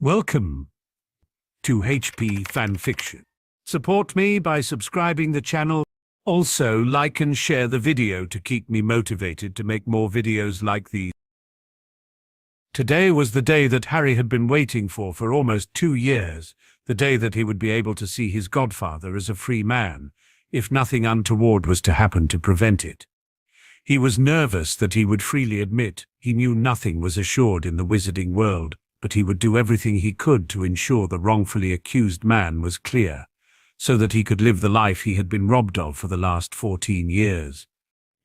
Welcome to HP Fanfiction. Support me by subscribing the channel. Also, like and share the video to keep me motivated to make more videos like these. Today was the day that Harry had been waiting for almost 2 years, the day that he would be able to see his godfather as a free man, if nothing untoward was to happen to prevent it. He was nervous that he would freely admit he knew nothing was assured in the wizarding world, but he would do everything he could to ensure the wrongfully accused man was clear, so that he could live the life he had been robbed of for the last 14 years.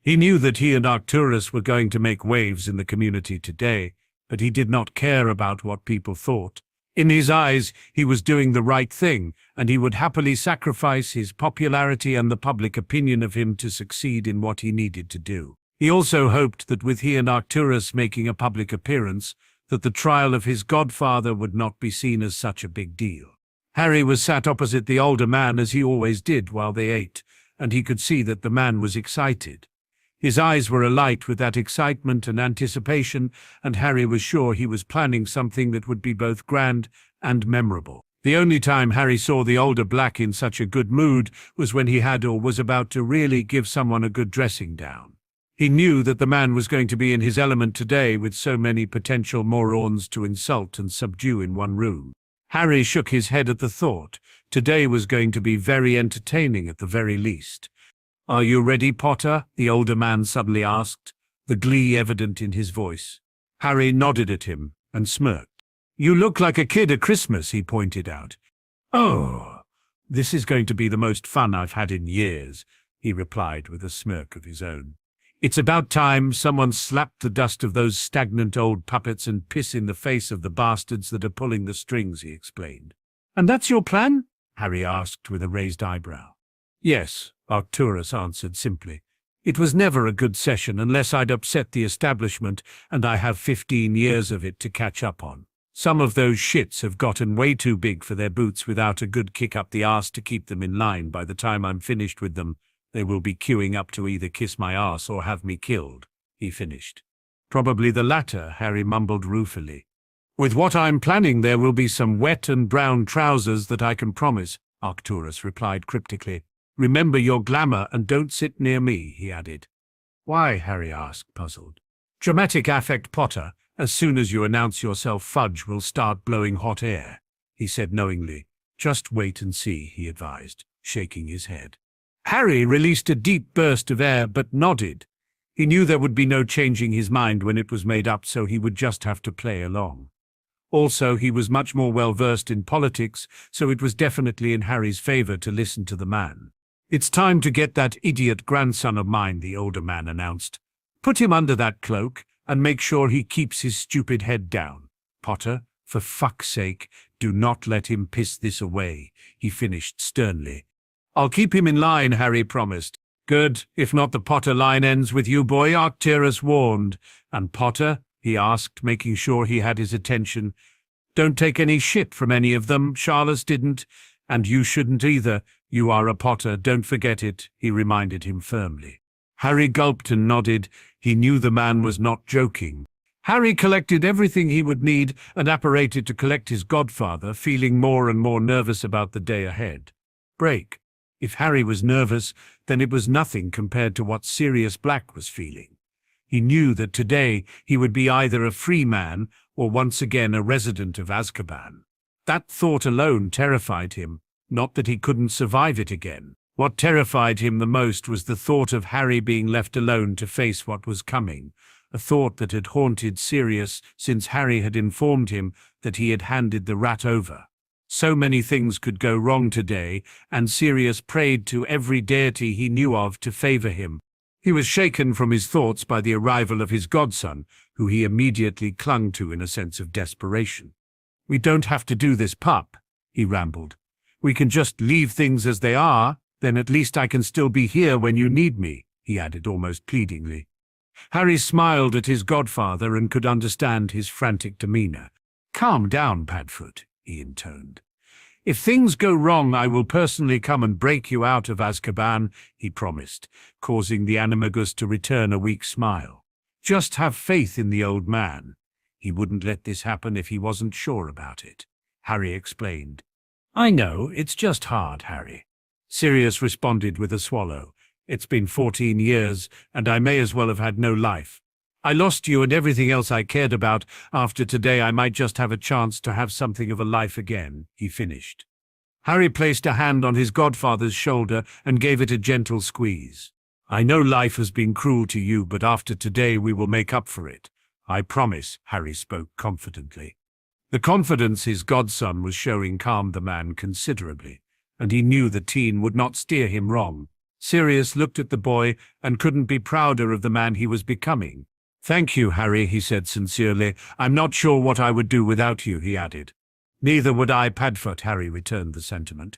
He knew that he and Arcturus were going to make waves in the community today, but he did not care about what people thought. In his eyes, he was doing the right thing, and he would happily sacrifice his popularity and the public opinion of him to succeed in what he needed to do. He also hoped that with he and Arcturus making a public appearance, that the trial of his godfather would not be seen as such a big deal. Harry was sat opposite the older man as he always did while they ate, and he could see that the man was excited. His eyes were alight with that excitement and anticipation, and Harry was sure he was planning something that would be both grand and memorable. The only time Harry saw the older Black in such a good mood was when he had or was about to really give someone a good dressing down. He knew that the man was going to be in his element today with so many potential morons to insult and subdue in one room. Harry shook his head at the thought. Today was going to be very entertaining at the very least. "Are you ready, Potter?" the older man suddenly asked, the glee evident in his voice. Harry nodded at him and smirked. "You look like a kid at Christmas," he pointed out. "Oh, this is going to be the most fun I've had in years," he replied with a smirk of his own. "It's about time someone slapped the dust of those stagnant old puppets and piss in the face of the bastards that are pulling the strings," he explained. "And that's your plan?" Harry asked with a raised eyebrow. "Yes," Arcturus answered simply. "It was never a good session unless I'd upset the establishment, and I have 15 years of it to catch up on. Some of those shits have gotten way too big for their boots without a good kick up the arse to keep them in line. By the time I'm finished with them, they will be queuing up to either kiss my ass or have me killed," he finished. "Probably the latter," Harry mumbled ruefully. "With what I'm planning, there will be some wet and brown trousers that I can promise," Arcturus replied cryptically. "Remember your glamour and don't sit near me," he added. "Why?" Harry asked, puzzled. "Dramatic affect, Potter. As soon as you announce yourself, Fudge will start blowing hot air," he said knowingly. "Just wait and see," he advised, shaking his head. Harry released a deep burst of air but nodded. He knew there would be no changing his mind when it was made up, so he would just have to play along. Also, he was much more well-versed in politics, so it was definitely in Harry's favor to listen to the man. "It's time to get that idiot grandson of mine," the older man announced. "Put him under that cloak and make sure he keeps his stupid head down. Potter, for fuck's sake, do not let him piss this away," he finished sternly. "I'll keep him in line," Harry promised. "Good, if not the Potter line ends with you, boy," Arcturus warned. "And Potter," he asked, making sure he had his attention, "don't take any shit from any of them. Charles didn't, and you shouldn't either. You are a Potter, don't forget it," he reminded him firmly. Harry gulped and nodded. He knew the man was not joking. Harry collected everything he would need and apparated to collect his godfather, feeling more and more nervous about the day ahead. Break. If Harry was nervous, then it was nothing compared to what Sirius Black was feeling. He knew that today he would be either a free man or once again a resident of Azkaban. That thought alone terrified him, not that he couldn't survive it again. What terrified him the most was the thought of Harry being left alone to face what was coming, a thought that had haunted Sirius since Harry had informed him that he had handed the rat over. So many things could go wrong today, and Sirius prayed to every deity he knew of to favor him. He was shaken from his thoughts by the arrival of his godson, who he immediately clung to in a sense of desperation. "We don't have to do this, pup," he rambled. "We can just leave things as they are, then at least I can still be here when you need me," he added almost pleadingly. Harry smiled at his godfather and could understand his frantic demeanor. "Calm down, Padfoot," he intoned. "If things go wrong, I will personally come and break you out of Azkaban," he promised, causing the animagus to return a weak smile. "Just have faith in the old man. He wouldn't let this happen if he wasn't sure about it, Harry explained. I know, it's just hard, Harry. Sirius responded with a swallow. It's been 14 years, and I may as well have had no life. I lost you and everything else I cared about. After today I might just have a chance to have something of a life again, he finished. Harry placed a hand on his godfather's shoulder and gave it a gentle squeeze. I know life has been cruel to you, but after today we will make up for it. I promise, Harry spoke confidently. The confidence his godson was showing calmed the man considerably, and he knew the teen would not steer him wrong. Sirius looked at the boy and couldn't be prouder of the man he was becoming. Thank you, Harry, he said sincerely. I'm not sure what I would do without you, he added. Neither would I, Padfoot, Harry returned the sentiment.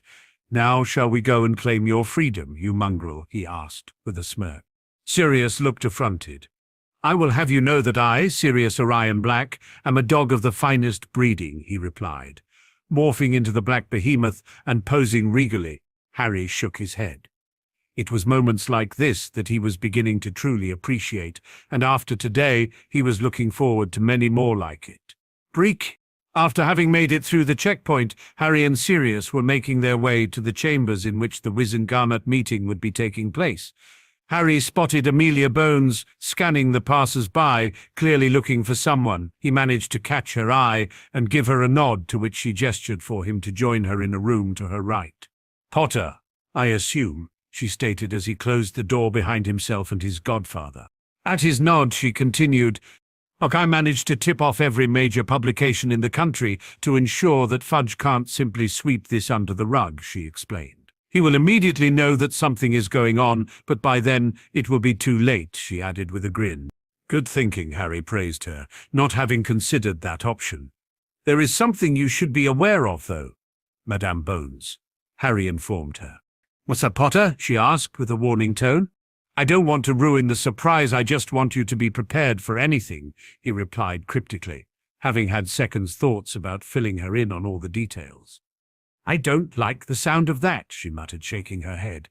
Now shall we go and claim your freedom, you mongrel, he asked, with a smirk. Sirius looked affronted. I will have you know that I, Sirius Orion Black, am a dog of the finest breeding, he replied. Morphing into the black behemoth and posing regally, Harry shook his head. It was moments like this that he was beginning to truly appreciate, and after today he was looking forward to many more like it. Breek! After having made it through the checkpoint, Harry and Sirius were making their way to the chambers in which the Wizengamot meeting would be taking place. Harry spotted Amelia Bones scanning the passers-by, clearly looking for someone. He managed to catch her eye and give her a nod, to which she gestured for him to join her in a room to her right. Potter, I assume, she stated as he closed the door behind himself and his godfather. At his nod, she continued, Look, I managed to tip off every major publication in the country to ensure that Fudge can't simply sweep this under the rug, she explained. He will immediately know that something is going on, but by then it will be too late, she added with a grin. Good thinking, Harry praised her, not having considered that option. There is something you should be aware of, though, Madame Bones, Harry informed her. What's up, Potter? She asked with a warning tone. I don't want to ruin the surprise, I just want you to be prepared for anything, he replied cryptically, having had second thoughts about filling her in on all the details. I don't like the sound of that, she muttered, shaking her head.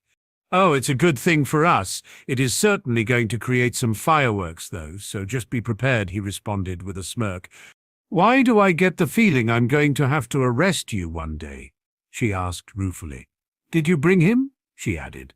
Oh, it's a good thing for us. It is certainly going to create some fireworks, though, so just be prepared, he responded with a smirk. Why do I get the feeling I'm going to have to arrest you one day? She asked ruefully. Did you bring him? She added.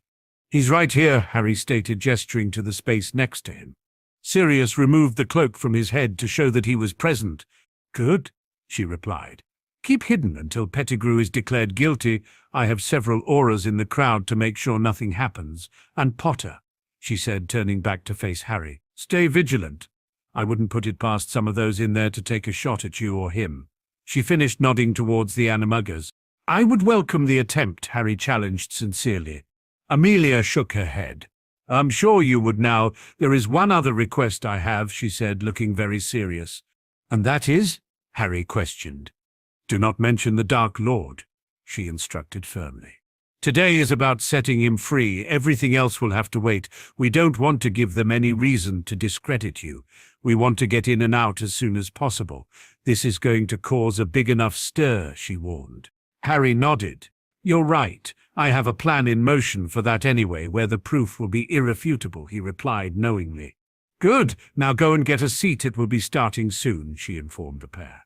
He's right here, Harry stated, gesturing to the space next to him. Sirius removed the cloak from his head to show that he was present. Good, she replied. Keep hidden until Pettigrew is declared guilty. I have several auras in the crowd to make sure nothing happens. And Potter, she said, turning back to face Harry, stay vigilant. I wouldn't put it past some of those in there to take a shot at you or him. She finished, nodding towards the animuggers. I would welcome the attempt, Harry challenged sincerely. Amelia shook her head. I'm sure you would now. There is one other request I have, she said, looking very serious. And that is? Harry questioned. Do not mention the Dark Lord, she instructed firmly. Today is about setting him free. Everything else will have to wait. We don't want to give them any reason to discredit you. We want to get in and out as soon as possible. This is going to cause a big enough stir, she warned. Harry nodded. You're right. I have a plan in motion for that anyway, where the proof will be irrefutable, he replied knowingly. Good. Now go and get a seat. It will be starting soon, she informed the pair.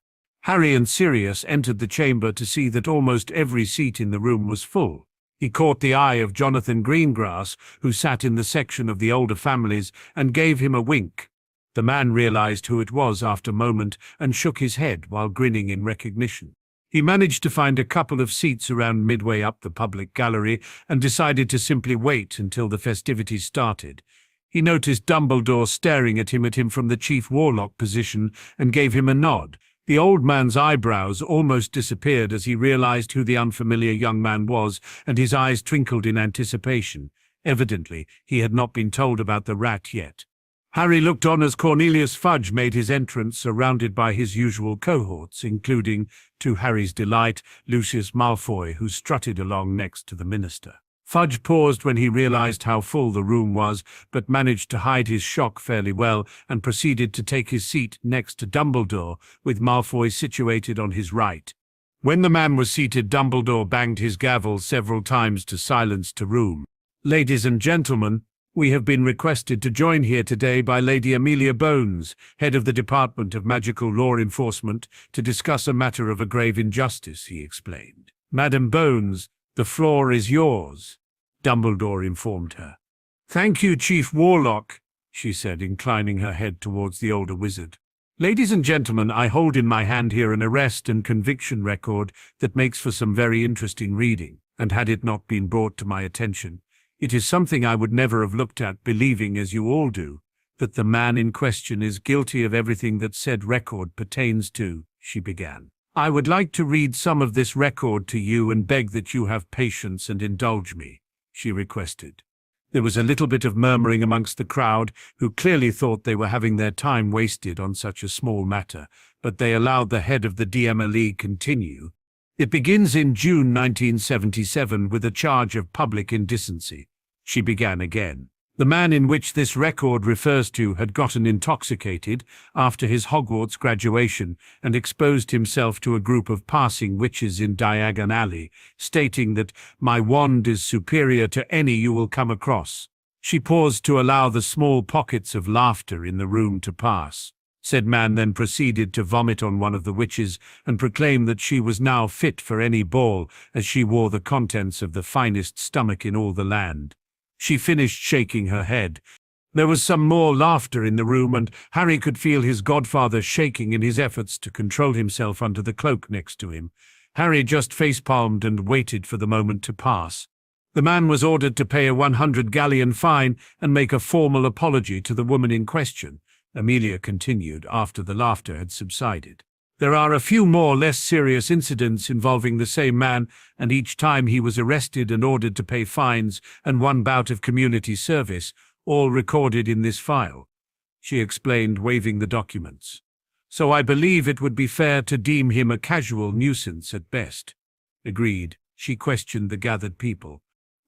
Harry and Sirius entered the chamber to see that almost every seat in the room was full. He caught the eye of Jonathan Greengrass, who sat in the section of the older families, and gave him a wink. The man realized who it was after a moment and shook his head while grinning in recognition. He managed to find a couple of seats around midway up the public gallery and decided to simply wait until the festivities started. He noticed Dumbledore staring at him from the Chief Warlock position and gave him a nod. The old man's eyebrows almost disappeared as he realized who the unfamiliar young man was, and his eyes twinkled in anticipation. Evidently, he had not been told about the rat yet. Harry looked on as Cornelius Fudge made his entrance, surrounded by his usual cohorts, including, to Harry's delight, Lucius Malfoy, who strutted along next to the minister. Fudge paused when he realized how full the room was, but managed to hide his shock fairly well and proceeded to take his seat next to Dumbledore, with Malfoy situated on his right. When the man was seated, Dumbledore banged his gavel several times to silence the room. Ladies and gentlemen, We have been requested to join here today by Lady Amelia Bones, head of the Department of Magical Law Enforcement, to discuss a matter of a grave injustice, he explained. Madam Bones, the floor is yours, Dumbledore informed her. Thank you, Chief Warlock, she said, inclining her head towards the older wizard. Ladies and gentlemen, I hold in my hand here an arrest and conviction record that makes for some very interesting reading, and had it not been brought to my attention, it is something I would never have looked at, believing, as you all do, that the man in question is guilty of everything that said record pertains to, she began. I would like to read some of this record to you and beg that you have patience and indulge me, she requested. There was a little bit of murmuring amongst the crowd, who clearly thought they were having their time wasted on such a small matter, but they allowed the head of the DMLE continue. It begins in June 1977 with a charge of public indecency. She began again. The man in which this record refers to had gotten intoxicated after his Hogwarts graduation and exposed himself to a group of passing witches in Diagon Alley, stating that my wand is superior to any you will come across. She paused to allow the small pockets of laughter in the room to pass. Said man then proceeded to vomit on one of the witches and proclaim that she was now fit for any ball, as she wore the contents of the finest stomach in all the land. She finished shaking her head. There was some more laughter in the room, and Harry could feel his godfather shaking in his efforts to control himself under the cloak next to him. Harry just face-palmed and waited for the moment to pass. The man was ordered to pay a 100 galleon fine and make a formal apology to the woman in question. Amelia continued after the laughter had subsided. There are a few more less serious incidents involving the same man, and each time he was arrested and ordered to pay fines and one bout of community service, all recorded in this file, she explained, waving the documents. So I believe it would be fair to deem him a casual nuisance at best. Agreed, she questioned the gathered people.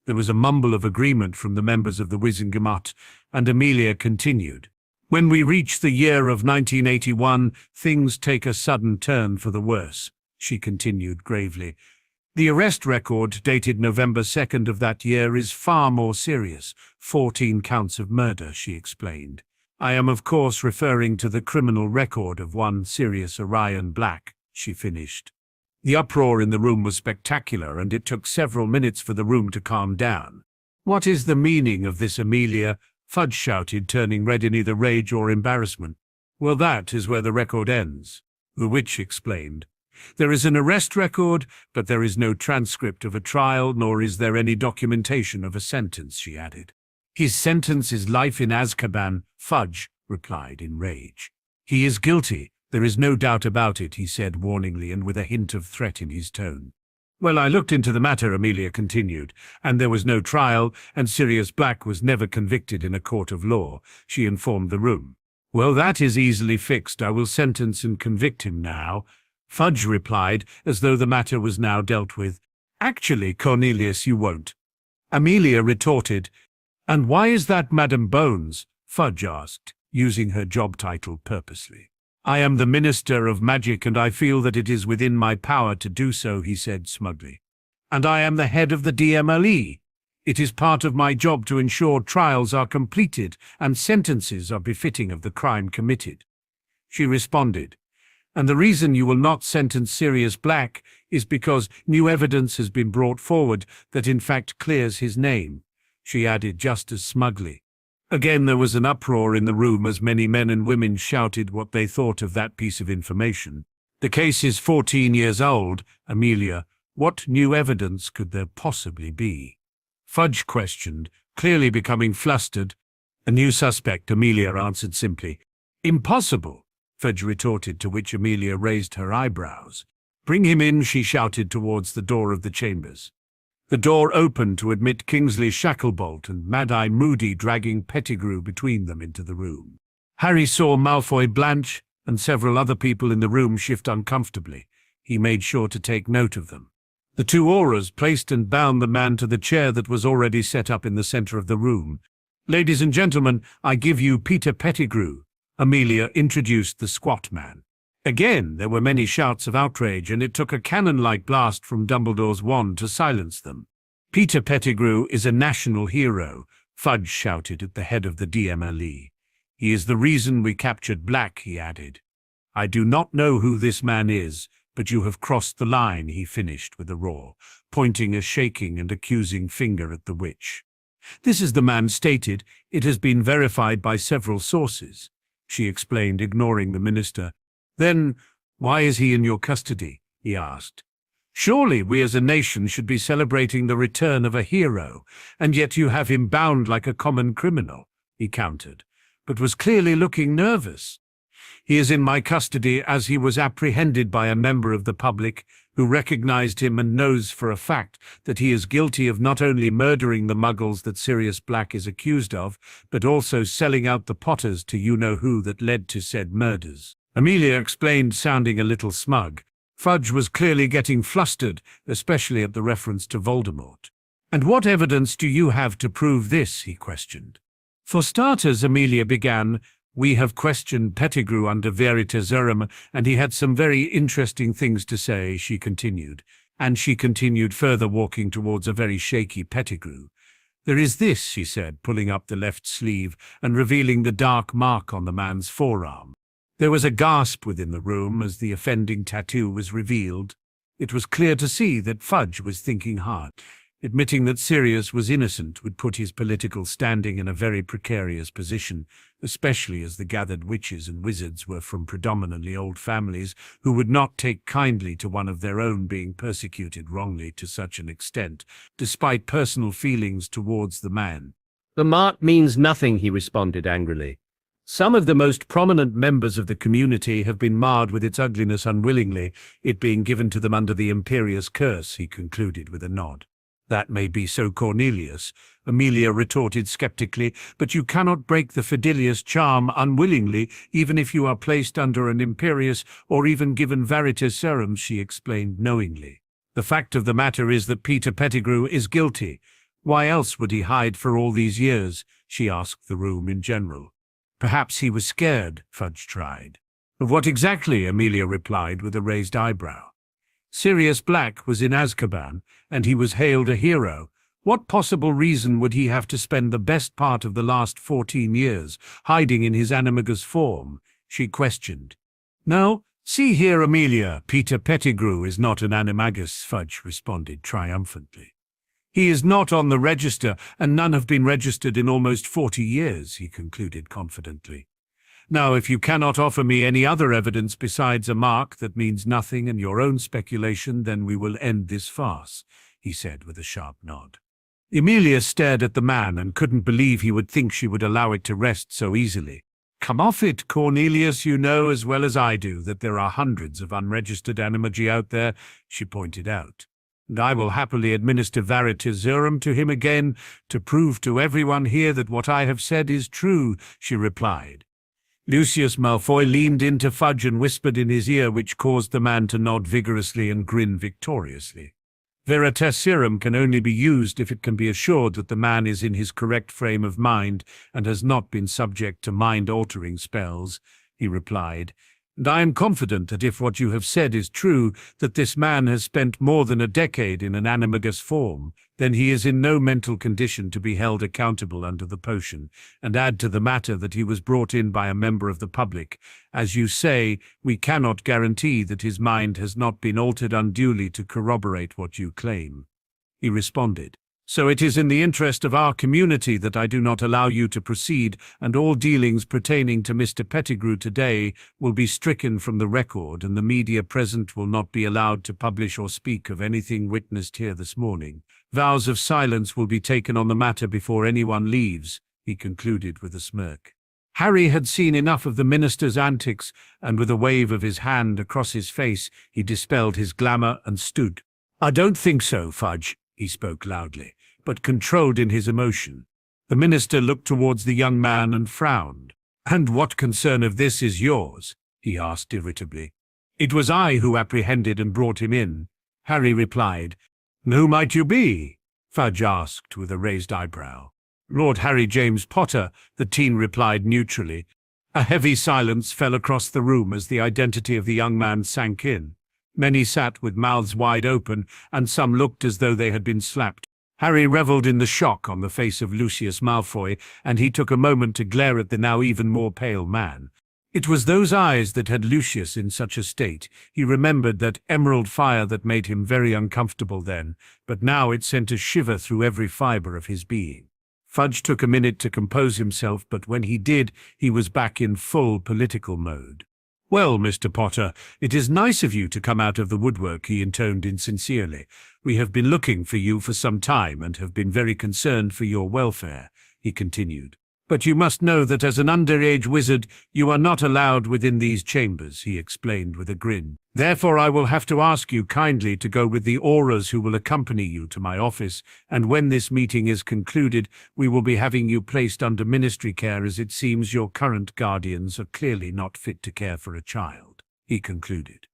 There was a mumble of agreement from the members of the Wizengamot, and Amelia continued. When we reach the year of 1981, things take a sudden turn for the worse, she continued gravely. The arrest record, dated November 2nd of that year, is far more serious. 14 counts of murder, she explained. I am of course referring to the criminal record of one Sirius Orion Black, she finished. The uproar in the room was spectacular, and it took several minutes for the room to calm down. What is the meaning of this, Amelia? Fudge shouted, turning red in either rage or embarrassment. Well, that is where the record ends, the witch explained. There is an arrest record, but there is no transcript of a trial, nor is there any documentation of a sentence, she added. His sentence is life in Azkaban, Fudge replied in rage. He is guilty, there is no doubt about it, he said warningly and with a hint of threat in his tone. Well, I looked into the matter, Amelia continued, and there was no trial, and Sirius Black was never convicted in a court of law, she informed the room. Well, that is easily fixed. I will sentence and convict him now, Fudge replied, as though the matter was now dealt with. Actually, Cornelius, you won't, Amelia retorted. And why is that, Madam Bones? Fudge asked, using her job title purposely. I am the Minister of Magic, and I feel that it is within my power to do so, he said smugly. And I am the head of the DMLE. It is part of my job to ensure trials are completed and sentences are befitting of the crime committed, she responded. And the reason you will not sentence Sirius Black is because new evidence has been brought forward that in fact clears his name, she added just as smugly. Again there was an uproar in the room as many men and women shouted what they thought of that piece of information. The case is 14 years old, Amelia. What new evidence could there possibly be? Fudge questioned, clearly becoming flustered. A new suspect, Amelia answered simply. Impossible, Fudge retorted, to which Amelia raised her eyebrows. Bring him in, she shouted towards the door of the chambers. The door opened to admit Kingsley Shacklebolt and Mad-Eye Moody, dragging Pettigrew between them into the room. Harry saw Malfoy blanch and several other people in the room shift uncomfortably. He made sure to take note of them. The two auras placed and bound the man to the chair that was already set up in the center of the room. Ladies and gentlemen, I give you Peter Pettigrew, Amelia introduced the squat man. Again, there were many shouts of outrage, and it took a cannon-like blast from Dumbledore's wand to silence them. Peter Pettigrew is a national hero, Fudge shouted at the head of the DMLE. "He is the reason we captured Black," he added. "I do not know who this man is, but you have crossed the line," he finished with a roar, pointing a shaking and accusing finger at the witch. "This is the man stated. It has been verified by several sources," she explained, ignoring the minister. "Then why is he in your custody?" he asked. "Surely we as a nation should be celebrating the return of a hero, and yet you have him bound like a common criminal," he countered, but was clearly looking nervous. "He is in my custody as he was apprehended by a member of the public who recognized him and knows for a fact that he is guilty of not only murdering the muggles that Sirius Black is accused of, but also selling out the Potters to you-know-who that led to said murders," Amelia explained, sounding a little smug. Fudge was clearly getting flustered, especially at the reference to Voldemort. "And what evidence do you have to prove this?" he questioned. "For starters," Amelia began, "we have questioned Pettigrew under Veritaserum, and he had some very interesting things to say," she continued. And she continued further, walking towards a very shaky Pettigrew. "There is this," she said, pulling up the left sleeve and revealing the dark mark on the man's forearm. There was a gasp within the room as the offending tattoo was revealed. It was clear to see that Fudge was thinking hard. Admitting that Sirius was innocent would put his political standing in a very precarious position, especially as the gathered witches and wizards were from predominantly old families who would not take kindly to one of their own being persecuted wrongly to such an extent, despite personal feelings towards the man. "The mark means nothing," he responded angrily. "Some of the most prominent members of the community have been marred with its ugliness unwillingly, it being given to them under the Imperious curse," he concluded with a nod. "That may be so, Cornelius," Amelia retorted skeptically, "but you cannot break the Fidelius charm unwillingly, even if you are placed under an Imperious or even given Veritaserum," she explained knowingly. "The fact of the matter is that Peter Pettigrew is guilty. Why else would he hide for all these years?" she asked the room in general. "Perhaps he was scared," Fudge tried. "Of what exactly?" Amelia replied with a raised eyebrow. "Sirius Black was in Azkaban, and he was hailed a hero. What possible reason would he have to spend the best part of the last 14 years hiding in his animagus form?" she questioned. "No, see here, Amelia, Peter Pettigrew is not an animagus," Fudge responded triumphantly. "He is not on the register, and none have been registered in almost 40 years, he concluded confidently. "Now, if you cannot offer me any other evidence besides a mark that means nothing and your own speculation, then we will end this farce," he said with a sharp nod. Amelia stared at the man and couldn't believe he would think she would allow it to rest so easily. "Come off it, Cornelius, you know as well as I do that there are hundreds of unregistered animagi out there," she pointed out. "And I will happily administer Veritaserum to him again to prove to everyone here that what I have said is true," she replied. Lucius Malfoy leaned into Fudge and whispered in his ear, which caused the man to nod vigorously and grin victoriously. "Veritaserum can only be used if it can be assured that the man is in his correct frame of mind and has not been subject to mind-altering spells," he replied. "And I am confident that if what you have said is true, that this man has spent more than a decade in an animagus form, then he is in no mental condition to be held accountable under the potion, and add to the matter that he was brought in by a member of the public. As you say, we cannot guarantee that his mind has not been altered unduly to corroborate what you claim," he responded. "So it is in the interest of our community that I do not allow you to proceed, and all dealings pertaining to Mr. Pettigrew today will be stricken from the record, and the media present will not be allowed to publish or speak of anything witnessed here this morning. Vows of silence will be taken on the matter before anyone leaves," he concluded with a smirk. Harry had seen enough of the minister's antics, and with a wave of his hand across his face, he dispelled his glamour and stood. "I don't think so, Fudge," he spoke loudly, but controlled in his emotion. The minister looked towards the young man and frowned. "And what concern of this is yours?" he asked irritably. "It was I who apprehended and brought him in," Harry replied. "And who might you be?" Fudge asked with a raised eyebrow. "Lord Harry James Potter," the teen replied neutrally. A heavy silence fell across the room as the identity of the young man sank in. Many sat with mouths wide open, and some looked as though they had been slapped. Harry revelled in the shock on the face of Lucius Malfoy, and he took a moment to glare at the now even more pale man. It was those eyes that had Lucius in such a state. He remembered that emerald fire that made him very uncomfortable then, but now it sent a shiver through every fibre of his being. Fudge took a minute to compose himself, but when he did, he was back in full political mode. "Well, Mr. Potter, it is nice of you to come out of the woodwork," he intoned insincerely. "We have been looking for you for some time and have been very concerned for your welfare," he continued. "But you must know that as an underage wizard, you are not allowed within these chambers," he explained with a grin. "Therefore I will have to ask you kindly to go with the Auras who will accompany you to my office, and when this meeting is concluded, we will be having you placed under ministry care, as it seems your current guardians are clearly not fit to care for a child," he concluded.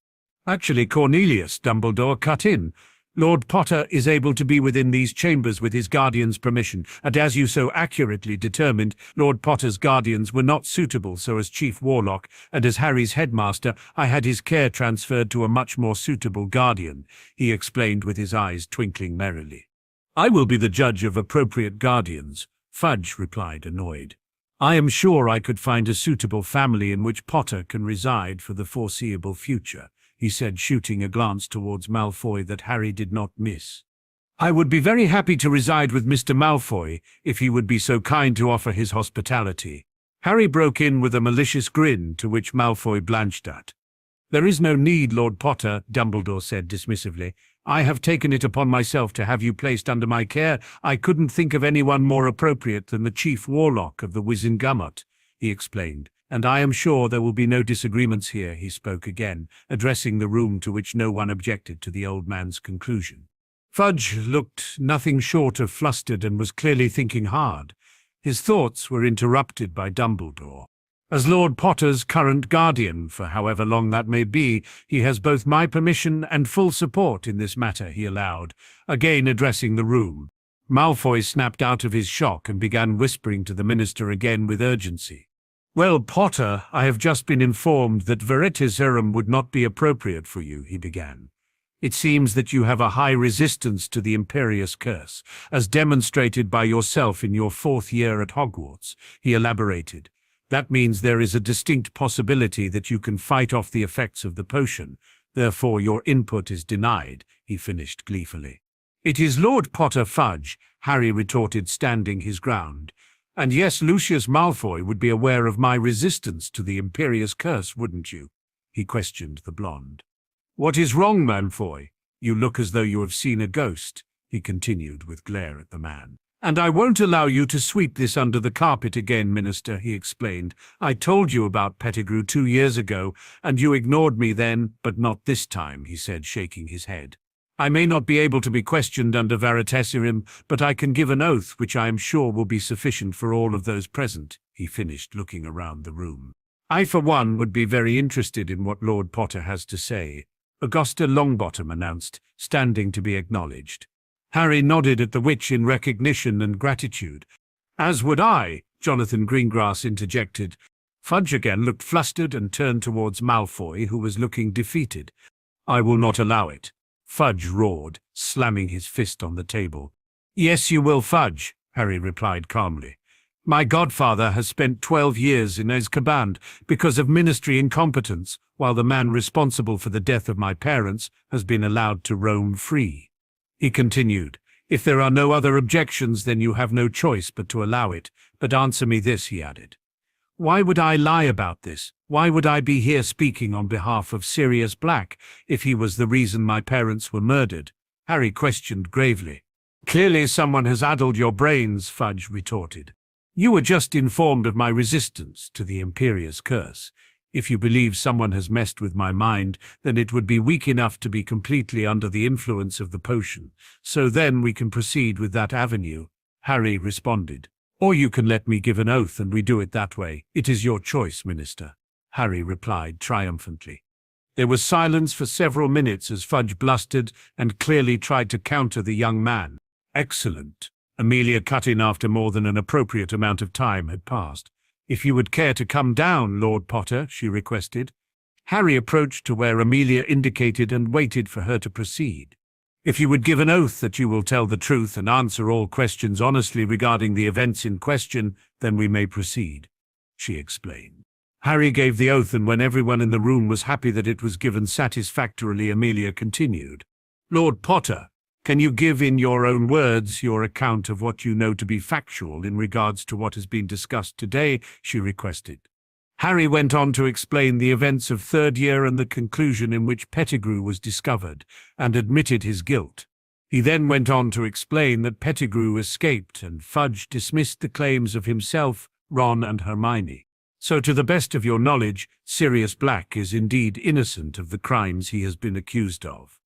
"Actually, Cornelius," Dumbledore cut in, "Lord Potter is able to be within these chambers with his guardian's permission, and as you so accurately determined, Lord Potter's guardians were not suitable, so as Chief Warlock and as Harry's headmaster, I had his care transferred to a much more suitable guardian," he explained with his eyes twinkling merrily. "I will be the judge of appropriate guardians," Fudge replied, annoyed. "I am sure I could find a suitable family in which Potter can reside for the foreseeable future," he said, shooting a glance towards Malfoy that Harry did not miss. "I would be very happy to reside with Mr. Malfoy, if he would be so kind to offer his hospitality." Harry broke in with a malicious grin, to which Malfoy blanched at. "There is no need, Lord Potter," Dumbledore said dismissively. "I have taken it upon myself to have you placed under my care. I couldn't think of anyone more appropriate than the Chief Warlock of the Wizengamot," he explained. "And I am sure there will be no disagreements here," he spoke again, addressing the room, to which no one objected to the old man's conclusion. Fudge looked nothing short of flustered and was clearly thinking hard. His thoughts were interrupted by Dumbledore. "As Lord Potter's current guardian, for however long that may be, he has both my permission and full support in this matter," he allowed, again addressing the room. Malfoy snapped out of his shock and began whispering to the minister again with urgency. "Well, Potter, I have just been informed that Veritaserum would not be appropriate for you," he began. "It seems that you have a high resistance to the Imperious Curse, as demonstrated by yourself in your 4th year at Hogwarts," he elaborated. "That means there is a distinct possibility that you can fight off the effects of the potion. Therefore your input is denied," he finished gleefully. "It is Lord Potter, Fudge," Harry retorted, standing his ground. "And yes, Lucius Malfoy would be aware of my resistance to the Imperious Curse, wouldn't you?" he questioned the blonde. "What is wrong, Malfoy? You look as though you have seen a ghost," he continued with glare at the man. "And I won't allow you to sweep this under the carpet again, Minister," he explained. "I told you about Pettigrew 2 years ago, and you ignored me then, but not this time," he said, shaking his head. "I may not be able to be questioned under Veritaserum, but I can give an oath which I am sure will be sufficient for all of those present," he finished, looking around the room. "I, for one, would be very interested in what Lord Potter has to say," Augusta Longbottom announced, standing to be acknowledged. Harry nodded at the witch in recognition and gratitude. "As would I," Jonathan Greengrass interjected. Fudge again looked flustered and turned towards Malfoy, who was looking defeated. "I will not allow it," Fudge roared, slamming his fist on the table. "Yes, you will, Fudge," Harry replied calmly. "My godfather has spent 12 years in Azkaban because of ministry incompetence, while the man responsible for the death of my parents has been allowed to roam free," he continued. "If there are no other objections, then you have no choice but to allow it. But answer me this," he added. "Why would I lie about this? Why would I be here speaking on behalf of Sirius Black if he was the reason my parents were murdered?" Harry questioned gravely. "Clearly someone has addled your brains," Fudge retorted. "You were just informed of my resistance to the Imperious Curse. If you believe someone has messed with my mind, then it would be weak enough to be completely under the influence of the potion. So then we can proceed with that avenue," Harry responded. "Or you can let me give an oath and we do it that way. It is your choice, Minister," Harry replied triumphantly. There was silence for several minutes as Fudge blustered and clearly tried to counter the young man. "Excellent," Amelia cut in after more than an appropriate amount of time had passed. "If you would care to come down, Lord Potter," she requested. Harry approached to where Amelia indicated and waited for her to proceed. If you would give an oath that you will tell the truth and answer all questions honestly regarding the events in question, then we may proceed," she explained. Harry gave the oath, and when everyone in the room was happy that it was given satisfactorily, Amelia continued. "Lord Potter, can you give in your own words your account of what you know to be factual in regards to what has been discussed today?" she requested. Harry went on to explain the events of third year and the conclusion in which Pettigrew was discovered, and admitted his guilt. He then went on to explain that Pettigrew escaped and Fudge dismissed the claims of himself, Ron and Hermione. "So to the best of your knowledge, Sirius Black is indeed innocent of the crimes he has been accused of?"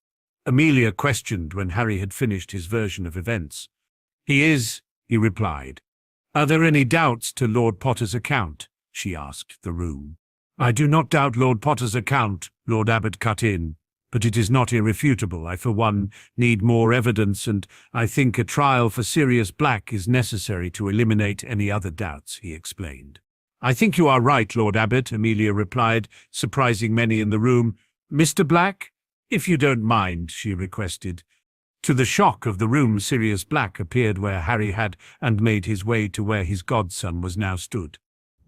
Amelia questioned when Harry had finished his version of events. "He is," he replied. "Are there any doubts to Lord Potter's account?" she asked the room. "I do not doubt Lord Potter's account," Lord Abbot cut in, "but it is not irrefutable. I, for one, need more evidence, and I think a trial for Sirius Black is necessary to eliminate any other doubts," he explained. "I think you are right, Lord Abbot," Amelia replied, surprising many in the room. "Mr. Black, if you don't mind," she requested. To the shock of the room, Sirius Black appeared where Harry had and made his way to where his godson was now stood.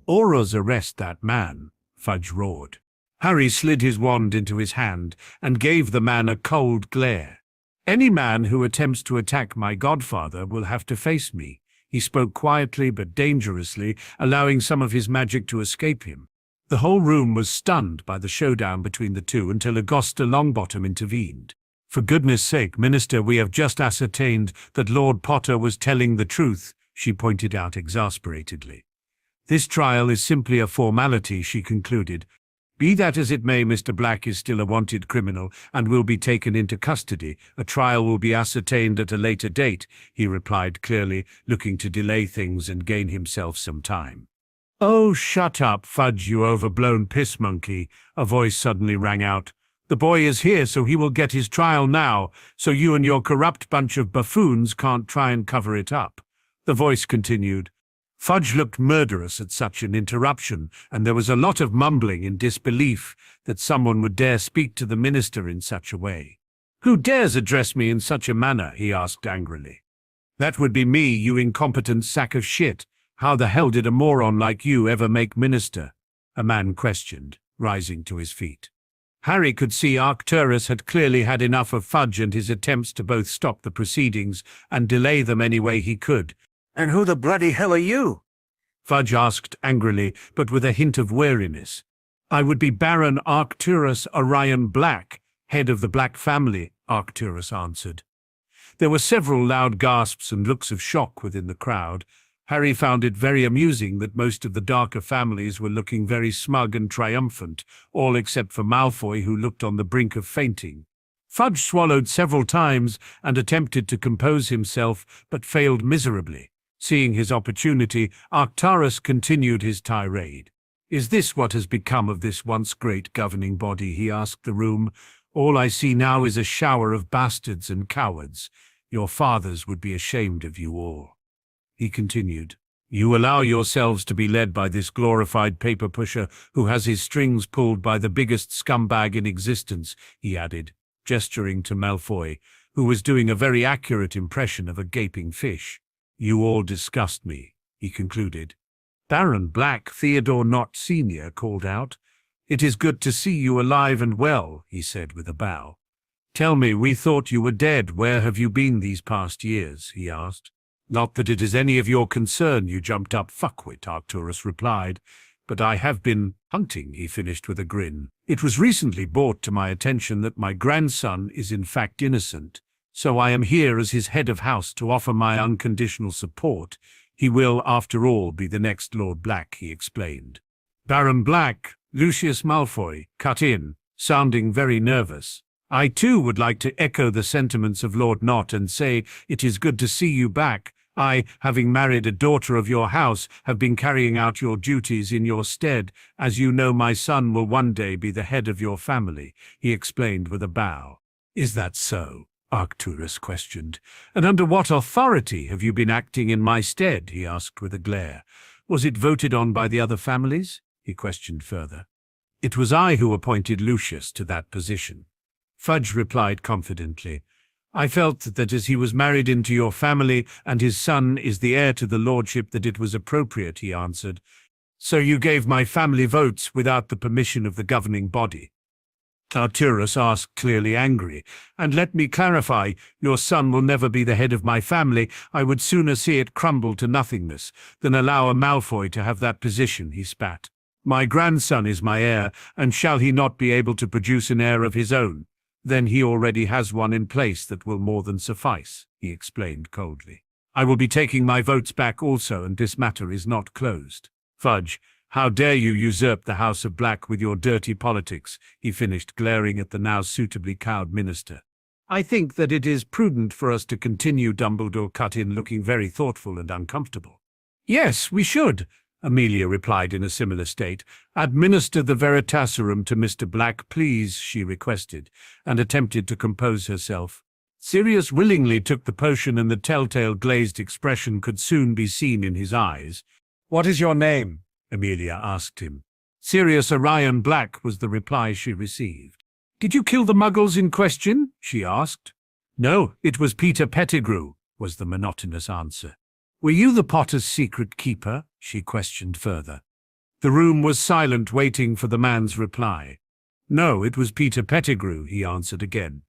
"Auras, arrest that man," Fudge roared. Harry slid his wand into his hand and gave the man a cold glare. "Any man who attempts to attack my godfather will have to face me." He spoke quietly but dangerously, allowing some of his magic to escape him. The whole room was stunned by the showdown between the two until Augusta Longbottom intervened. "For goodness sake, Minister, we have just ascertained that Lord Potter was telling the truth," she pointed out exasperatedly. "This trial is simply a formality," she concluded. "Be that as it may, Mr. Black is still a wanted criminal and will be taken into custody. A trial will be ascertained at a later date," he replied clearly, looking to delay things and gain himself some time. "Oh, shut up, Fudge, you overblown piss monkey," a voice suddenly rang out. "The boy is here, so he will get his trial now, so you and your corrupt bunch of buffoons can't try and cover it up." The voice continued. Fudge looked murderous at such an interruption, and there was a lot of mumbling in disbelief that someone would dare speak to the minister in such a way. "Who dares address me in such a manner?" he asked angrily. "That would be me, you incompetent sack of shit. How the hell did a moron like you ever make minister?" a man questioned, rising to his feet. Harry could see Arcturus had clearly had enough of Fudge and his attempts to both stop the proceedings and delay them any way he could. "And who the bloody hell are you?" Fudge asked angrily, but with a hint of wariness. "I would be Baron Arcturus Orion Black, head of the Black family," Arcturus answered. There were several loud gasps and looks of shock within the crowd. Harry found it very amusing that most of the darker families were looking very smug and triumphant, all except for Malfoy, who looked on the brink of fainting. Fudge swallowed several times and attempted to compose himself, but failed miserably. Seeing his opportunity, Arcturus continued his tirade. "Is this what has become of this once great governing body?" he asked the room. "All I see now is a shower of bastards and cowards. Your fathers would be ashamed of you all." He continued, "You allow yourselves to be led by this glorified paper pusher who has his strings pulled by the biggest scumbag in existence," he added, gesturing to Malfoy, who was doing a very accurate impression of a gaping fish. "You all disgust me," he concluded. Baron Black, Theodore Knott Sr. called out. "It is good to see you alive and well," he said with a bow. "Tell me, we thought you were dead. Where have you been these past years?" he asked. "Not that it is any of your concern, you jumped-up fuckwit," Arcturus replied. "But I have been hunting," he finished with a grin. "It was recently brought to my attention that my grandson is in fact innocent. So I am here as his head of house to offer my unconditional support. He will, after all, be the next Lord Black," he explained. Baron Black, Lucius Malfoy, cut in, sounding very nervous. "I too would like to echo the sentiments of Lord Knott and say it is good to see you back. I, having married a daughter of your house, have been carrying out your duties in your stead. As you know, my son will one day be the head of your family," he explained with a bow. "Is that so?" Arcturus questioned. "And under what authority have you been acting in my stead?" he asked with a glare. "Was it voted on by the other families?" he questioned further. "It was I who appointed Lucius to that position," Fudge replied confidently. I felt that as he was married into your family and his son is the heir to the lordship that it was appropriate, he answered. So you gave my family votes without the permission of the governing body. Arcturus asked, clearly angry, and let me clarify, your son will never be the head of my family. I would sooner see it crumble to nothingness than allow a Malfoy to have that position, he spat. My grandson is my heir, and shall he not be able to produce an heir of his own? Then he already has one in place that will more than suffice, he explained coldly. I will be taking my votes back also, and this matter is not closed. Fudge, how dare you usurp the House of Black with your dirty politics, he finished, glaring at the now suitably cowed minister. I think that it is prudent for us to continue, Dumbledore cut in, looking very thoughtful and uncomfortable. Yes, we should, Amelia replied in a similar state. Administer the Veritaserum to Mr. Black, please, she requested, and attempted to compose herself. Sirius willingly took the potion, and the telltale glazed expression could soon be seen in his eyes. What is your name? Amelia asked him. Sirius Orion Black was the reply she received. Did you kill the muggles in question? She asked. No, it was Peter Pettigrew, was the monotonous answer. Were you the Potter's secret keeper? She questioned further. The room was silent, waiting for the man's reply. No, it was Peter Pettigrew, he answered again.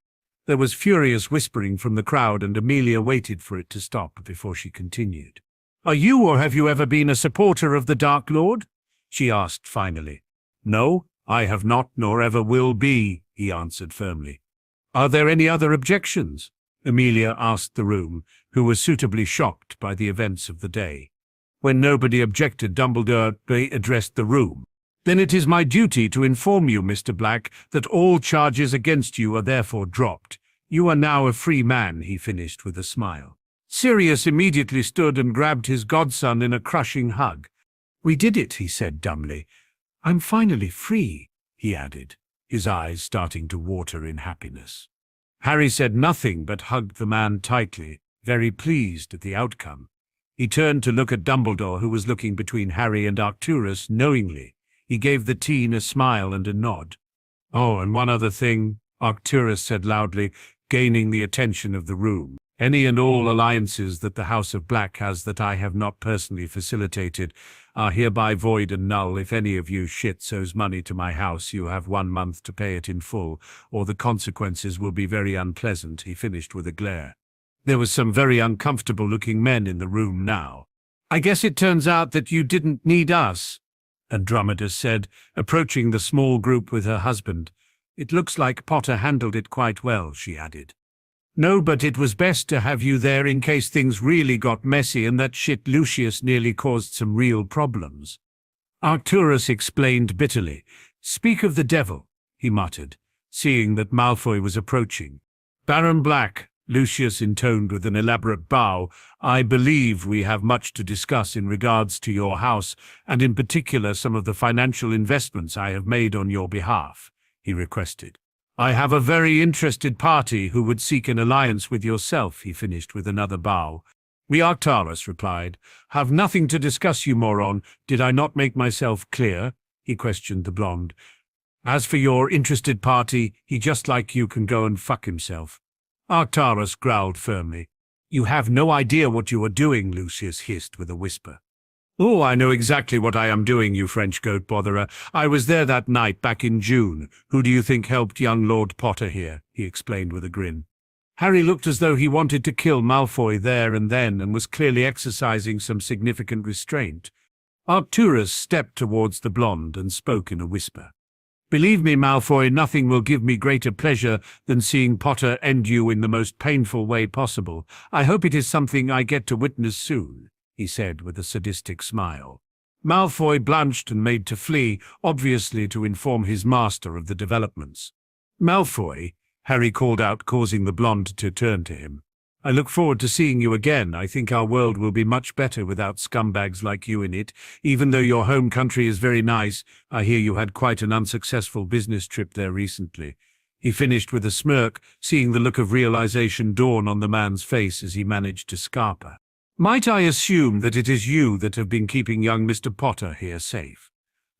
There was furious whispering from the crowd, and Amelia waited for it to stop before she continued. Are you or have you ever been a supporter of the Dark Lord? She asked finally. No, I have not, nor ever will be, he answered firmly. Are there any other objections? Amelia asked the room, who was suitably shocked by the events of the day. When nobody objected, Dumbledore addressed the room. Then it is my duty to inform you, Mr. Black, that all charges against you are therefore dropped. You are now a free man, he finished with a smile. Sirius immediately stood and grabbed his godson in a crushing hug. We did it, he said dumbly. I'm finally free, he added, his eyes starting to water in happiness. Harry said nothing but hugged the man tightly, very pleased at the outcome. He turned to look at Dumbledore, who was looking between Harry and Arcturus knowingly. He gave the teen a smile and a nod. Oh, and one other thing, Arcturus said loudly, gaining the attention of the room. Any and all alliances that the House of Black has that I have not personally facilitated are hereby void and null. If any of you shits owes money to my house, you have 1 month to pay it in full, or the consequences will be very unpleasant, he finished with a glare. There was some very uncomfortable-looking men in the room now. I guess it turns out that you didn't need us, Andromeda said, approaching the small group with her husband. It looks like Potter handled it quite well, she added. No, but it was best to have you there in case things really got messy and that shit Lucius nearly caused some real problems. Arcturus explained bitterly. Speak of the devil, he muttered, seeing that Malfoy was approaching. Baron Black, Lucius intoned with an elaborate bow, I believe we have much to discuss in regards to your house, and in particular some of the financial investments I have made on your behalf, he requested. I have a very interested party who would seek an alliance with yourself, he finished with another bow. We, Arcturus replied, have nothing to discuss, you moron. Did I not make myself clear? He questioned the blonde. As for your interested party, he just like you can go and fuck himself. Arcturus growled firmly. You have no idea what you are doing, Lucius hissed with a whisper. Oh, I know exactly what I am doing, you French goat botherer. I was there that night back in June. Who do you think helped young Lord Potter here? He explained with a grin. Harry looked as though he wanted to kill Malfoy there and then and was clearly exercising some significant restraint. Arcturus stepped towards the blonde and spoke in a whisper. Believe me, Malfoy, nothing will give me greater pleasure than seeing Potter end you in the most painful way possible. I hope it is something I get to witness soon, he said with a sadistic smile. Malfoy blanched and made to flee, obviously to inform his master of the developments. Malfoy, Harry called out, causing the blonde to turn to him. I look forward to seeing you again. I think our world will be much better without scumbags like you in it. Even though your home country is very nice, I hear you had quite an unsuccessful business trip there recently. He finished with a smirk, seeing the look of realization dawn on the man's face as he managed to scarper. Might I assume that it is you that have been keeping young Mr. Potter here safe?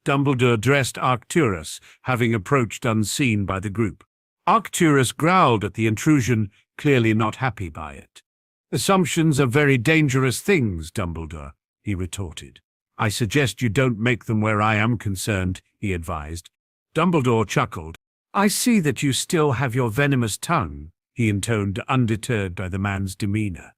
Dumbledore addressed Arcturus, having approached unseen by the group. Arcturus growled at the intrusion, clearly not happy by it. "Assumptions are very dangerous things, Dumbledore," he retorted. "I suggest you don't make them where I am concerned," he advised. Dumbledore chuckled. "I see that you still have your venomous tongue," he intoned, undeterred by the man's demeanor.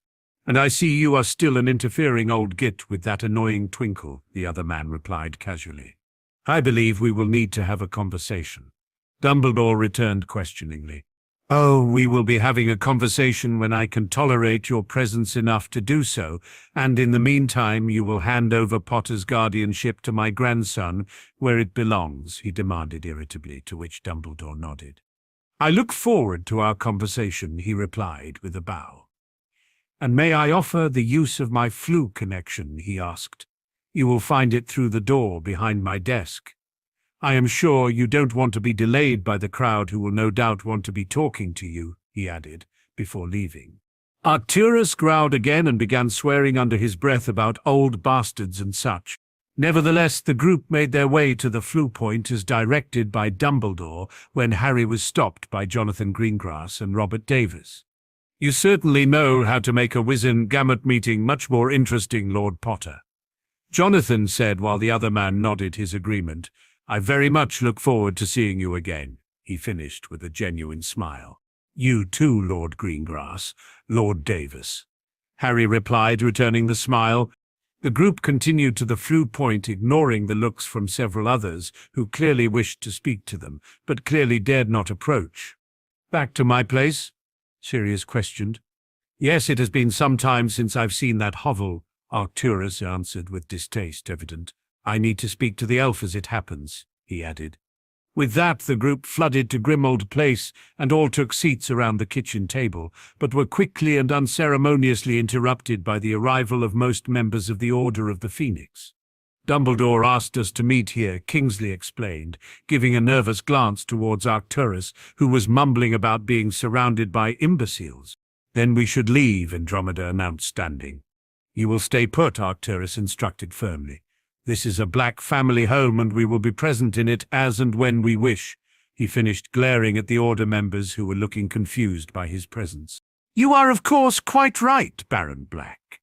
"And I see you are still an interfering old git with that annoying twinkle," the other man replied casually. "I believe we will need to have a conversation." Dumbledore returned questioningly. "Oh, we will be having a conversation when I can tolerate your presence enough to do so, and in the meantime you will hand over Potter's guardianship to my grandson, where it belongs," he demanded irritably, to which Dumbledore nodded. "I look forward to our conversation," he replied with a bow. "And may I offer the use of my flu connection?" he asked. "You will find it through the door behind my desk. I am sure you don't want to be delayed by the crowd who will no doubt want to be talking to you," he added, before leaving. Arcturus growled again and began swearing under his breath about old bastards and such. Nevertheless, the group made their way to the flu point as directed by Dumbledore when Harry was stopped by Jonathan Greengrass and Robert Davis. "You certainly know how to make a Wizengamot meeting much more interesting, Lord Potter," Jonathan said while the other man nodded his agreement. "I very much look forward to seeing you again," he finished with a genuine smile. "You too, Lord Greengrass, Lord Davis," Harry replied, returning the smile. The group continued to the flu point, ignoring the looks from several others who clearly wished to speak to them, but clearly dared not approach. "Back to my place?" Sirius questioned. "Yes, it has been some time since I've seen that hovel," Arcturus answered with distaste evident. "I need to speak to the elf as it happens," he added. With that, the group flooded to Grimmauld Place and all took seats around the kitchen table, but were quickly and unceremoniously interrupted by the arrival of most members of the Order of the Phoenix. "Dumbledore asked us to meet here," Kingsley explained, giving a nervous glance towards Arcturus, who was mumbling about being surrounded by imbeciles. "Then we should leave," Andromeda announced, standing. "You will stay put," Arcturus instructed firmly. "This is a Black family home and we will be present in it as and when we wish," he finished, glaring at the Order members who were looking confused by his presence. "You are, of course, quite right, Baron Black,"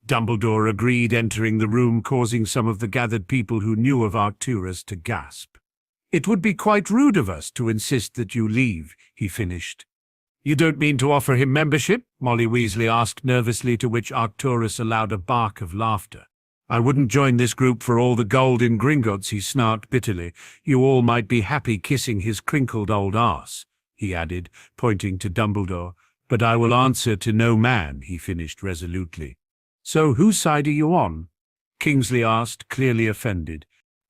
Dumbledore agreed, entering the room, causing some of the gathered people who knew of Arcturus to gasp. "It would be quite rude of us to insist that you leave," he finished. "You don't mean to offer him membership?" Molly Weasley asked nervously, to which Arcturus allowed a bark of laughter. "I wouldn't join this group for all the gold in Gringotts," he snarked bitterly. "You all might be happy kissing his crinkled old arse," he added, pointing to Dumbledore. "But I will answer to no man," he finished resolutely. "So whose side are you on?" Kingsley asked, clearly offended.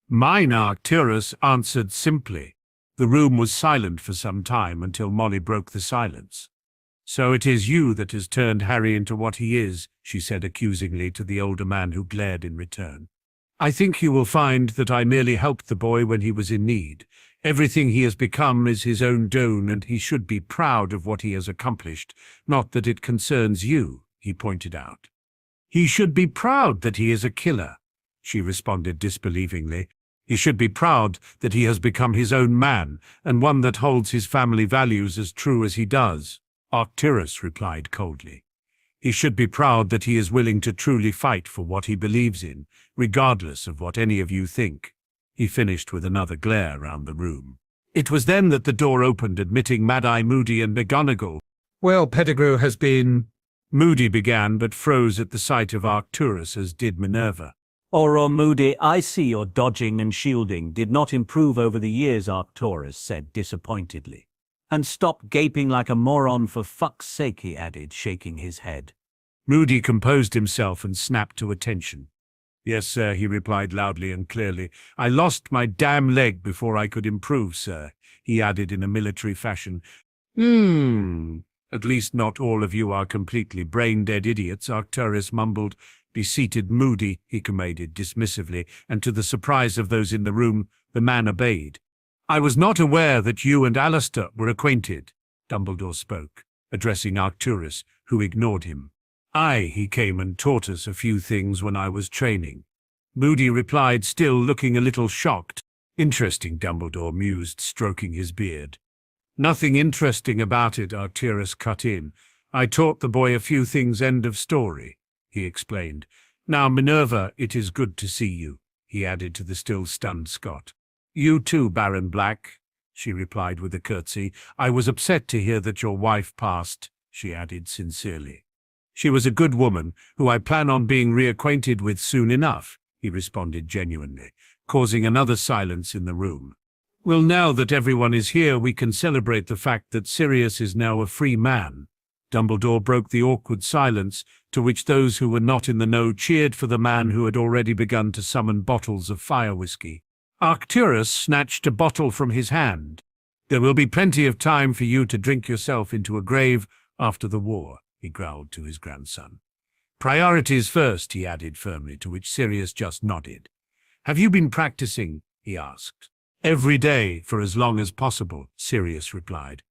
"Mine," Arcturus answered simply. The room was silent for some time until Molly broke the silence. "So it is you that has turned Harry into what he is," she said accusingly to the older man, who glared in return. "I think you will find that I merely helped the boy when he was in need. Everything he has become is his own doing, and he should be proud of what he has accomplished, not that it concerns you," he pointed out. "He should be proud that he is a killer," she responded disbelievingly. "He should be proud that he has become his own man, and one that holds his family values as true as he does," Arcturus replied coldly. "He should be proud that he is willing to truly fight for what he believes in, regardless of what any of you think," he finished with another glare round the room. It was then that the door opened, admitting Mad-Eye Moody and McGonagall. "Well, Pettigrew has been—" Moody began, but froze at the sight of Arcturus, as did Minerva. "Auror Moody, I see your dodging and shielding did not improve over the years," Arcturus said disappointedly. "And stop gaping like a moron for fuck's sake," he added, shaking his head. Moody composed himself and snapped to attention. "Yes, sir," he replied loudly and clearly. "I lost my damn leg before I could improve, sir," he added in a military fashion. At least not all of you are completely brain-dead idiots," Arcturus mumbled. "Be seated, Moody," he commanded dismissively, and to the surprise of those in the room, the man obeyed. "I was not aware that you and Alistair were acquainted," Dumbledore spoke, addressing Arcturus, who ignored him. "Aye, he came and taught us a few things when I was training," Moody replied, still looking a little shocked. "Interesting," Dumbledore mused, stroking his beard. Nothing interesting about it, Arcturus cut in. I taught the boy a few things, end of story, he explained. Now, Minerva, it is good to see you, he added to the still stunned Scott. You too, Baron Black, she replied with a curtsy. I was upset to hear that your wife passed, she added sincerely. She was a good woman, who I plan on being reacquainted with soon enough, he responded genuinely, causing another silence in the room. Well, now that everyone is here, we can celebrate the fact that Sirius is now a free man. Dumbledore broke the awkward silence, to which those who were not in the know cheered for the man who had already begun to summon bottles of fire whiskey. Arcturus snatched a bottle from his hand. There will be plenty of time for you to drink yourself into a grave after the war, he growled to his grandson. Priorities first, he added firmly, to which Sirius just nodded. Have you been practicing? He asked. Every day, for as long as possible, Sirius replied.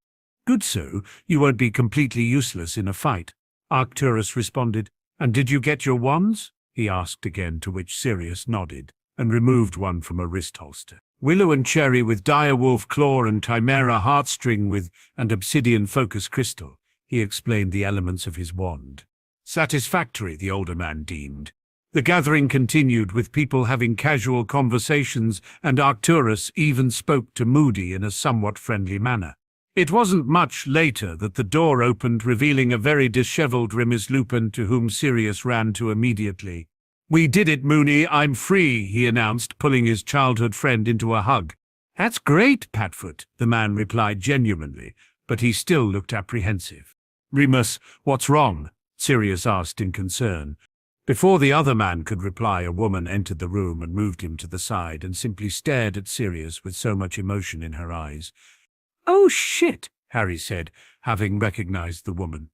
Good so, you won't be completely useless in a fight, Arcturus responded. And did you get your wands? He asked again, to which Sirius nodded, and removed one from a wrist holster. Willow and Cherry with direwolf claw and chimera heartstring with and obsidian focus crystal, he explained the elements of his wand. Satisfactory, the older man deemed. The gathering continued, with people having casual conversations, and Arcturus even spoke to Moody in a somewhat friendly manner. It wasn't much later that the door opened, revealing a very disheveled Remus Lupin, to whom Sirius ran to immediately. We did it, Moony, I'm free, he announced, pulling his childhood friend into a hug. That's great, Padfoot, the man replied genuinely, but he still looked apprehensive. Remus, what's wrong? Sirius asked in concern. Before the other man could reply, a woman entered the room and moved him to the side and simply stared at Sirius with so much emotion in her eyes. Oh, shit, Harry said, having recognized the woman.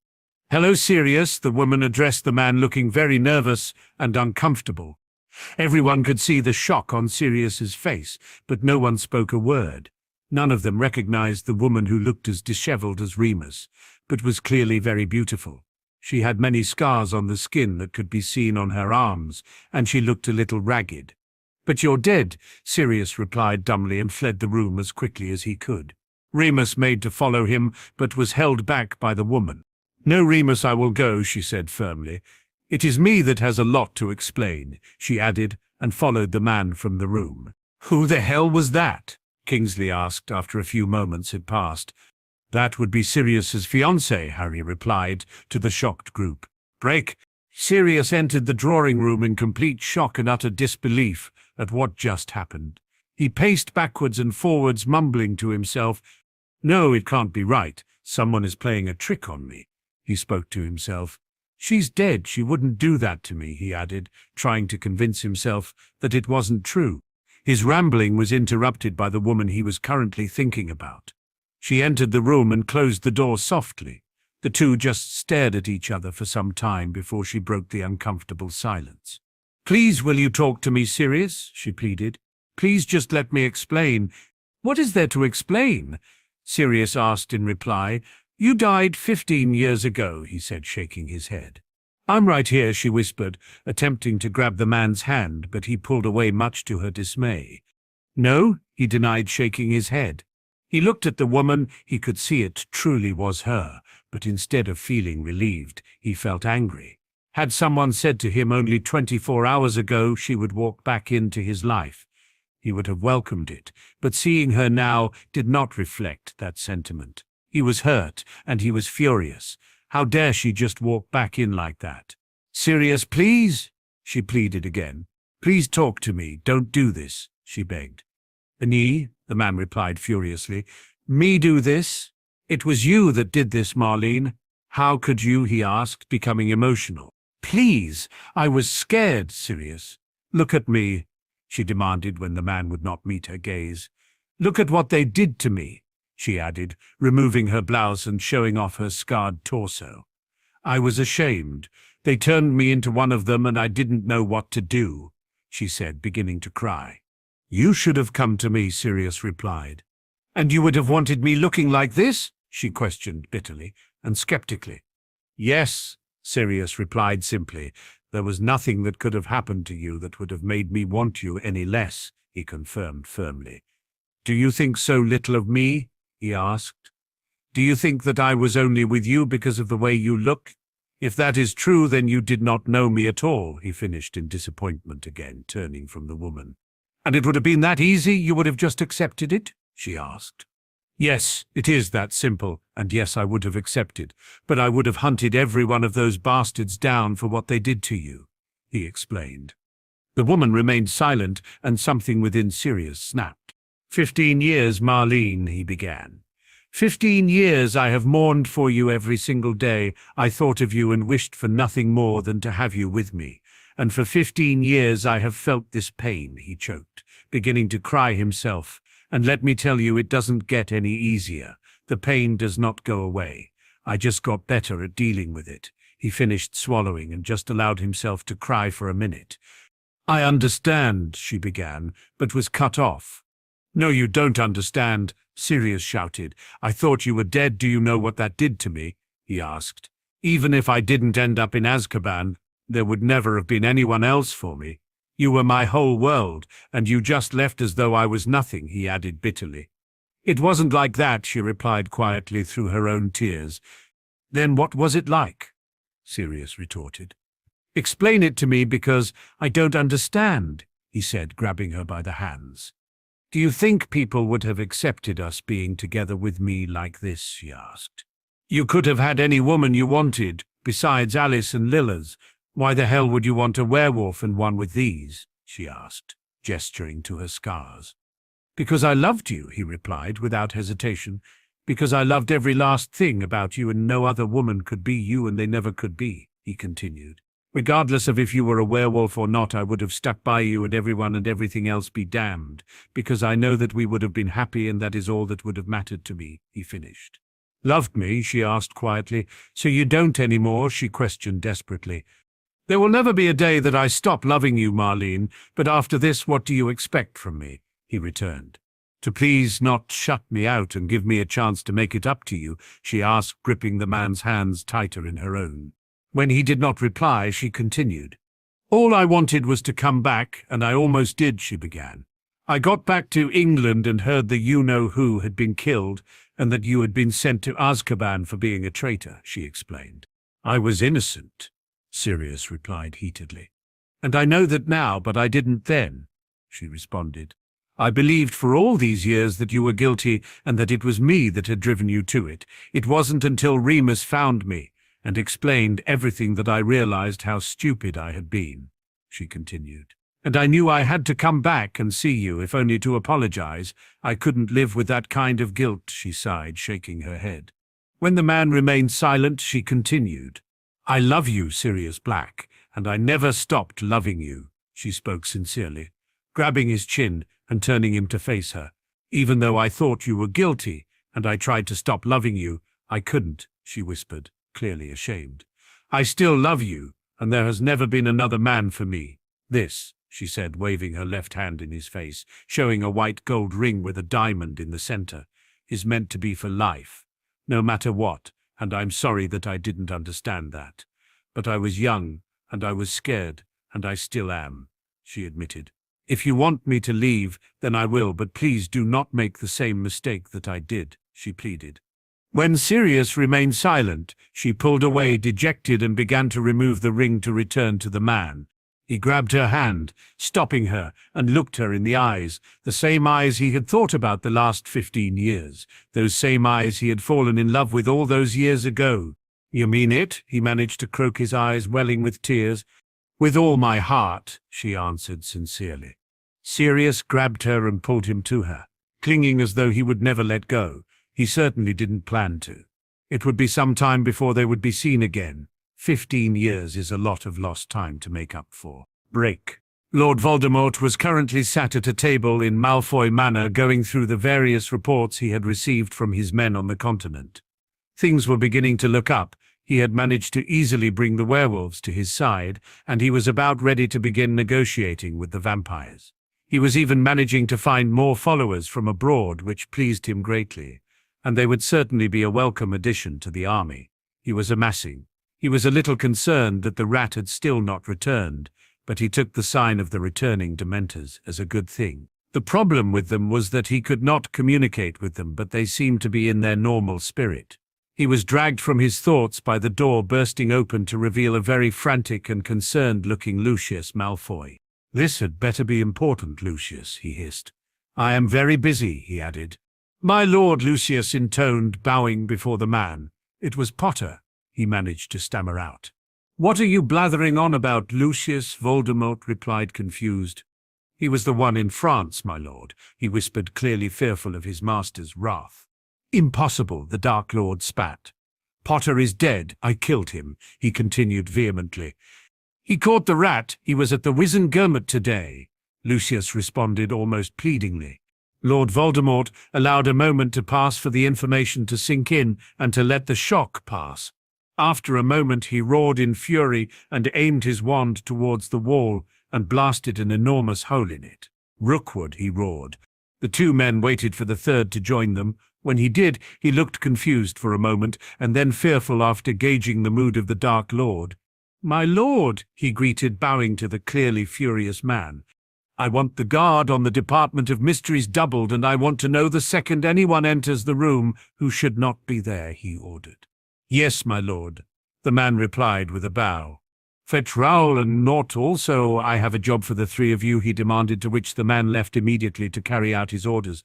Hello, Sirius, the woman addressed the man, looking very nervous and uncomfortable. Everyone could see the shock on Sirius's face, but no one spoke a word. None of them recognized the woman, who looked as disheveled as Remus, but was clearly very beautiful. She had many scars on the skin that could be seen on her arms, and she looked a little ragged. But you're dead, Sirius replied dumbly, and fled the room as quickly as he could. Remus made to follow him, but was held back by the woman. No, Remus, I will go, she said firmly. It is me that has a lot to explain, she added, and followed the man from the room. Who the hell was that? Kingsley asked after a few moments had passed. That would be Sirius's fiancée, Harry replied to the shocked group. Break. Sirius entered the drawing room in complete shock and utter disbelief at what just happened. He paced backwards and forwards, mumbling to himself. No, it can't be right. Someone is playing a trick on me, he spoke to himself. She's dead. She wouldn't do that to me, he added, trying to convince himself that it wasn't true. His rambling was interrupted by the woman he was currently thinking about. She entered the room and closed the door softly. The two just stared at each other for some time before she broke the uncomfortable silence. Please, will you talk to me, Sirius? She pleaded. Please just let me explain. What is there to explain? Sirius asked in reply. You died 15 years ago, he said, shaking his head. I'm right here, she whispered, attempting to grab the man's hand, but he pulled away, much to her dismay. No, he denied, shaking his head. He looked at the woman. He could see it truly was her, but instead of feeling relieved, he felt angry. Had someone said to him only 24 hours ago she would walk back into his life, he would have welcomed it, but seeing her now did not reflect that sentiment. He was hurt, and he was furious. How dare she just walk back in like that? Sirius, please, she pleaded again. Please talk to me. Don't do this, she begged. Me, the man replied furiously. Me do this? It was you that did this, Marlene. How could you, he asked, becoming emotional. Please, I was scared, Sirius. Look at me, she demanded when the man would not meet her gaze. Look at what they did to me, she added, removing her blouse and showing off her scarred torso. I was ashamed. They turned me into one of them and I didn't know what to do, she said, beginning to cry. You should have come to me, Sirius replied. And you would have wanted me looking like this? She questioned bitterly and skeptically. Yes, Sirius replied simply. There was nothing that could have happened to you that would have made me want you any less, he confirmed firmly. Do you think so little of me? He asked. Do you think that I was only with you because of the way you look? If that is true, then you did not know me at all, he finished in disappointment again, turning from the woman. And it would have been that easy, you would have just accepted it? She asked. Yes, it is that simple, and yes, I would have accepted, but I would have hunted every one of those bastards down for what they did to you, he explained. The woman remained silent, and something within Sirius snapped. 15 years, Marlene, he began. 15 years I have mourned for you every single day. I thought of you and wished for nothing more than to have you with me. And for 15 years I have felt this pain, he choked, beginning to cry himself. And let me tell you, it doesn't get any easier. The pain does not go away. I just got better at dealing with it. He finished swallowing and just allowed himself to cry for a minute. I understand, she began, but was cut off. No, you don't understand, Sirius shouted. I thought you were dead. Do you know what that did to me? He asked. Even if I didn't end up in Azkaban, there would never have been anyone else for me. You were my whole world, and you just left as though I was nothing, he added bitterly. It wasn't like that, she replied quietly through her own tears. Then what was it like? Sirius retorted. Explain it to me, because I don't understand, he said, grabbing her by the hands. Do you think people would have accepted us being together with me like this, she asked. You could have had any woman you wanted, besides Alice and Lilla's. Why the hell would you want a werewolf and one with these? She asked, gesturing to her scars. Because I loved you, he replied without hesitation. Because I loved every last thing about you, and no other woman could be you, and they never could be, he continued. Regardless of if you were a werewolf or not, I would have stuck by you, and everyone and everything else be damned, because I know that we would have been happy, and that is all that would have mattered to me, he finished. Loved me? She asked quietly. So you don't anymore? She questioned desperately. There will never be a day that I stop loving you, Marlene, but after this, what do you expect from me? He returned. To please not shut me out and give me a chance to make it up to you, she asked, gripping the man's hands tighter in her own. When he did not reply, she continued. All I wanted was to come back, and I almost did, she began. I got back to England and heard that you-know-who had been killed, and that you had been sent to Azkaban for being a traitor, she explained. I was innocent, Sirius replied heatedly. And I know that now, but I didn't then, she responded. I believed for all these years that you were guilty and that it was me that had driven you to it. It wasn't until Remus found me and explained everything that I realized how stupid I had been, she continued. And I knew I had to come back and see you, if only to apologize. I couldn't live with that kind of guilt, she sighed, shaking her head. When the man remained silent, she continued. I love you, Sirius Black, and I never stopped loving you, she spoke sincerely, grabbing his chin and turning him to face her. Even though I thought you were guilty, and I tried to stop loving you, I couldn't, she whispered, clearly ashamed. I still love you, and there has never been another man for me. This, she said, waving her left hand in his face, showing a white gold ring with a diamond in the center, is meant to be for life, no matter what, and I'm sorry that I didn't understand that. But I was young, and I was scared, and I still am, she admitted. If you want me to leave, then I will, but please do not make the same mistake that I did, she pleaded. When Sirius remained silent, she pulled away dejected and began to remove the ring to return to the man. He grabbed her hand, stopping her, and looked her in the eyes, the same eyes he had thought about the last 15 years, those same eyes he had fallen in love with all those years ago. You mean it? He managed to croak, his eyes welling with tears. With all my heart, she answered sincerely. Sirius grabbed her and pulled him to her, clinging as though he would never let go. He certainly didn't plan to. It would be some time before they would be seen again. 15 years is a lot of lost time to make up for. Break. Lord Voldemort was currently sat at a table in Malfoy Manor going through the various reports he had received from his men on the continent. Things were beginning to look up. He had managed to easily bring the werewolves to his side, and he was about ready to begin negotiating with the vampires. He was even managing to find more followers from abroad, which pleased him greatly, and they would certainly be a welcome addition to the army he was amassing. He was a little concerned that the rat had still not returned, but he took the sign of the returning Dementors as a good thing. The problem with them was that he could not communicate with them, but they seemed to be in their normal spirit. He was dragged from his thoughts by the door bursting open to reveal a very frantic and concerned-looking Lucius Malfoy. "This had better be important, Lucius," he hissed. "I am very busy," he added. "My lord," Lucius intoned, bowing before the man. "It was Potter," he managed to stammer out. "What are you blathering on about, Lucius?" Voldemort replied, confused. "He was the one in France, my lord," he whispered, clearly fearful of his master's wrath. "Impossible," the Dark Lord spat. "Potter is dead. I killed him," he continued vehemently. "He caught the rat. He was at the Wizengamot today," Lucius responded almost pleadingly. Lord Voldemort allowed a moment to pass for the information to sink in and to let the shock pass. After a moment he roared in fury and aimed his wand towards the wall and blasted an enormous hole in it. "Rookwood," he roared. The two men waited for the third to join them. When he did, he looked confused for a moment and then fearful after gauging the mood of the Dark Lord. "My lord," he greeted, bowing to the clearly furious man. "I want the guard on the Department of Mysteries doubled, and I want to know the second anyone enters the room who should not be there," he ordered. "Yes, my lord," the man replied with a bow. "Fetch Raoul and Nort also. I have a job for the three of you," he demanded, to which the man left immediately to carry out his orders.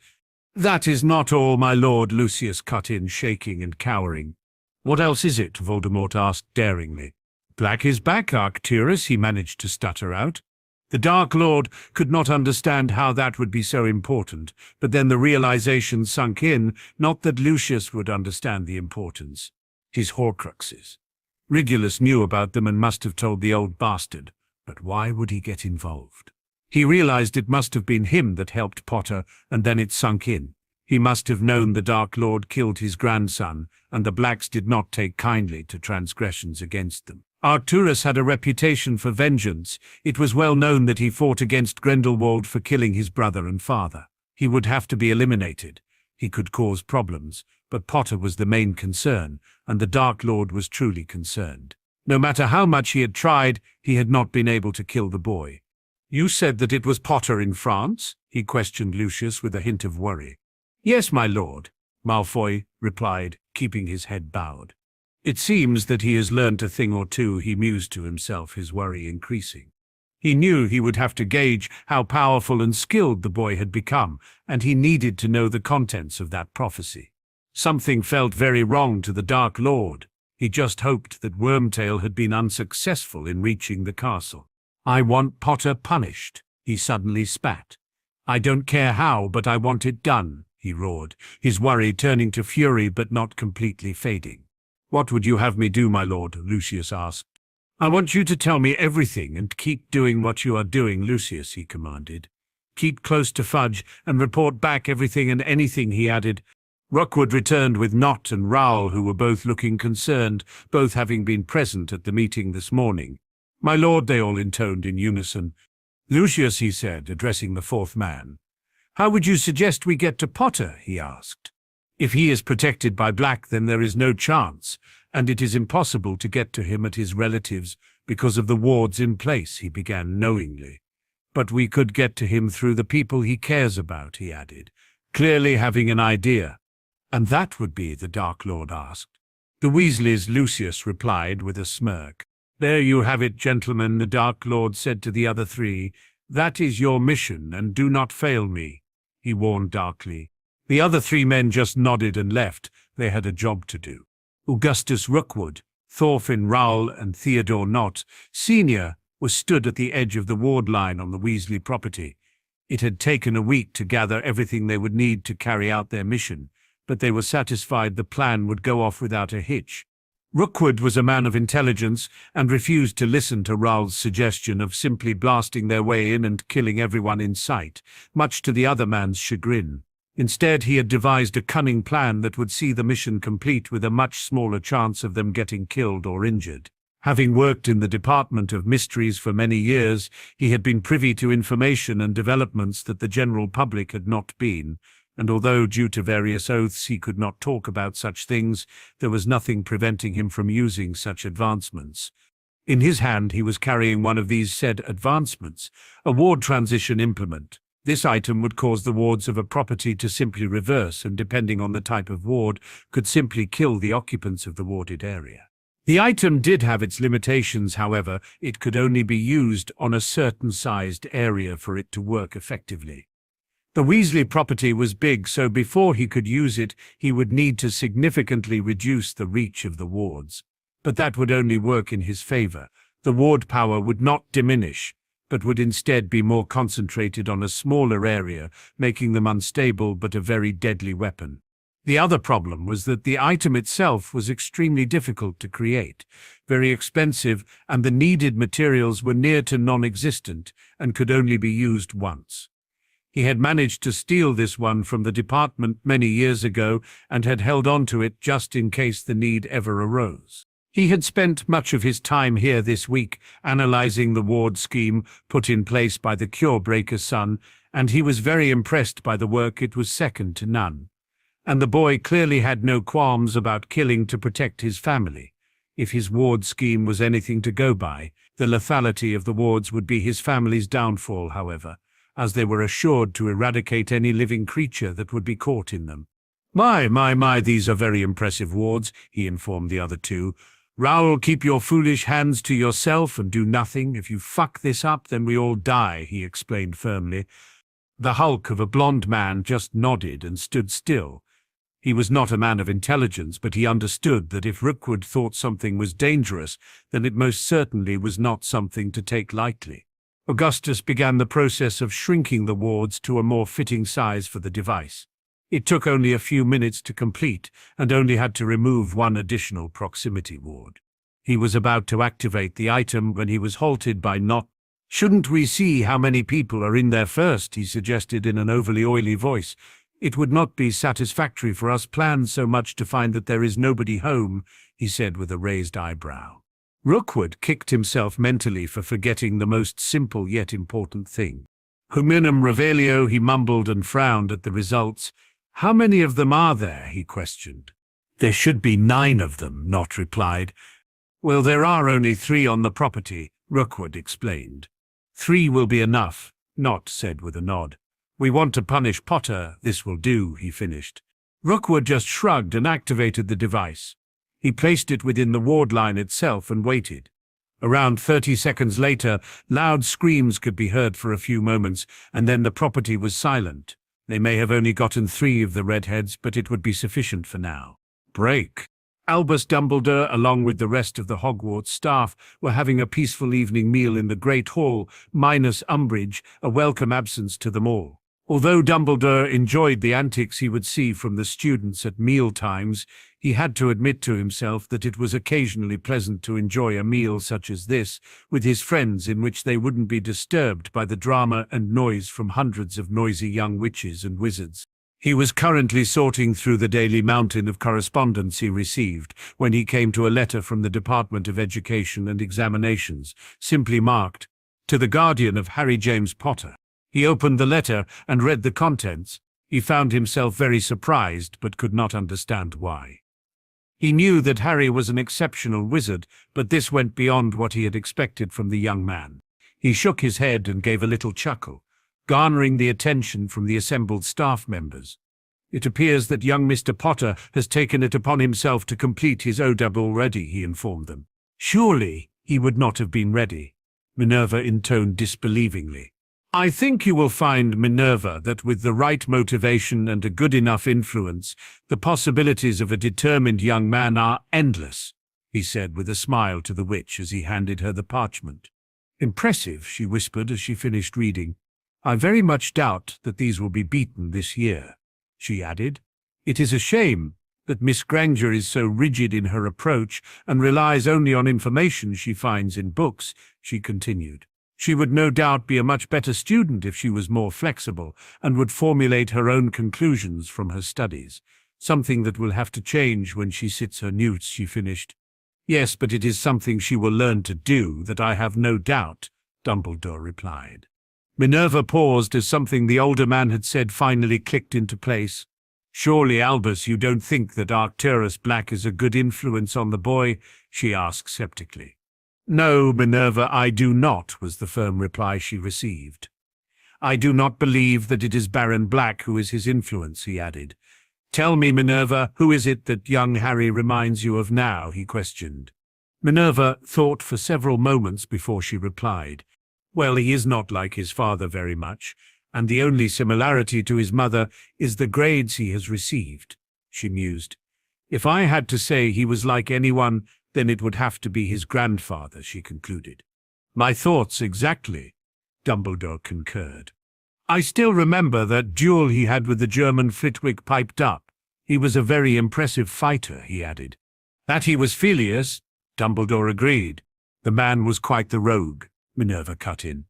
"That is not all, my lord," Lucius cut in, shaking and cowering. "What else is it?" Voldemort asked daringly. "Black is back, Arcturus," he managed to stutter out. The Dark Lord could not understand how that would be so important, but then the realization sunk in, not that Lucius would understand the importance. His Horcruxes. Regulus knew about them and must have told the old bastard, but why would he get involved? He realized it must have been him that helped Potter, and then it sunk in. He must have known the Dark Lord killed his grandson, and the Blacks did not take kindly to transgressions against them. Arcturus had a reputation for vengeance. It was well known that he fought against Grindelwald for killing his brother and father. He would have to be eliminated. He could cause problems, but Potter was the main concern, and the Dark Lord was truly concerned. No matter how much he had tried, he had not been able to kill the boy. "You said that it was Potter in France?" he questioned Lucius with a hint of worry. "Yes, my lord," Malfoy replied, keeping his head bowed. "It seems that he has learned a thing or two," he mused to himself, his worry increasing. He knew he would have to gauge how powerful and skilled the boy had become, and he needed to know the contents of that prophecy. Something felt very wrong to the Dark Lord. He just hoped that Wormtail had been unsuccessful in reaching the castle. "I want Potter punished," he suddenly spat. "I don't care how, but I want it done," he roared, his worry turning to fury but not completely fading. "What would you have me do, my lord?" Lucius asked. "I want you to tell me everything and keep doing what you are doing, Lucius," he commanded. "Keep close to Fudge and report back everything and anything," he added. Rookwood returned with Nott and Raoul, who were both looking concerned, both having been present at the meeting this morning. "My lord," they all intoned in unison. "Lucius," he said, addressing the fourth man. "How would you suggest we get to Potter?" he asked. "If he is protected by Black, then there is no chance, and it is impossible to get to him at his relatives because of the wards in place," he began knowingly. "But we could get to him through the people he cares about," he added, clearly having an idea. "And that would be?" the Dark Lord asked. "The Weasleys," Lucius replied with a smirk. "There you have it, gentlemen," the Dark Lord said to the other three. "That is your mission, and do not fail me," he warned darkly. The other three men just nodded and left. They had a job to do. Augustus Rookwood, Thorfinn Raoul, and Theodore Nott, Sr., was stood at the edge of the ward line on the Weasley property. It had taken a week to gather everything they would need to carry out their mission, but they were satisfied the plan would go off without a hitch. Rookwood was a man of intelligence and refused to listen to Raoul's suggestion of simply blasting their way in and killing everyone in sight, much to the other man's chagrin. Instead, he had devised a cunning plan that would see the mission complete with a much smaller chance of them getting killed or injured. Having worked in the Department of Mysteries for many years, he had been privy to information and developments that the general public had not been, and although due to various oaths he could not talk about such things, there was nothing preventing him from using such advancements. In his hand he was carrying one of these said advancements, a ward transition implement. This item would cause the wards of a property to simply reverse and, depending on the type of ward, could simply kill the occupants of the warded area. The item did have its limitations, however. It could only be used on a certain sized area for it to work effectively. The Weasley property was big, so before he could use it, he would need to significantly reduce the reach of the wards. But that would only work in his favor. The ward power would not diminish, but would instead be more concentrated on a smaller area, making them unstable but a very deadly weapon. The other problem was that the item itself was extremely difficult to create, very expensive, and the needed materials were near to non-existent and could only be used once. He had managed to steal this one from the department many years ago and had held on to it just in case the need ever arose. He had spent much of his time here this week analyzing the ward scheme put in place by the Curebreaker's son, and he was very impressed by the work. It was second to none. And the boy clearly had no qualms about killing to protect his family. If his ward scheme was anything to go by, the lethality of the wards would be his family's downfall, however, as they were assured to eradicate any living creature that would be caught in them. My, these are very impressive wards," he informed the other two. "Raoul, keep your foolish hands to yourself and do nothing. If you fuck this up, then we all die," he explained firmly. The hulk of a blond man just nodded and stood still. He was not a man of intelligence, but he understood that if Rookwood thought something was dangerous, then it most certainly was not something to take lightly. Augustus began the process of shrinking the wards to a more fitting size for the device. It took only a few minutes to complete, and only had to remove one additional proximity ward. He was about to activate the item when he was halted by Not. "Shouldn't we see how many people are in there first?" he suggested in an overly oily voice. "It would not be satisfactory for us plans so much to find that there is nobody home," he said with a raised eyebrow. Rookwood kicked himself mentally for forgetting the most simple yet important thing. "Hominum revelio," he mumbled and frowned at the results. "How many of them are there?" he questioned. "There should be 9 of them," Not replied. "Well, there are only 3 on the property," Rookwood explained. "3 will be enough," Not said with a nod. "We want to punish Potter. This will do," he finished. Rookwood just shrugged and activated the device. He placed it within the ward line itself and waited. Around 30 seconds later, loud screams could be heard for a few moments, and then the property was silent. They may have only gotten 3 of the redheads, but it would be sufficient for now. Break. Albus Dumbledore, along with the rest of the Hogwarts staff, were having a peaceful evening meal in the Great Hall, minus Umbridge, a welcome absence to them all. Although Dumbledore enjoyed the antics he would see from the students at meal times, he had to admit to himself that it was occasionally pleasant to enjoy a meal such as this with his friends, in which they wouldn't be disturbed by the drama and noise from hundreds of noisy young witches and wizards. He was currently sorting through the daily mountain of correspondence he received when he came to a letter from the Department of Education and Examinations, simply marked, "To the guardian of Harry James Potter." He opened the letter and read the contents. He found himself very surprised, but could not understand why. He knew that Harry was an exceptional wizard, but this went beyond what he had expected from the young man. He shook his head and gave a little chuckle, garnering the attention from the assembled staff members. "It appears that young Mr. Potter has taken it upon himself to complete his ODAB already," he informed them. "Surely he would not have been ready," Minerva intoned disbelievingly. "I think you will find, Minerva, that with the right motivation and a good enough influence, the possibilities of a determined young man are endless," he said with a smile to the witch as he handed her the parchment. "Impressive," she whispered as she finished reading. "I very much doubt that these will be beaten this year," she added. "It is a shame that Miss Granger is so rigid in her approach and relies only on information she finds in books," she continued. "She would no doubt be a much better student if she was more flexible and would formulate her own conclusions from her studies, something that will have to change when she sits her newts," she finished. "Yes, but it is something she will learn to do, that I have no doubt," Dumbledore replied. Minerva paused as something the older man had said finally clicked into place. "Surely, Albus, you don't think that Arcturus Black is a good influence on the boy?" she asked skeptically. "No, Minerva, I do not," was the firm reply she received. I do not believe that it is Baron Black who is his influence, he added. Tell me, Minerva, who is it that young Harry reminds you of now, he questioned. Minerva thought for several moments before she replied. Well, he is not like his father very much, and the only similarity to his mother is the grades he has received, she mused. If I had to say he was like anyone, then it would have to be his grandfather, she concluded. My thoughts exactly, Dumbledore concurred. I still remember that duel he had with the German Flitwick piped up. He was a very impressive fighter, he added. That he was Filius, Dumbledore agreed. The man was quite the rogue, Minerva cut in.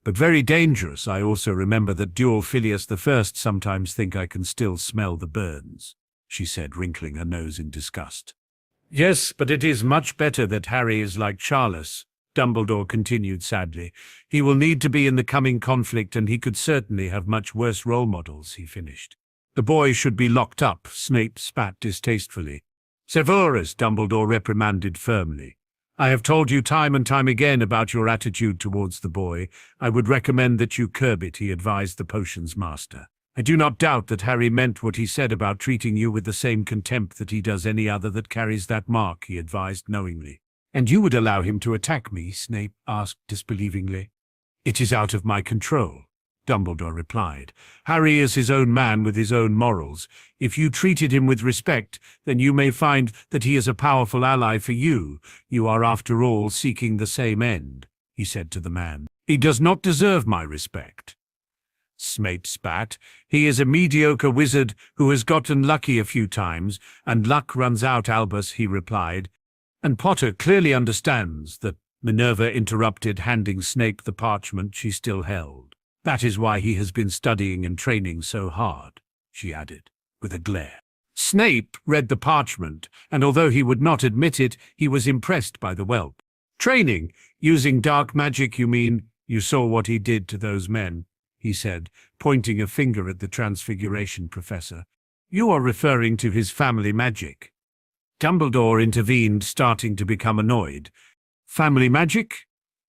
But very dangerous. I also remember that duel Filius I sometimes think I can still smell the burns, she said, wrinkling her nose in disgust. Yes, but it is much better that Harry is like Charles, Dumbledore continued sadly. He will need to be in the coming conflict, and he could certainly have much worse role models, he finished. The boy should be locked up, Snape spat distastefully. Severus, Dumbledore reprimanded firmly. I have told you time and time again about your attitude towards the boy. I would recommend that you curb it, he advised the potions master. I do not doubt that Harry meant what he said about treating you with the same contempt that he does any other that carries that mark, he advised knowingly. And you would allow him to attack me? Snape asked disbelievingly. It is out of my control, Dumbledore replied. Harry is his own man with his own morals. If you treated him with respect, then you may find that he is a powerful ally for you. You are, after all, seeking the same end, he said to the man. He does not deserve my respect. Snape spat. He is a mediocre wizard who has gotten lucky a few times, and luck runs out, Albus, he replied. And Potter clearly understands that, Minerva interrupted, handing Snape the parchment she still held. That is why he has been studying and training so hard, she added, with a glare. Snape read the parchment, and although he would not admit it, he was impressed by the whelp. Training? Using dark magic, you mean? You saw what he did to those men, he said, pointing a finger at the Transfiguration Professor. You are referring to his family magic. Dumbledore intervened, starting to become annoyed. Family magic?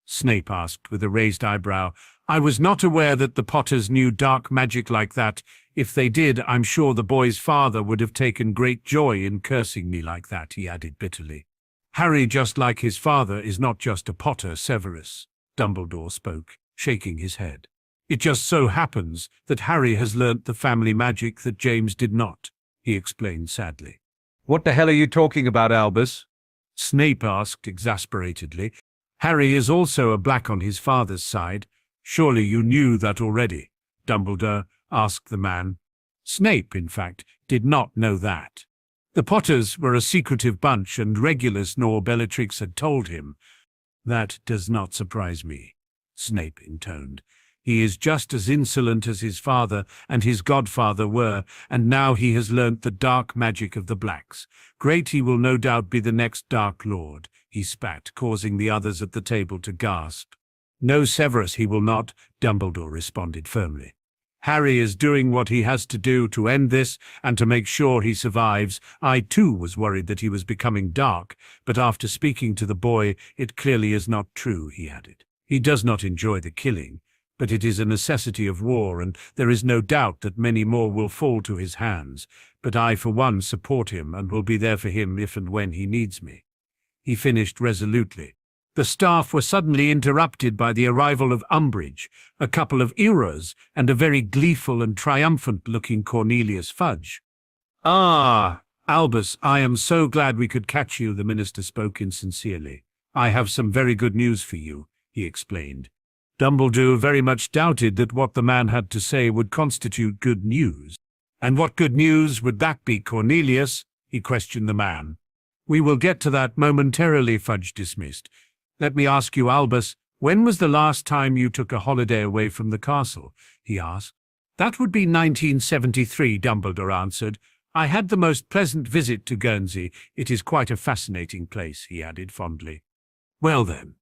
Snape asked with a raised eyebrow. I was not aware that the Potters knew dark magic like that. If they did, I'm sure the boy's father would have taken great joy in cursing me like that, he added bitterly. Harry, just like his father, is not just a Potter, Severus, Dumbledore spoke, shaking his head. It just so happens that Harry has learnt the family magic that James did not, he explained sadly. What the hell are you talking about, Albus? Snape asked exasperatedly. Harry is also a Black on his father's side. Surely you knew that already, Dumbledore asked the man. Snape, in fact, did not know that. The Potters were a secretive bunch, and Regulus nor Bellatrix had told him. That does not surprise me, Snape intoned. He is just as insolent as his father and his godfather were, and now he has learnt the dark magic of the Blacks. Great, he will no doubt be the next Dark Lord, he spat, causing the others at the table to gasp. No, Severus, he will not, Dumbledore responded firmly. Harry is doing what he has to do to end this and to make sure he survives. I too was worried that he was becoming dark, but after speaking to the boy, it clearly is not true, he added. He does not enjoy the killing, but it is a necessity of war, and there is no doubt that many more will fall to his hands. But I, for one, support him and will be there for him if and when he needs me, he finished resolutely. The staff were suddenly interrupted by the arrival of Umbridge, a couple of Eras, and a very gleeful and triumphant-looking Cornelius Fudge. Ah, Albus, I am so glad we could catch you, the minister spoke insincerely. I have some very good news for you, he explained. Dumbledore very much doubted that what the man had to say would constitute good news. And what good news would that be, Cornelius? He questioned the man. We will get to that momentarily, Fudge dismissed. Let me ask you, Albus, when was the last time you took a holiday away from the castle? He asked. That would be 1973, Dumbledore answered. I had the most pleasant visit to Guernsey. It is quite a fascinating place, he added fondly. Well then,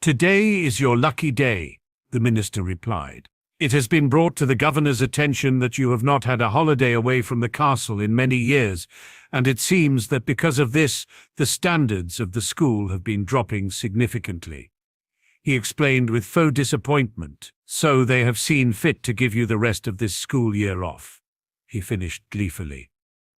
today is your lucky day, the minister replied. It has been brought to the governor's attention that you have not had a holiday away from the castle in many years, and it seems that because of this, the standards of the school have been dropping significantly. he explained with faux disappointment. "So they have seen fit to give you the rest of this school year off," he finished gleefully.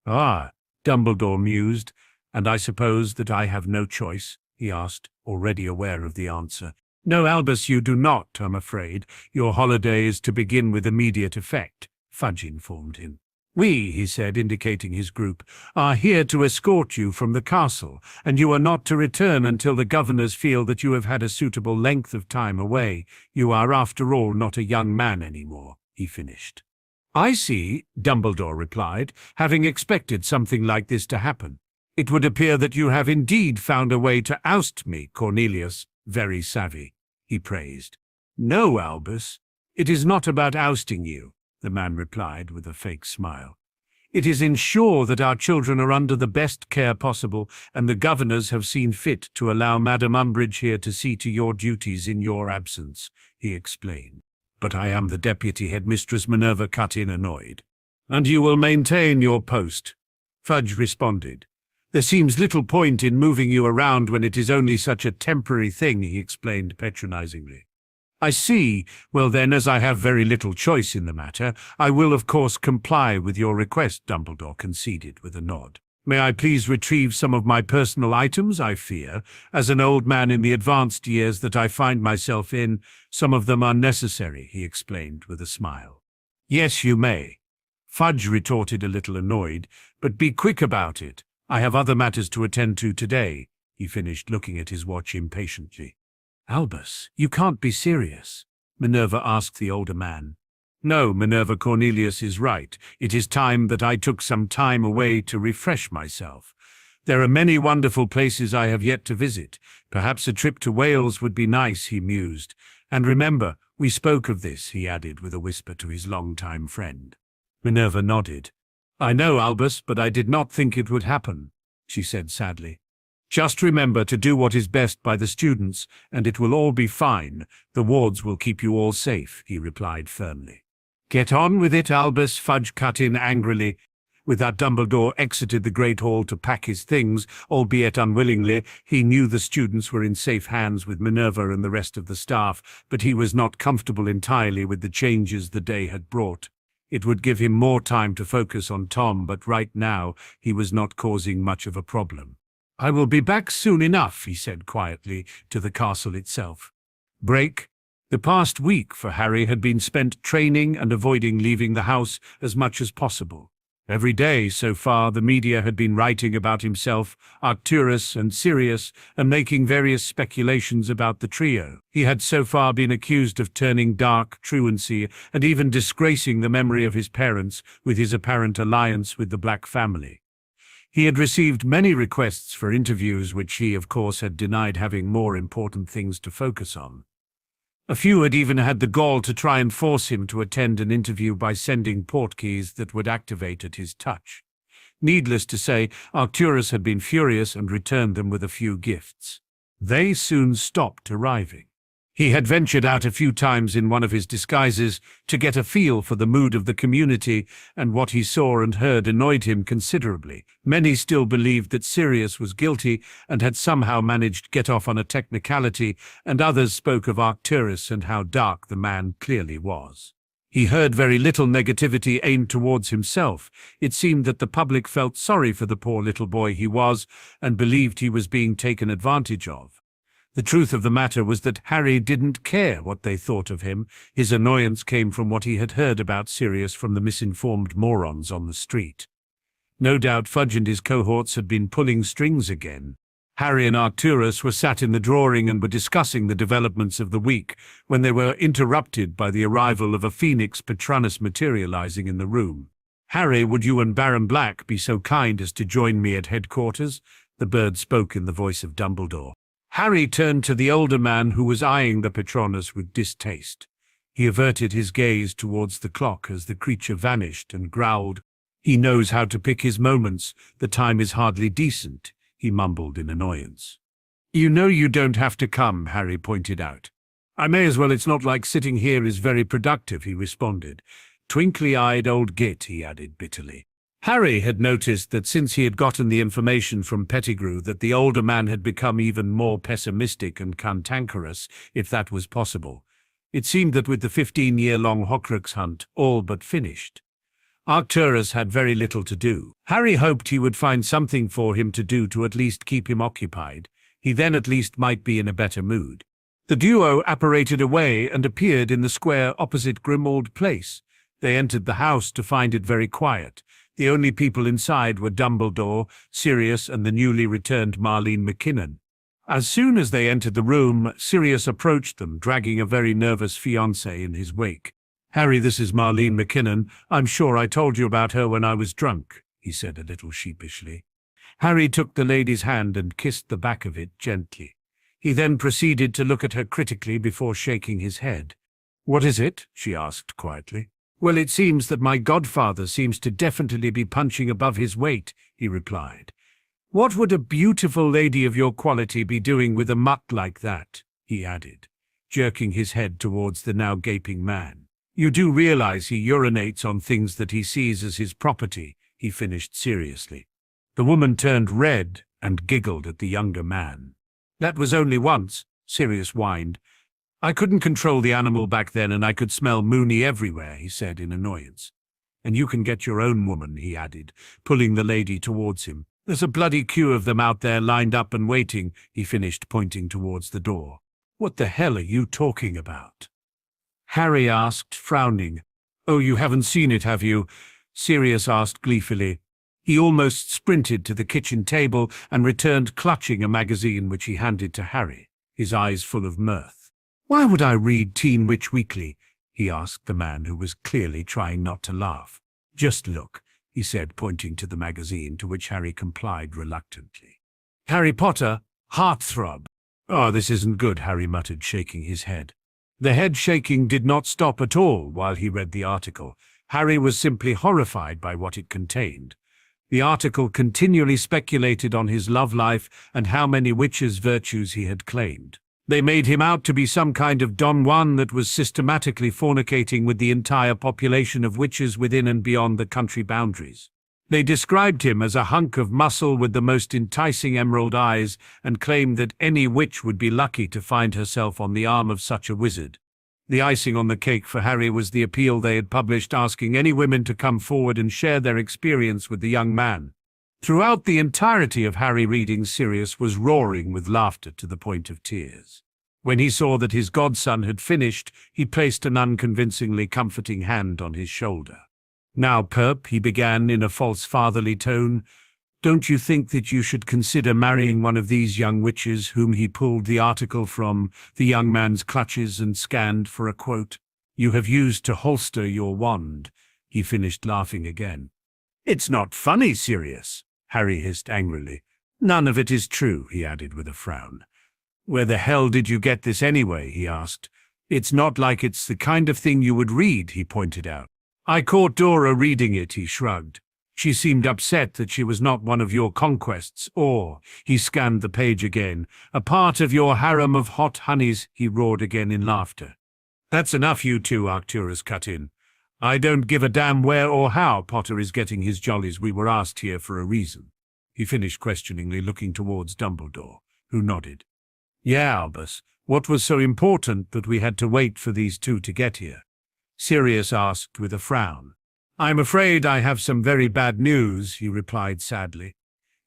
"Ah," Dumbledore mused, "and I suppose that I have no choice?" he asked, already aware of the answer. "No, Albus, you do not, I'm afraid. Your holiday is to begin with immediate effect," Fudge informed him. "We," he said, indicating his group, "are here to escort you from the castle, and you are not to return until the governors feel that you have had a suitable length of time away. You are, after all, not a young man anymore," he finished. "I see," Dumbledore replied, having expected something like this to happen. "It would appear that you have indeed found a way to oust me, Cornelius. Very savvy," he praised. "No, Albus, it is not about ousting you," the man replied with a fake smile. "It is ensure that our children are under the best care possible, and the governors have seen fit to allow Madam Umbridge here to see to your duties in your absence," he explained. "But I am the deputy headmistress," Minerva cut in, annoyed. "And you will maintain your post," Fudge responded. "There seems little point in moving you around when it is only such a temporary thing," he explained patronizingly. "I see. Well then, as I have very little choice in the matter, I will of course comply with your request," Dumbledore conceded with a nod. "May I please retrieve some of my personal items? I fear, as an old man in the advanced years that I find myself in, some of them are necessary," he explained with a smile. "Yes, you may," Fudge retorted, a little annoyed, "but be quick about it. I have other matters to attend to today," he finished, looking at his watch impatiently. "Albus, you can't be serious," Minerva asked the older man. "No, Minerva, Cornelius is right. It is time that I took some time away to refresh myself. There are many wonderful places I have yet to visit. Perhaps a trip to Wales would be nice," he mused. "And remember, we spoke of this," he added with a whisper to his long-time friend. Minerva nodded. "I know, Albus, but I did not think it would happen," she said sadly. "Just remember to do what is best by the students, and it will all be fine. The wards will keep you all safe," he replied firmly. "Get on with it, Albus," Fudge cut in angrily. With that, Dumbledore exited the Great Hall to pack his things, albeit unwillingly. He knew the students were in safe hands with Minerva and the rest of the staff, but he was not comfortable entirely with the changes the day had brought. It would give him more time to focus on Tom, but right now he was not causing much of a problem. "I will be back soon enough," he said quietly to the castle itself. Break. The past week for Harry had been spent training and avoiding leaving the house as much as possible. Every day so far the media had been writing about himself, Arcturus and Sirius, and making various speculations about the trio. He had so far been accused of turning dark, truancy, and even disgracing the memory of his parents with his apparent alliance with the Black family. He had received many requests for interviews, which he, of course, had denied, having more important things to focus on. A few had even had the gall to try and force him to attend an interview by sending portkeys that would activate at his touch. Needless to say, Arcturus had been furious and returned them with a few gifts. They soon stopped arriving. He had ventured out a few times in one of his disguises to get a feel for the mood of the community, and what he saw and heard annoyed him considerably. Many still believed that Sirius was guilty and had somehow managed to get off on a technicality, and others spoke of Arcturus and how dark the man clearly was. He heard very little negativity aimed towards himself. It seemed that the public felt sorry for the poor little boy he was and believed he was being taken advantage of. The truth of the matter was that Harry didn't care what they thought of him. His annoyance came from what he had heard about Sirius from the misinformed morons on the street. No doubt Fudge and his cohorts had been pulling strings again. Harry and Arcturus were sat in the drawing and were discussing the developments of the week when they were interrupted by the arrival of a Phoenix Patronus materializing in the room. "Harry, would you and Baron Black be so kind as to join me at headquarters?" The bird spoke in the voice of Dumbledore. Harry turned to the older man, who was eyeing the Patronus with distaste. He averted his gaze towards the clock as the creature vanished and growled. "He knows how to pick his moments. The time is hardly decent," he mumbled in annoyance. "You know you don't have to come," Harry pointed out. "I may as well. It's not like sitting here is very productive," he responded. "Twinkly-eyed old git," he added bitterly. Harry had noticed that since he had gotten the information from Pettigrew that the older man had become even more pessimistic and cantankerous, if that was possible. It seemed that with the 15-year-long Horcrux hunt all but finished, Arcturus had very little to do. Harry hoped he would find something for him to do to at least keep him occupied. He then at least might be in a better mood. The duo apparated away and appeared in the square opposite Grimmauld Place. They entered the house to find it very quiet. The only people inside were Dumbledore, Sirius, and the newly returned Marlene McKinnon. As soon as they entered the room, Sirius approached them, dragging a very nervous fiancée in his wake. "Harry, this is Marlene McKinnon. I'm sure I told you about her when I was drunk," he said a little sheepishly. Harry took the lady's hand and kissed the back of it gently. He then proceeded to look at her critically before shaking his head. "What is it?" she asked quietly. "Well, it seems that my godfather seems to definitely be punching above his weight," he replied. "What would a beautiful lady of your quality be doing with a mutt like that?" he added, jerking his head towards the now gaping man. "You do realize he urinates on things that he sees as his property," he finished seriously. The woman turned red and giggled at the younger man. "That was only once," Sirius whined. "I couldn't control the animal back then, and I could smell Moony everywhere," he said in annoyance. "And you can get your own woman," he added, pulling the lady towards him. "There's a bloody queue of them out there lined up and waiting," he finished, pointing towards the door. "What the hell are you talking about?" Harry asked, frowning. "Oh, you haven't seen it, have you?" Sirius asked gleefully. He almost sprinted to the kitchen table and returned clutching a magazine which he handed to Harry, his eyes full of mirth. "Why would I read Teen Witch Weekly?" he asked the man, who was clearly trying not to laugh. "Just look," he said, pointing to the magazine, to which Harry complied reluctantly. "Harry Potter, Heartthrob." "Oh, this isn't good," Harry muttered, shaking his head. The head shaking did not stop at all while he read the article. Harry was simply horrified by what it contained. The article continually speculated on his love life and how many witches' virtues he had claimed. They made him out to be some kind of Don Juan that was systematically fornicating with the entire population of witches within and beyond the country boundaries. They described him as a hunk of muscle with the most enticing emerald eyes and claimed that any witch would be lucky to find herself on the arm of such a wizard. The icing on the cake for Harry was the appeal they had published asking any women to come forward and share their experience with the young man. Throughout the entirety of Harry reading, Sirius was roaring with laughter to the point of tears. When he saw that his godson had finished, he placed an unconvincingly comforting hand on his shoulder. "Now, Perp," he began in a false fatherly tone, "don't you think that you should consider marrying one of these young witches whom he pulled the article from the young man's clutches and scanned for a quote you have used to holster your wand?" He finished laughing again. "It's not funny, Sirius," Harry hissed angrily. "None of it is true," he added with a frown. "Where the hell did you get this anyway?" he asked. "It's not like it's the kind of thing you would read," he pointed out. "I caught Dora reading it," he shrugged. "She seemed upset that she was not one of your conquests, or," he scanned the page again, "a part of your harem of hot honeys," he roared again in laughter. "That's enough, you two," Arcturus cut in. "I don't give a damn where or how Potter is getting his jollies. We were asked here for a reason," he finished questioningly, looking towards Dumbledore, who nodded. "Yeah, Albus, what was so important that we had to wait for these two to get here?" Sirius asked with a frown. "I'm afraid I have some very bad news," he replied sadly,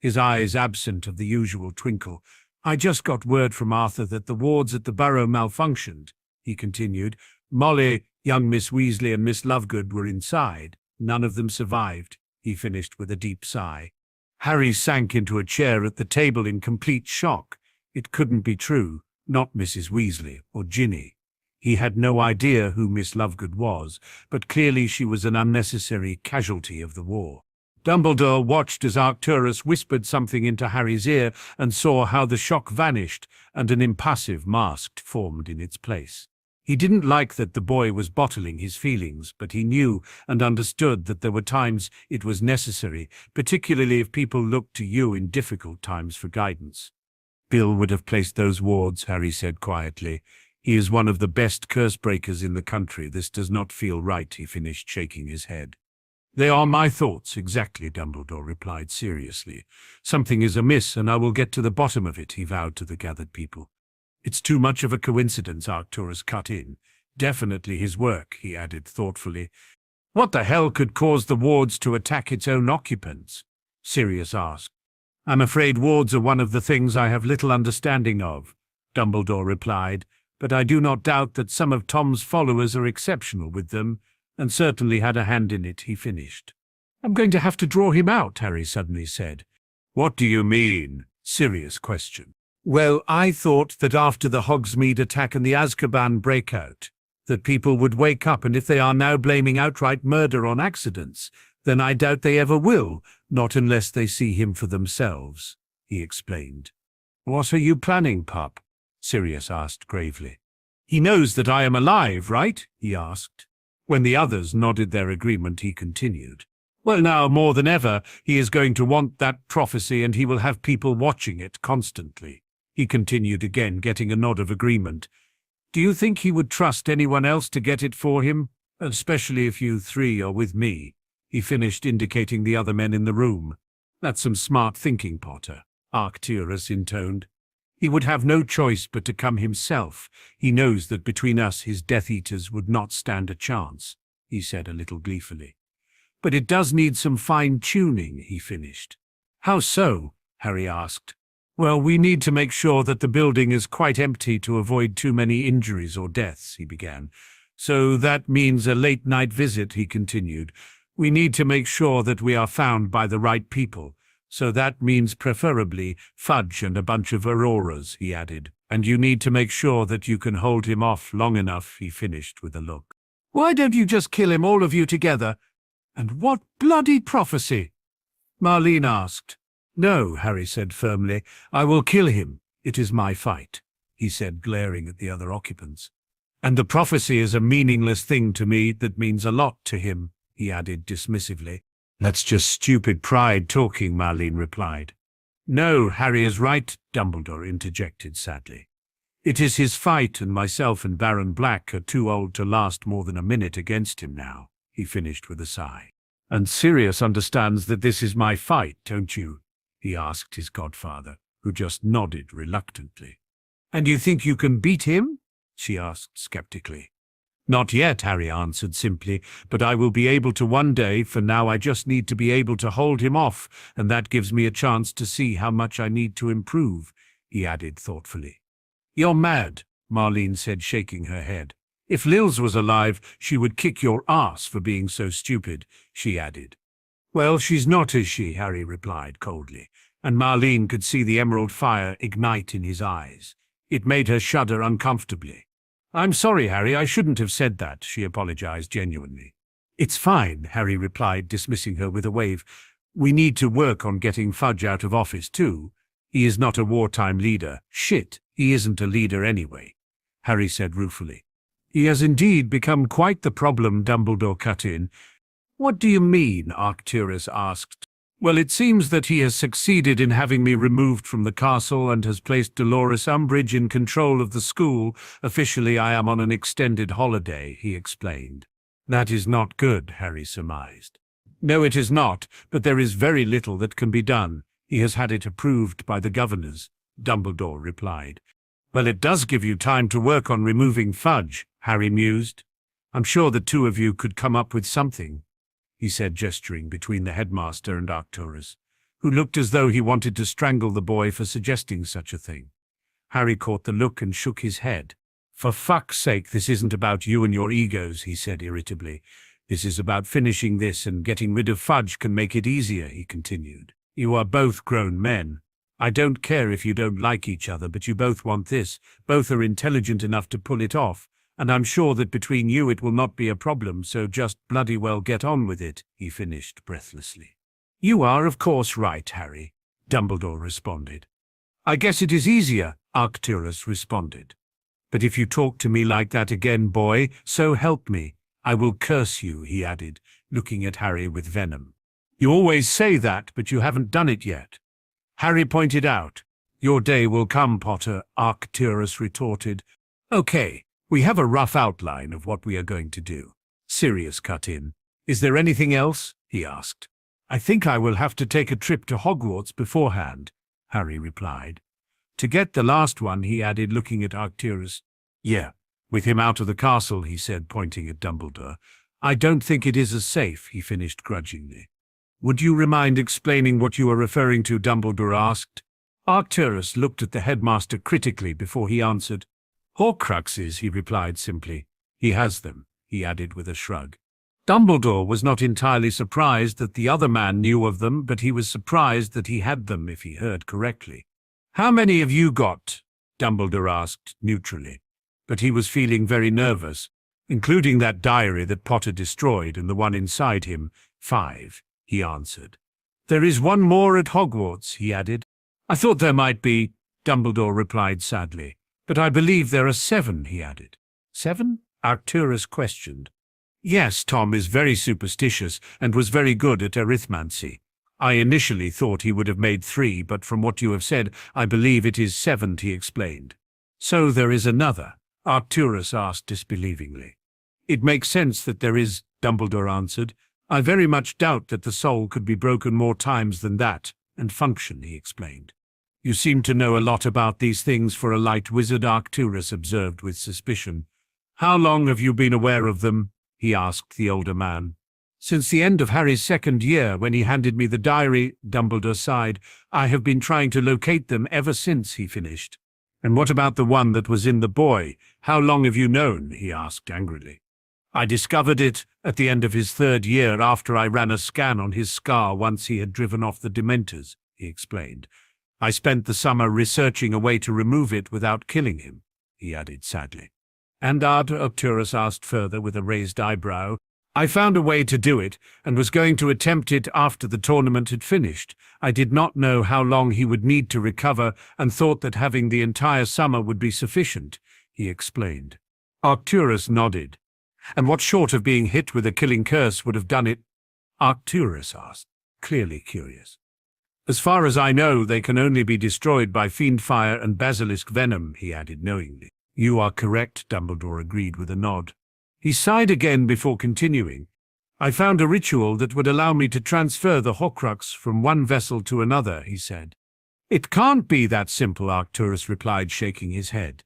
his eyes absent of the usual twinkle. "I just got word from Arthur that the wards at the Burrow malfunctioned," he continued. "Molly, young Miss Weasley, and Miss Lovegood were inside. None of them survived," he finished with a deep sigh. Harry sank into a chair at the table in complete shock. It couldn't be true. Not Mrs. Weasley or Ginny. He had no idea who Miss Lovegood was, but clearly she was an unnecessary casualty of the war. Dumbledore watched as Arcturus whispered something into Harry's ear and saw how the shock vanished and an impassive mask formed in its place. He didn't like that the boy was bottling his feelings, but he knew and understood that there were times it was necessary, particularly if people looked to you in difficult times for guidance. "Bill would have placed those wards," Harry said quietly. "He is one of the best curse breakers in the country. This does not feel right," he finished, shaking his head. They are my thoughts, exactly, Dumbledore replied seriously. Something is amiss, and I will get to the bottom of it, he vowed to the gathered people. It's too much of a coincidence, Arcturus cut in. Definitely his work, he added thoughtfully. What the hell could cause the wards to attack its own occupants? Sirius asked. I'm afraid wards are one of the things I have little understanding of, Dumbledore replied, but I do not doubt that some of Tom's followers are exceptional with them, and certainly had a hand in it, he finished. I'm going to have to draw him out, Harry suddenly said. What do you mean? Sirius questioned. Well, I thought that after the Hogsmeade attack and the Azkaban breakout, that people would wake up, and if they are now blaming outright murder on accidents, then I doubt they ever will, not unless they see him for themselves, he explained. What are you planning, pup? Sirius asked gravely. He knows that I am alive, right? He asked. When the others nodded their agreement, he continued. Well, now, more than ever, he is going to want that prophecy, and he will have people watching it constantly. He continued again, getting a nod of agreement. Do you think he would trust anyone else to get it for him? Especially if you three are with me, he finished, indicating the other men in the room. That's some smart thinking, Potter, Arcturus intoned. He would have no choice but to come himself. He knows that between us his Death Eaters would not stand a chance, he said a little gleefully. But it does need some fine-tuning, he finished. How so? Harry asked. Well, we need to make sure that the building is quite empty to avoid too many injuries or deaths, he began. So that means a late-night visit, he continued. We need to make sure that we are found by the right people. So that means preferably Fudge and a bunch of Auroras, he added. And you need to make sure that you can hold him off long enough, he finished with a look. Why don't you just kill him, all of you together? And what bloody prophecy? Marlene asked. No, Harry said firmly. I will kill him. It is my fight, he said, glaring at the other occupants. And the prophecy is a meaningless thing to me that means a lot to him, he added dismissively. That's just stupid pride talking, Marlene replied. No, Harry is right, Dumbledore interjected sadly. It is his fight, and myself and Baron Black are too old to last more than a minute against him now, he finished with a sigh. And Sirius understands that this is my fight, don't you? He asked his godfather, who just nodded reluctantly. And you think you can beat him? She asked skeptically. Not yet, Harry answered simply, but I will be able to one day. For now I just need to be able to hold him off, and that gives me a chance to see how much I need to improve, he added thoughtfully. You're mad, Marlene said, shaking her head. If Lils was alive, she would kick your ass for being so stupid, she added. Well, she's not, is she? Harry replied coldly, and Marlene could see the emerald fire ignite in his eyes. It made her shudder uncomfortably. I'm sorry, Harry, I shouldn't have said that, she apologized genuinely. It's fine, Harry replied, dismissing her with a wave. We need to work on getting Fudge out of office, too. He is not a wartime leader. Shit, he isn't a leader anyway, Harry said ruefully. He has indeed become quite the problem, Dumbledore cut in. What do you mean? Arcturus asked. Well, it seems that he has succeeded in having me removed from the castle and has placed Dolores Umbridge in control of the school. Officially, I am on an extended holiday, he explained. That is not good, Harry surmised. No, it is not, but there is very little that can be done. He has had it approved by the governors, Dumbledore replied. Well, it does give you time to work on removing Fudge, Harry mused. I'm sure the two of you could come up with something, he said, gesturing between the headmaster and Arcturus, who looked as though he wanted to strangle the boy for suggesting such a thing. Harry caught the look and shook his head. For fuck's sake, this isn't about you and your egos, he said irritably. This is about finishing this, and getting rid of Fudge can make it easier, he continued. You are both grown men. I don't care if you don't like each other, but you both want this. Both are intelligent enough to pull it off. And I'm sure that between you it will not be a problem, so just bloody well get on with it, he finished breathlessly. You are, of course, right, Harry, Dumbledore responded. I guess it is easier, Arcturus responded. But if you talk to me like that again, boy, so help me, I will curse you, he added, looking at Harry with venom. You always say that, but you haven't done it yet. Harry pointed out. Your day will come, Potter, Arcturus retorted. Okay. We have a rough outline of what we are going to do. Sirius cut in. Is there anything else? he asked. I think I will have to take a trip to Hogwarts beforehand, Harry replied. To get the last one, he added, looking at Arcturus. Yeah, with him out of the castle, he said, pointing at Dumbledore. I don't think it is as safe, he finished grudgingly. Would you mind explaining what you are referring to, Dumbledore asked. Arcturus looked at the headmaster critically before he answered. Horcruxes, he replied simply. He has them, he added with a shrug. Dumbledore was not entirely surprised that the other man knew of them, but he was surprised that he had them, if he heard correctly. How many have you got? Dumbledore asked neutrally. But he was feeling very nervous, including that diary that Potter destroyed and the one inside him. 5, he answered. There is one more at Hogwarts, he added. I thought there might be, Dumbledore replied sadly. But I believe there are 7, he added. 7? Arcturus questioned. Yes, Tom is very superstitious and was very good at arithmancy. I initially thought he would have made 3, but from what you have said, I believe it is 7, he explained. So there is another? Arcturus asked disbelievingly. It makes sense that there is, Dumbledore answered. I very much doubt that the soul could be broken more times than that, and function, he explained. You seem to know a lot about these things for a light wizard, Arcturus observed with suspicion. How long have you been aware of them? He asked the older man. Since the end of Harry's 2nd year, when he handed me the diary, Dumbledore sighed. I have been trying to locate them ever since, he finished. And what about the one that was in the boy? How long have you known? He asked angrily. I discovered it at the end of his 3rd year after I ran a scan on his scar once he had driven off the Dementors, he explained. I spent the summer researching a way to remove it without killing him, he added sadly. And Arcturus asked further with a raised eyebrow. I found a way to do it, and was going to attempt it after the tournament had finished. I did not know how long he would need to recover, and thought that having the entire summer would be sufficient, he explained. Arcturus nodded. And what short of being hit with a killing curse would have done it? Arcturus asked, clearly curious. As far as I know, they can only be destroyed by fiend fire and basilisk venom, he added knowingly. You are correct, Dumbledore agreed with a nod. He sighed again before continuing. I found a ritual that would allow me to transfer the Horcrux from one vessel to another, he said. It can't be that simple, Arcturus replied, shaking his head.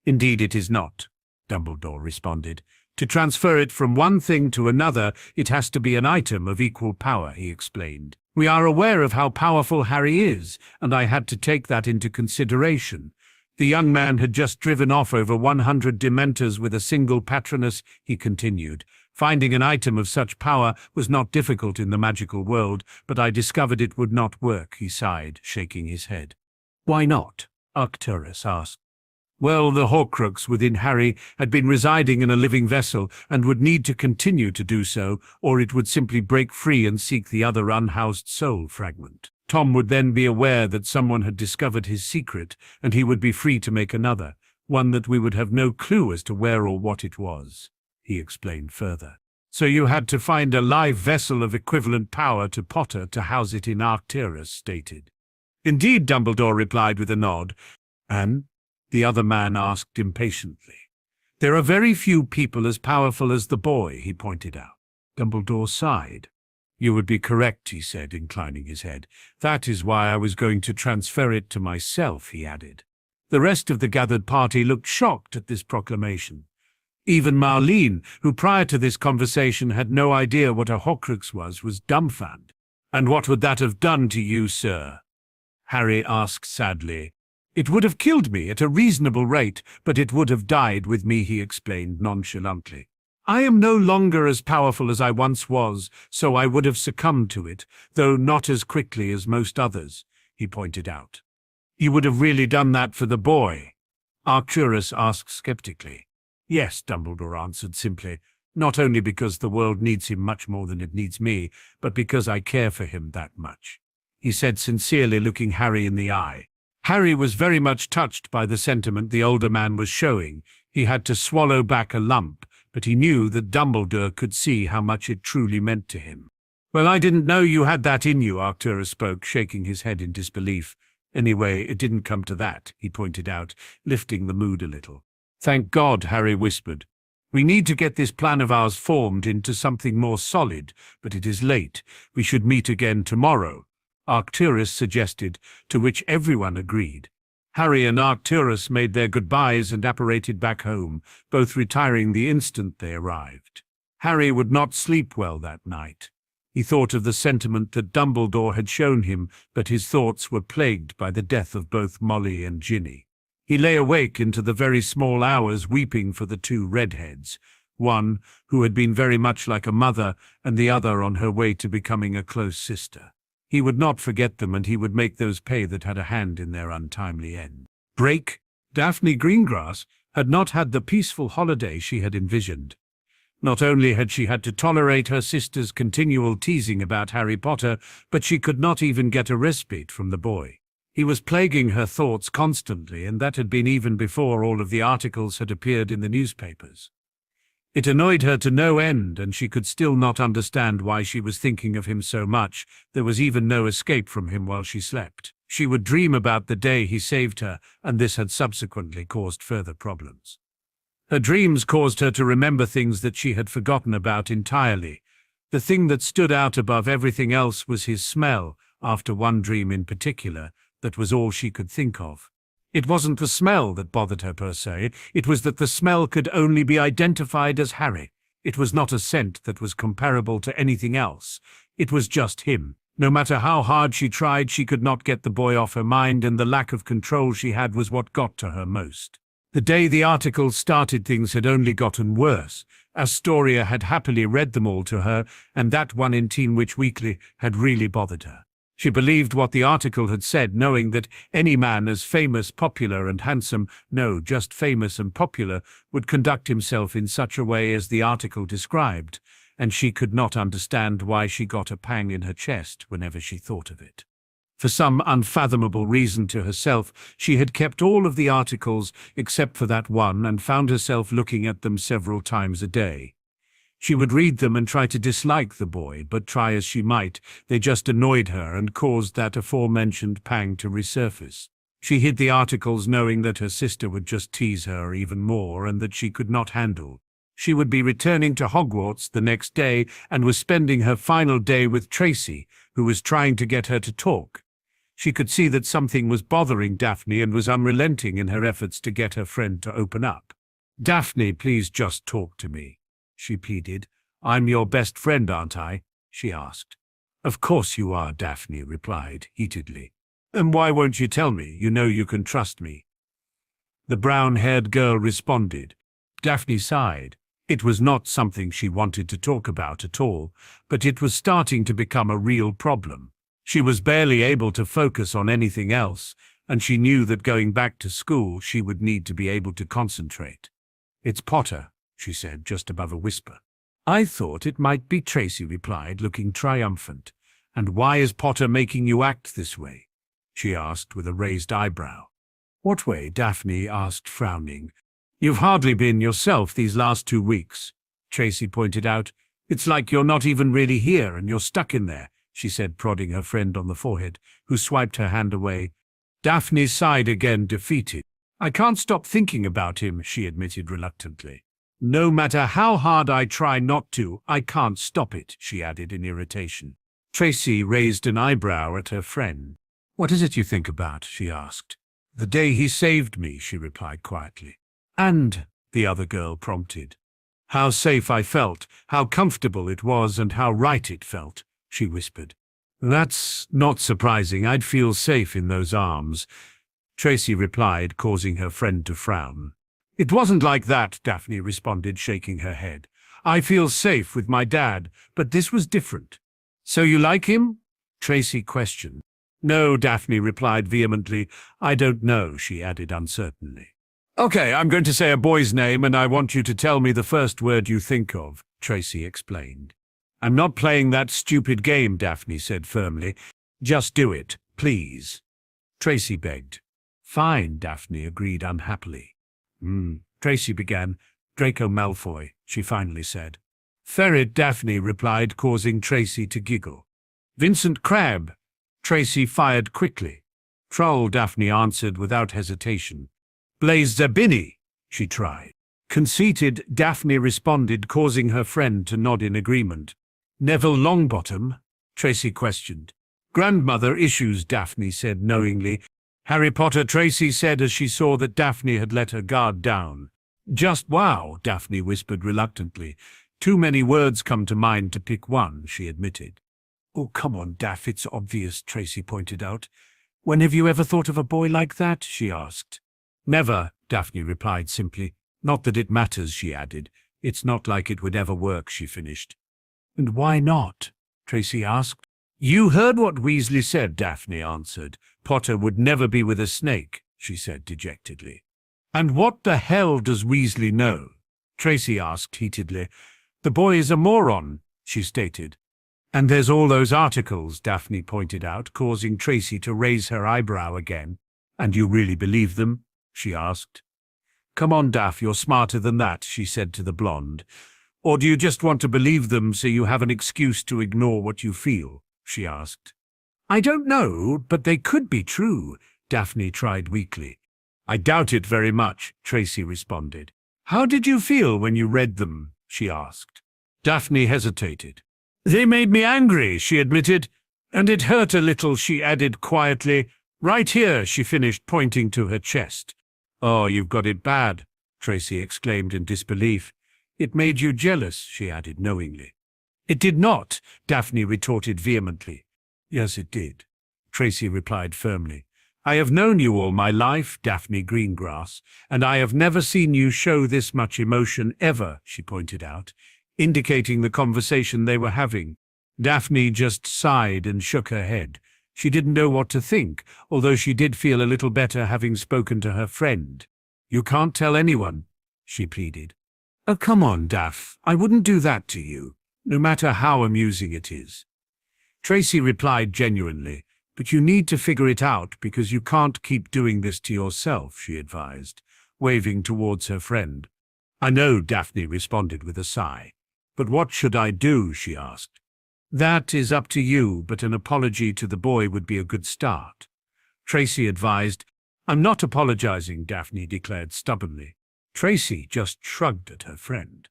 Indeed it is not, Dumbledore responded. To transfer it from one thing to another, it has to be an item of equal power, he explained. We are aware of how powerful Harry is, and I had to take that into consideration. The young man had just driven off over 100 Dementors with a single Patronus, he continued. Finding an item of such power was not difficult in the magical world, but I discovered it would not work, he sighed, shaking his head. Why not? Arcturus asked. Well, the Horcrux within Harry had been residing in a living vessel and would need to continue to do so, or it would simply break free and seek the other unhoused soul fragment. Tom would then be aware that someone had discovered his secret, and he would be free to make another, one that we would have no clue as to where or what it was, he explained further. So you had to find a live vessel of equivalent power to Potter to house it in, Arcturus stated. Indeed, Dumbledore replied with a nod. And? The other man asked impatiently. There are very few people as powerful as the boy, he pointed out. Dumbledore sighed. You would be correct, he said, inclining his head. That is why I was going to transfer it to myself, he added. The rest of the gathered party looked shocked at this proclamation. Even Marlene, who prior to this conversation had no idea what a Horcrux was dumbfounded. And what would that have done to you, sir? Harry asked sadly. It would have killed me at a reasonable rate, but it would have died with me, he explained nonchalantly. I am no longer as powerful as I once was, so I would have succumbed to it, though not as quickly as most others, he pointed out. You would have really done that for the boy? Arcturus asked skeptically. Yes, Dumbledore answered simply, not only because the world needs him much more than it needs me, but because I care for him that much, he said sincerely, looking Harry in the eye. Harry was very much touched by the sentiment the older man was showing. He had to swallow back a lump, but he knew that Dumbledore could see how much it truly meant to him. Well, I didn't know you had that in you, Arcturus spoke, shaking his head in disbelief. Anyway, it didn't come to that, he pointed out, lifting the mood a little. Thank God, Harry whispered. We need to get this plan of ours formed into something more solid, but it is late. We should meet again tomorrow, Arcturus suggested, to which everyone agreed. Harry and Arcturus made their goodbyes and apparated back home, both retiring the instant they arrived. Harry would not sleep well that night. He thought of the sentiment that Dumbledore had shown him, but his thoughts were plagued by the death of both Molly and Ginny. He lay awake into the very small hours weeping for the two redheads, one who had been very much like a mother and the other on her way to becoming a close sister. He would not forget them, and he would make those pay that had a hand in their untimely end. Break. Daphne Greengrass had not had the peaceful holiday she had envisioned. Not only had she had to tolerate her sister's continual teasing about Harry Potter, but she could not even get a respite from the boy. He was plaguing her thoughts constantly, and that had been even before all of the articles had appeared in the newspapers. It annoyed her to no end, and she could still not understand why she was thinking of him so much. There was even no escape from him while she slept. She would dream about the day he saved her, and this had subsequently caused further problems. Her dreams caused her to remember things that she had forgotten about entirely. The thing that stood out above everything else was his smell. After one dream in particular, that was all she could think of. It wasn't the smell that bothered her per se, it was that the smell could only be identified as Harry. It was not a scent that was comparable to anything else. It was just him. No matter how hard she tried, she could not get the boy off her mind, and the lack of control she had was what got to her most. The day the articles started, things had only gotten worse. Astoria had happily read them all to her, and that one in Teen Witch Weekly had really bothered her. She believed what the article had said, knowing that any man as famous, popular, and handsome, no, just famous and popular, would conduct himself in such a way as the article described, and she could not understand why she got a pang in her chest whenever she thought of it. For some unfathomable reason to herself, she had kept all of the articles except for that one and found herself looking at them several times a day. She would read them and try to dislike the boy, but try as she might, they just annoyed her and caused that aforementioned pang to resurface. She hid the articles knowing that her sister would just tease her even more and that she could not handle. She would be returning to Hogwarts the next day and was spending her final day with Tracy, who was trying to get her to talk. She could see that something was bothering Daphne and was unrelenting in her efforts to get her friend to open up. "Daphne, please just talk to me," she pleaded. "I'm your best friend, aren't I?" she asked. "Of course you are," Daphne replied heatedly. "And why won't you tell me? You know you can trust me." The brown-haired girl responded. Daphne sighed. It was not something she wanted to talk about at all, but it was starting to become a real problem. She was barely able to focus on anything else, and she knew that going back to school she would need to be able to concentrate. "It's Potter," she said, just above a whisper. "I thought it might be," Tracy replied, looking triumphant. "And why is Potter making you act this way?" she asked with a raised eyebrow. "What way?" Daphne asked, frowning. "You've hardly been yourself these last 2 weeks," Tracy pointed out. "It's like you're not even really here and you're stuck in there," she said, prodding her friend on the forehead, who swiped her hand away. Daphne sighed again, defeated. "I can't stop thinking about him," she admitted reluctantly. "No matter how hard I try not to, I can't stop it," she added in irritation. Tracy raised an eyebrow at her friend. "What is it you think about?" she asked. "The day he saved me," she replied quietly. "And," the other girl prompted. "How safe I felt, how comfortable it was, and how right it felt," she whispered. "That's not surprising. I'd feel safe in those arms," Tracy replied, causing her friend to frown. "It wasn't like that," Daphne responded, shaking her head. "I feel safe with my dad, but this was different." "So you like him?" Tracy questioned. "No," Daphne replied vehemently. "I don't know," she added uncertainly. "Okay, I'm going to say a boy's name, and I want you to tell me the first word you think of," Tracy explained. "I'm not playing that stupid game," Daphne said firmly. "Just do it, please," Tracy begged. "Fine," Daphne agreed unhappily. Tracy began. "Draco Malfoy," she finally said. "Ferret," Daphne replied, causing Tracy to giggle. "Vincent Crabbe," Tracy fired quickly. "Troll," Daphne answered without hesitation. "Blaze Zabini," she tried. Conceited, Daphne responded, causing her friend to nod in agreement. Neville Longbottom? Tracy questioned. Grandmother issues, Daphne said knowingly. Harry Potter, Tracy said as she saw that Daphne had let her guard down. Just wow, Daphne whispered reluctantly. Too many words come to mind to pick one, she admitted. Oh, come on, Daph, it's obvious, Tracy pointed out. When have you ever thought of a boy like that? She asked. Never, Daphne replied simply. Not that it matters, she added. It's not like it would ever work, she finished. And why not? Tracy asked. You heard what Weasley said, Daphne answered. Potter would never be with a snake, she said dejectedly. And what the hell does Weasley know? Tracy asked heatedly. The boy is a moron, she stated. And there's all those articles, Daphne pointed out, causing Tracy to raise her eyebrow again. And you really believe them? She asked. Come on, Daph, you're smarter than that, she said to the blonde. Or do you just want to believe them so you have an excuse to ignore what you feel? She asked. I don't know, but they could be true, Daphne tried weakly. I doubt it very much, Tracy responded. How did you feel when you read them? She asked. Daphne hesitated. They made me angry, she admitted, and it hurt a little, she added quietly. Right here, she finished, pointing to her chest. Oh, you've got it bad, Tracy exclaimed in disbelief. It made you jealous, she added knowingly. It did not, Daphne retorted vehemently. Yes, it did, Tracy replied firmly. I have known you all my life, Daphne Greengrass, and I have never seen you show this much emotion ever, she pointed out, indicating the conversation they were having. Daphne just sighed and shook her head. She didn't know what to think, although she did feel a little better having spoken to her friend. You can't tell anyone, she pleaded. Oh, come on, Daph. I wouldn't do that to you, no matter how amusing it is. Tracy replied genuinely, but you need to figure it out because you can't keep doing this to yourself, she advised, waving towards her friend. I know, Daphne responded with a sigh. But what should I do? She asked. That is up to you, but an apology to the boy would be a good start. Tracy advised. I'm not apologizing, Daphne declared stubbornly. Tracy just shrugged at her friend.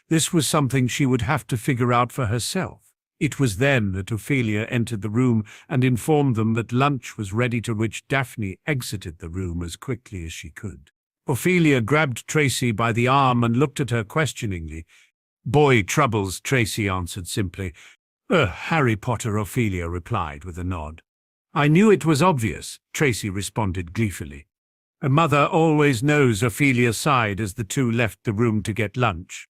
This was something she would have to figure out for herself. It was then that Ophelia entered the room and informed them that lunch was ready, to which Daphne exited the room as quickly as she could. Ophelia grabbed Tracy by the arm and looked at her questioningly. Boy troubles, Tracy answered simply. Harry Potter, Ophelia replied with a nod. I knew it was obvious, Tracy responded gleefully. Her mother always knows, Ophelia sighed as the two left the room to get lunch.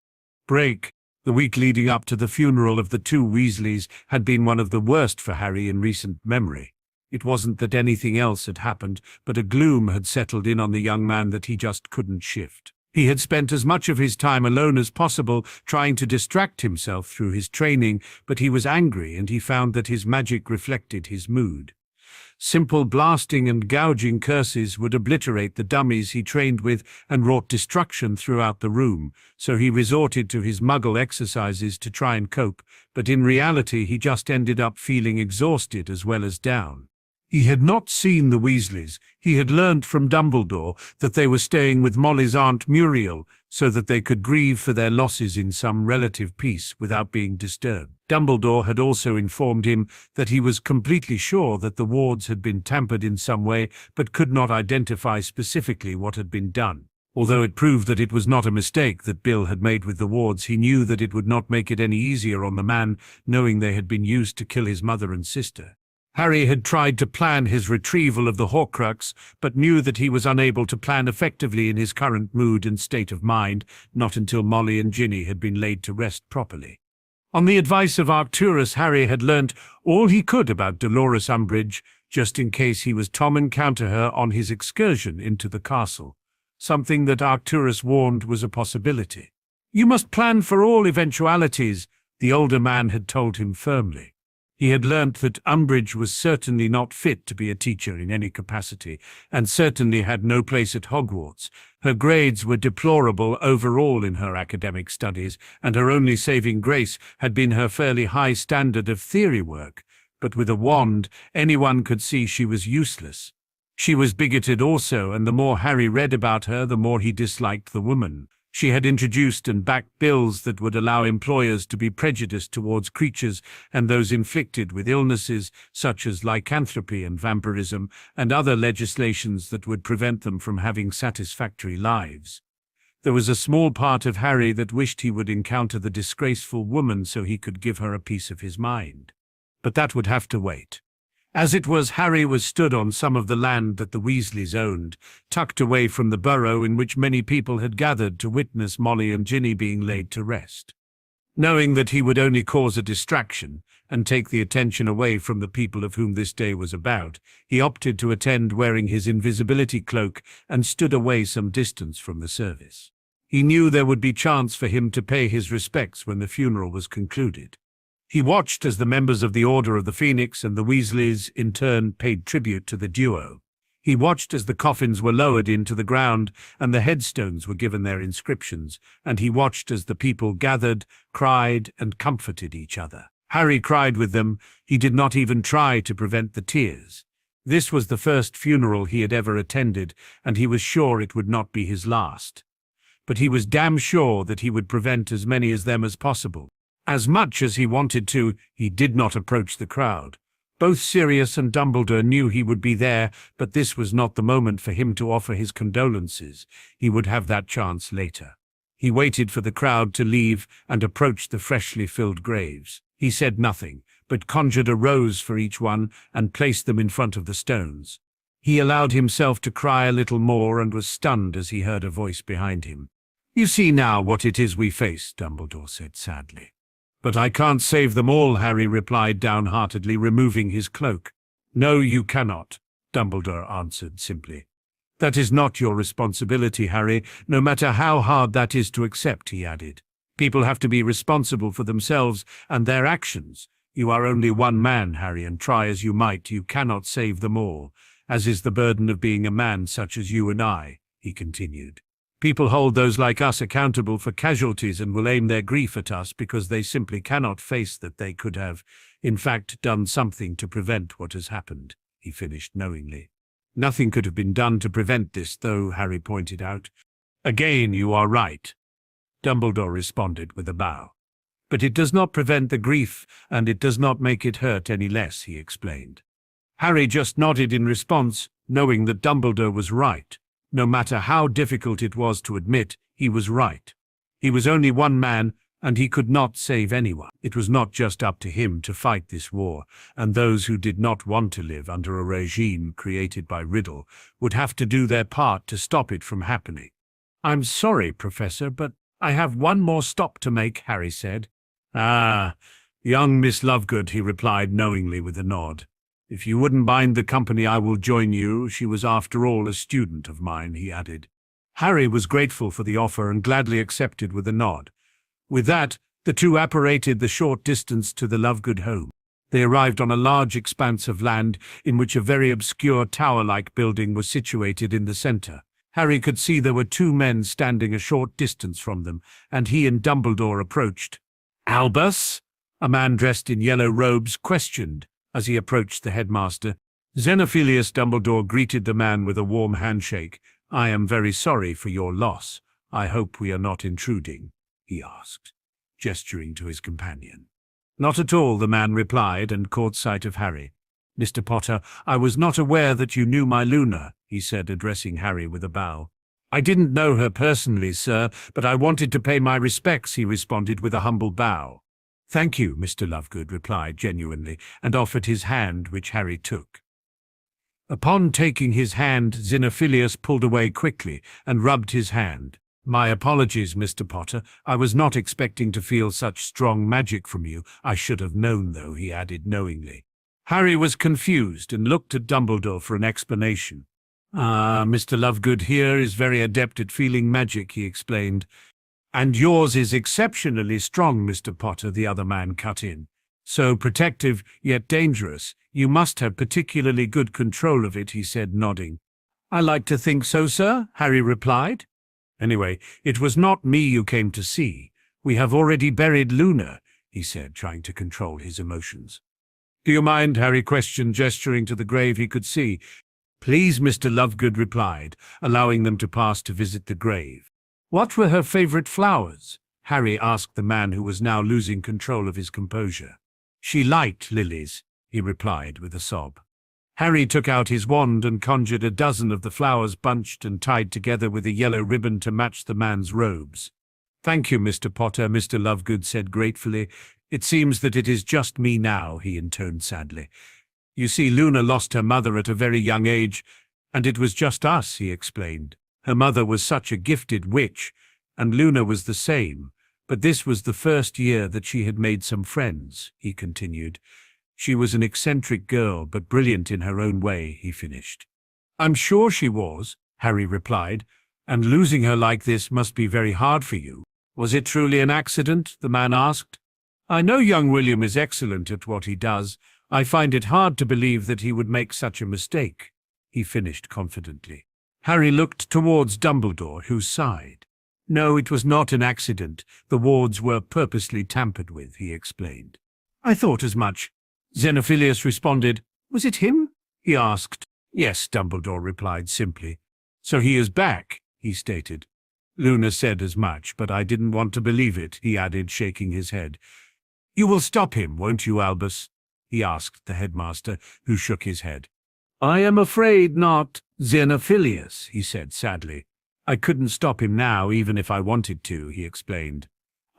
Break. The week leading up to the funeral of the two Weasleys had been one of the worst for Harry in recent memory. It wasn't that anything else had happened, but a gloom had settled in on the young man that he just couldn't shift. He had spent as much of his time alone as possible, trying to distract himself through his training, but he was angry and he found that his magic reflected his mood. Simple blasting and gouging curses would obliterate the dummies he trained with and wrought destruction throughout the room, so he resorted to his muggle exercises to try and cope, but in reality he just ended up feeling exhausted as well as down. He had not seen the Weasleys. He had learned from Dumbledore that they were staying with Molly's Aunt Muriel so that they could grieve for their losses in some relative peace without being disturbed. Dumbledore had also informed him that he was completely sure that the wards had been tampered in some way, but could not identify specifically what had been done. Although it proved that it was not a mistake that Bill had made with the wards, he knew that it would not make it any easier on the man, knowing they had been used to kill his mother and sister. Harry had tried to plan his retrieval of the Horcrux, but knew that he was unable to plan effectively in his current mood and state of mind, not until Molly and Ginny had been laid to rest properly. On the advice of Arcturus, Harry had learnt all he could about Dolores Umbridge, just in case he was to encounter her on his excursion into the castle, something that Arcturus warned was a possibility. You must plan for all eventualities, the older man had told him firmly. He had learnt that Umbridge was certainly not fit to be a teacher in any capacity, and certainly had no place at Hogwarts. Her grades were deplorable overall in her academic studies, and her only saving grace had been her fairly high standard of theory work. But with a wand, anyone could see she was useless. She was bigoted also, and the more Harry read about her, the more he disliked the woman. She had introduced and backed bills that would allow employers to be prejudiced towards creatures and those inflicted with illnesses such as lycanthropy and vampirism, and other legislations that would prevent them from having satisfactory lives. There was a small part of Harry that wished he would encounter the disgraceful woman so he could give her a piece of his mind. But that would have to wait. As it was, Harry was stood on some of the land that the Weasleys owned, tucked away from the burrow in which many people had gathered to witness Molly and Ginny being laid to rest. Knowing that he would only cause a distraction and take the attention away from the people of whom this day was about, he opted to attend wearing his invisibility cloak and stood away some distance from the service. He knew there would be chance for him to pay his respects when the funeral was concluded. He watched as the members of the Order of the Phoenix and the Weasleys in turn paid tribute to the duo. He watched as the coffins were lowered into the ground and the headstones were given their inscriptions, and he watched as the people gathered, cried, and comforted each other. Harry cried with them. He did not even try to prevent the tears. This was the first funeral he had ever attended, and he was sure it would not be his last. But he was damn sure that he would prevent as many of them as possible. As much as he wanted to, he did not approach the crowd. Both Sirius and Dumbledore knew he would be there, but this was not the moment for him to offer his condolences. He would have that chance later. He waited for the crowd to leave and approached the freshly filled graves. He said nothing, but conjured a rose for each one and placed them in front of the stones. He allowed himself to cry a little more and was stunned as he heard a voice behind him. "You see now what it is we face," Dumbledore said sadly. "But I can't save them all," Harry replied downheartedly, removing his cloak. "No, you cannot," Dumbledore answered simply. "That is not your responsibility, Harry, no matter how hard that is to accept," he added. "People have to be responsible for themselves and their actions. You are only one man, Harry, and try as you might, you cannot save them all, as is the burden of being a man such as you and I," he continued. "People hold those like us accountable for casualties and will aim their grief at us because they simply cannot face that they could have, in fact, done something to prevent what has happened," he finished knowingly. "Nothing could have been done to prevent this, though," Harry pointed out. "Again, you are right," Dumbledore responded with a bow. "But it does not prevent the grief, and it does not make it hurt any less," he explained. Harry just nodded in response, knowing that Dumbledore was right. No matter how difficult it was to admit, he was right. He was only one man, and he could not save anyone. It was not just up to him to fight this war, and those who did not want to live under a regime created by Riddle would have to do their part to stop it from happening. "I'm sorry, Professor, but I have one more stop to make," Harry said. "Ah, young Miss Lovegood," he replied knowingly with a nod. "If you wouldn't mind the company, I will join you. She was after all a student of mine," he added. Harry was grateful for the offer and gladly accepted with a nod. With that, the two apparated the short distance to the Lovegood home. They arrived on a large expanse of land in which a very obscure tower-like building was situated in the center. Harry could see there were two men standing a short distance from them, and he and Dumbledore approached. "Albus?" a man dressed in yellow robes questioned as he approached the headmaster. Xenophilius, Dumbledore greeted the man with a warm handshake. "I am very sorry for your loss. I hope we are not intruding," he asked, gesturing to his companion. "Not at all," the man replied, and caught sight of Harry. "Mr. Potter, I was not aware that you knew my Luna," he said, addressing Harry with a bow. "I didn't know her personally, sir, but I wanted to pay my respects," he responded with a humble bow. "Thank you," Mr. Lovegood replied genuinely, and offered his hand, which Harry took. Upon taking his hand, Xenophilius pulled away quickly and rubbed his hand. "My apologies, Mr. Potter. I was not expecting to feel such strong magic from you. I should have known, though," he added knowingly. Harry was confused and looked at Dumbledore for an explanation. Mr. Lovegood here is very adept at feeling magic," he explained. "And yours is exceptionally strong, Mr. Potter," the other man cut in. "So protective, yet dangerous. You must have particularly good control of it," he said, nodding. "I like to think so, sir," Harry replied. "Anyway, it was not me you came to see. We have already buried Luna," he said, trying to control his emotions. "Do you mind?" Harry questioned, gesturing to the grave he could see. "Please," Mr. Lovegood replied, allowing them to pass to visit the grave. What were her favorite flowers? Harry asked the man who was now losing control of his composure. She liked lilies, he replied with a sob. Harry took out his wand and conjured a dozen of the flowers bunched and tied together with a yellow ribbon to match the man's robes. Thank you, Mr. Potter, Mr. Lovegood said gratefully. It seems that it is just me now, he intoned sadly. You see, Luna lost her mother at a very young age, and it was just us, he explained. Her mother was such a gifted witch, and Luna was the same, but this was the first year that she had made some friends, he continued. She was an eccentric girl, but brilliant in her own way, he finished. I'm sure she was, Harry replied, and losing her like this must be very hard for you. Was it truly an accident? The man asked. I know young William is excellent at what he does. I find it hard to believe that he would make such a mistake, he finished confidently. Harry looked towards Dumbledore, who sighed. No, it was not an accident. The wards were purposely tampered with, he explained. I thought as much. Xenophilius responded. Was it him? He asked. Yes, Dumbledore replied simply. So he is back, he stated. Luna said as much, but I didn't want to believe it, he added, shaking his head. You will stop him, won't you, Albus? He asked the headmaster, who shook his head. I am afraid not, Xenophilius, he said sadly. I couldn't stop him now, even if I wanted to, he explained.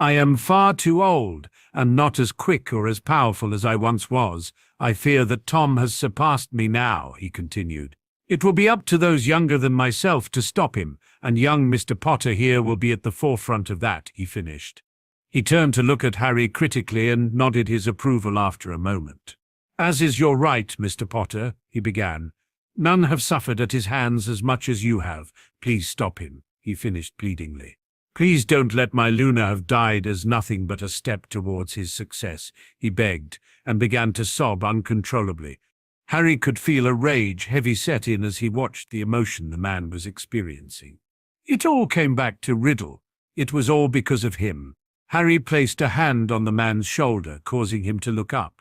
I am far too old, and not as quick or as powerful as I once was. I fear that Tom has surpassed me now, he continued. It will be up to those younger than myself to stop him, and young Mr. Potter here will be at the forefront of that, he finished. He turned to look at Harry critically and nodded his approval after a moment. As is your right, Mr. Potter, he began. None have suffered at his hands as much as you have. Please stop him, he finished pleadingly. Please don't let my Luna have died as nothing but a step towards his success, he begged, and began to sob uncontrollably. Harry could feel a rage heavy set in as he watched the emotion the man was experiencing. It all came back to Riddle. It was all because of him. Harry placed a hand on the man's shoulder, causing him to look up.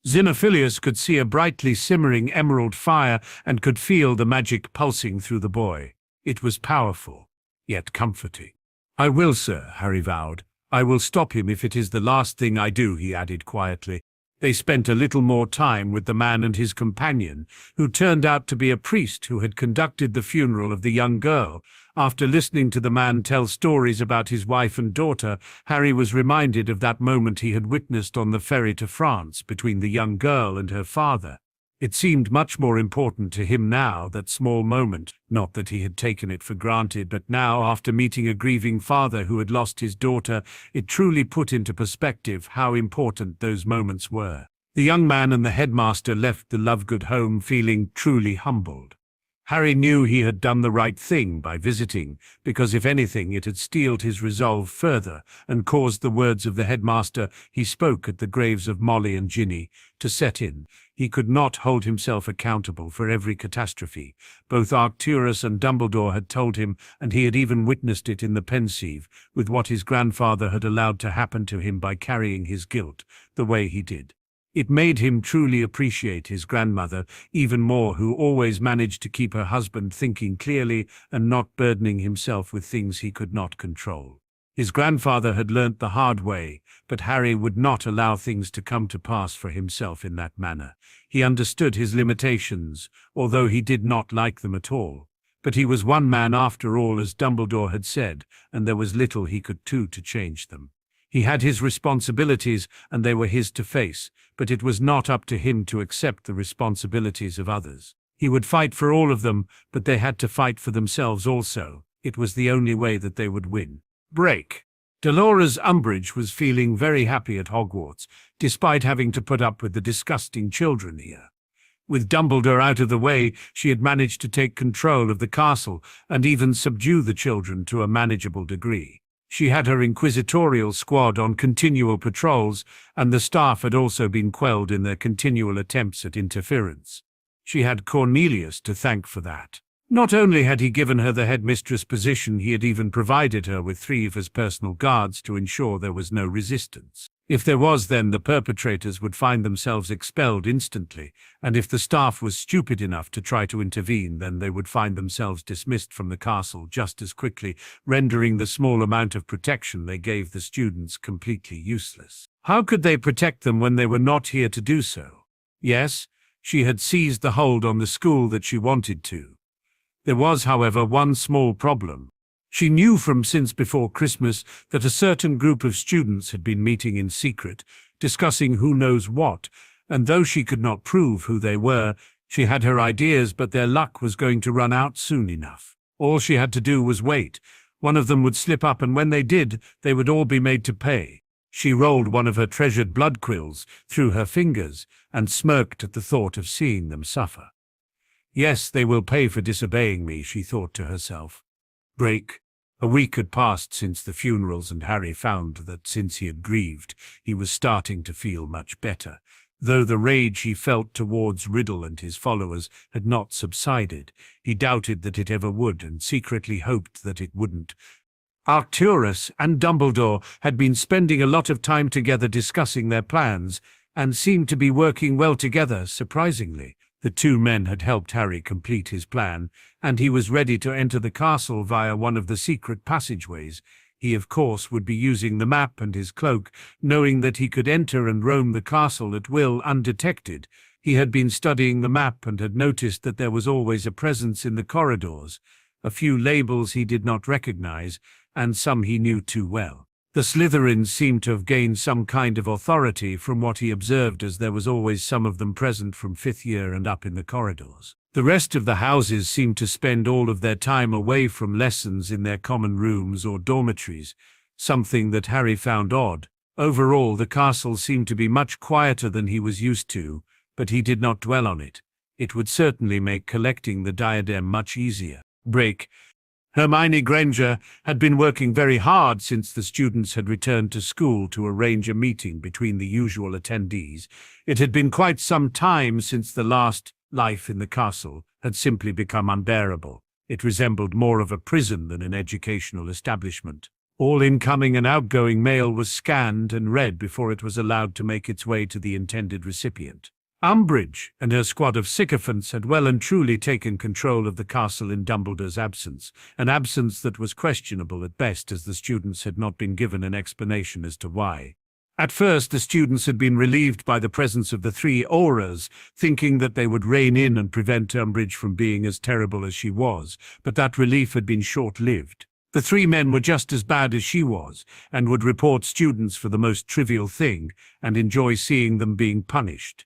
Xenophilius could see a brightly simmering emerald fire and could feel the magic pulsing through the boy. It was powerful, yet comforting. I will, sir, Harry vowed. I will stop him if it is the last thing I do, he added quietly. They spent a little more time with the man and his companion, who turned out to be a priest who had conducted the funeral of the young girl. After listening to the man tell stories about his wife and daughter, Harry was reminded of that moment he had witnessed on the ferry to France between the young girl and her father. It seemed much more important to him now, that small moment, not that he had taken it for granted, but now, after meeting a grieving father who had lost his daughter, it truly put into perspective how important those moments were. The young man and the headmaster left the Lovegood home feeling truly humbled. Harry knew he had done the right thing by visiting, because if anything it had steeled his resolve further and caused the words of the headmaster he spoke at the graves of Molly and Ginny to set in. He could not hold himself accountable for every catastrophe. Both Arcturus and Dumbledore had told him, and he had even witnessed it in the Pensieve, with what his grandfather had allowed to happen to him by carrying his guilt the way he did. It made him truly appreciate his grandmother even more, who always managed to keep her husband thinking clearly and not burdening himself with things he could not control. His grandfather had learnt the hard way, but Harry would not allow things to come to pass for himself in that manner. He understood his limitations, although he did not like them at all. But he was one man after all, as Dumbledore had said, and there was little he could do to change them. He had his responsibilities, and they were his to face, but it was not up to him to accept the responsibilities of others. He would fight for all of them, but they had to fight for themselves also. It was the only way that they would win. Break. Dolores Umbridge was feeling very happy at Hogwarts, despite having to put up with the disgusting children here. With Dumbledore out of the way, she had managed to take control of the castle and even subdue the children to a manageable degree. She had her inquisitorial squad on continual patrols, and the staff had also been quelled in their continual attempts at interference. She had Cornelius to thank for that. Not only had he given her the headmistress position, he had even provided her with 3 of his personal guards to ensure there was no resistance. If there was, then the perpetrators would find themselves expelled instantly, and if the staff was stupid enough to try to intervene, then they would find themselves dismissed from the castle just as quickly, rendering the small amount of protection they gave the students completely useless. How could they protect them when they were not here to do so? Yes, she had seized the hold on the school that she wanted to. There was, however, one small problem. She knew from since before Christmas that a certain group of students had been meeting in secret, discussing who knows what, and though she could not prove who they were, she had her ideas, but their luck was going to run out soon enough. All she had to do was wait. One of them would slip up, and when they did, they would all be made to pay. She rolled one of her treasured blood quills through her fingers and smirked at the thought of seeing them suffer. Yes, they will pay for disobeying me, she thought to herself. Break. A week had passed since the funerals, and Harry found that since he had grieved, he was starting to feel much better. Though the rage he felt towards Riddle and his followers had not subsided, he doubted that it ever would, and secretly hoped that it wouldn't. Arcturus and Dumbledore had been spending a lot of time together discussing their plans, and seemed to be working well together, surprisingly. The two men had helped Harry complete his plan, and he was ready to enter the castle via one of the secret passageways. He, of course, would be using the map and his cloak, knowing that he could enter and roam the castle at will undetected. He had been studying the map and had noticed that there was always a presence in the corridors, a few labels he did not recognize, and some he knew too well. The Slytherins seemed to have gained some kind of authority from what he observed, as there was always some of them present from 5th year and up in the corridors. The rest of the houses seemed to spend all of their time away from lessons in their common rooms or dormitories, something that Harry found odd. Overall, the castle seemed to be much quieter than he was used to, but he did not dwell on it. It would certainly make collecting the diadem much easier. Break. Hermione Granger had been working very hard since the students had returned to school to arrange a meeting between the usual attendees. It had been quite some time since the last life in the castle had simply become unbearable. It resembled more of a prison than an educational establishment. All incoming and outgoing mail was scanned and read before it was allowed to make its way to the intended recipient. Umbridge and her squad of sycophants had well and truly taken control of the castle in Dumbledore's absence, an absence that was questionable at best, as the students had not been given an explanation as to why. At first, the students had been relieved by the presence of the three auras, thinking that they would rein in and prevent Umbridge from being as terrible as she was, but that relief had been short-lived. The three men were just as bad as she was, and would report students for the most trivial thing, and enjoy seeing them being punished.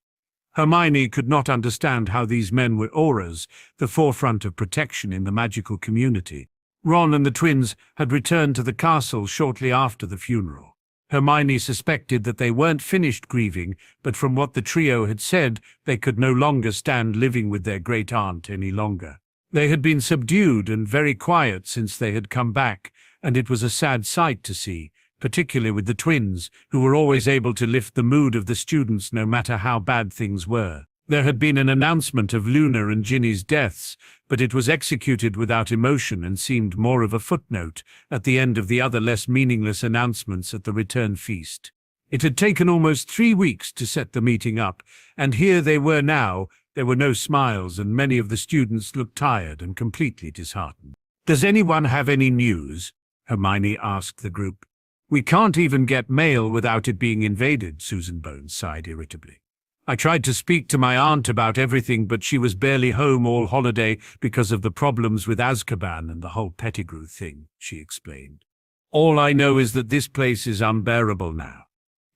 Hermione could not understand how these men were auras, the forefront of protection in the magical community. Ron and the twins had returned to the castle shortly after the funeral. Hermione suspected that they weren't finished grieving, but from what the trio had said, they could no longer stand living with their great-aunt any longer. They had been subdued and very quiet since they had come back, and it was a sad sight to see, particularly with the twins, who were always able to lift the mood of the students no matter how bad things were. There had been an announcement of Luna and Ginny's deaths, but it was executed without emotion and seemed more of a footnote at the end of the other less meaningless announcements at the return feast. It had taken almost 3 weeks to set the meeting up, and here they were now. There were no smiles, and many of the students looked tired and completely disheartened. "Does anyone have any news?" Hermione asked the group. "We can't even get mail without it being invaded," Susan Bones sighed irritably. "I tried to speak to my aunt about everything, but she was barely home all holiday because of the problems with Azkaban and the whole Pettigrew thing," she explained. "All I know is that this place is unbearable now."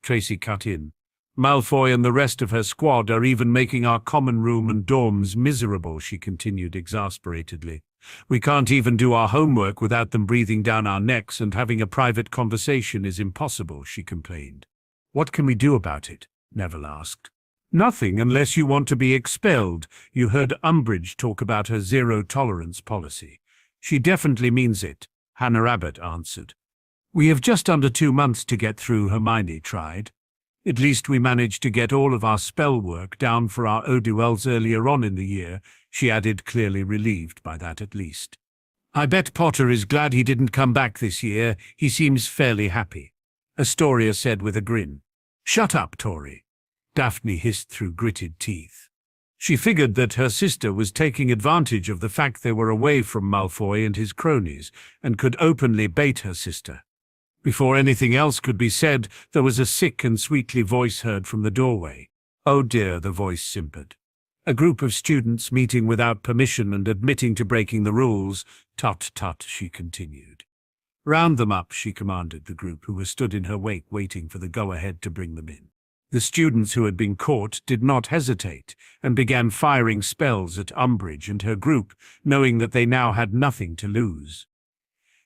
Tracy cut in. "Malfoy and the rest of her squad are even making our common room and dorms miserable," she continued exasperatedly. "We can't even do our homework without them breathing down our necks, and having a private conversation is impossible," she complained. "What can we do about it?" Neville asked. "Nothing, unless you want to be expelled. You heard Umbridge talk about her zero-tolerance policy." "She definitely means it," Hannah Abbott answered. "We have just under 2 months to get through," Hermione tried. "At least we managed to get all of our spell work down for our Oduels earlier on in the year," she added, clearly relieved by that at least. "I bet Potter is glad he didn't come back this year. He seems fairly happy," Astoria said with a grin. "Shut up, Tori," Daphne hissed through gritted teeth. She figured that her sister was taking advantage of the fact they were away from Malfoy and his cronies, and could openly bait her sister. Before anything else could be said, there was a sick and sweetly voice heard from the doorway. "Oh dear," the voice simpered. "A group of students meeting without permission and admitting to breaking the rules. Tut tut," she continued. "Round them up," she commanded the group who were stood in her wake waiting for the go-ahead to bring them in. The students who had been caught did not hesitate and began firing spells at Umbridge and her group, knowing that they now had nothing to lose.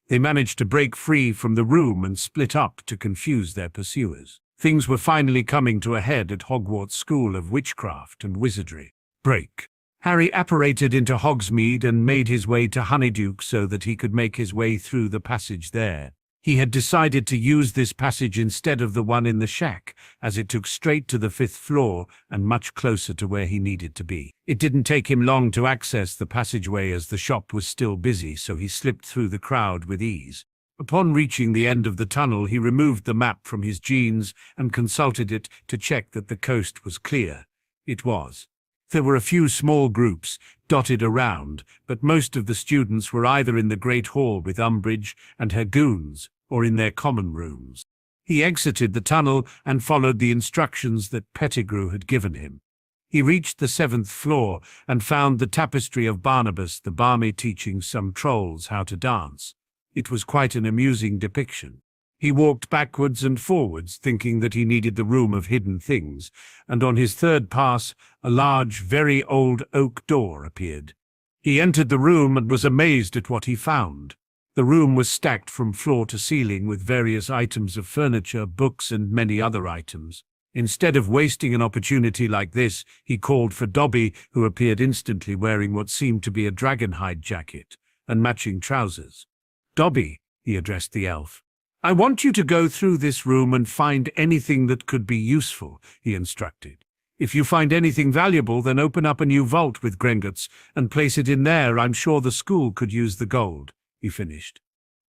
They managed to break free from the room and split up to confuse their pursuers. Things were finally coming to a head at Hogwarts School of Witchcraft and Wizardry. Break. Harry apparated into Hogsmeade and made his way to Honeydew so that he could make his way through the passage there. He had decided to use this passage instead of the one in the shack, as it took straight to the 5th floor and much closer to where he needed to be. It didn't take him long to access the passageway as the shop was still busy, so he slipped through the crowd with ease. Upon reaching the end of the tunnel, he removed the map from his jeans and consulted it to check that the coast was clear. It was. There were a few small groups dotted around, but most of the students were either in the Great Hall with Umbridge and her goons, or in their common rooms. He exited the tunnel and followed the instructions that Pettigrew had given him. He reached the 7th floor and found the tapestry of Barnabas the Barmy teaching some trolls how to dance. It was quite an amusing depiction. He walked backwards and forwards, thinking that he needed the room of hidden things, and on his 3rd pass, a large, very old oak door appeared. He entered the room and was amazed at what he found. The room was stacked from floor to ceiling with various items of furniture, books, and many other items. Instead of wasting an opportunity like this, he called for Dobby, who appeared instantly wearing what seemed to be a dragonhide jacket and matching trousers. "Dobby," he addressed the elf, "I want you to go through this room and find anything that could be useful," he instructed. "If you find anything valuable, then open up a new vault with Gringotts and place it in there. I'm sure the school could use the gold," he finished.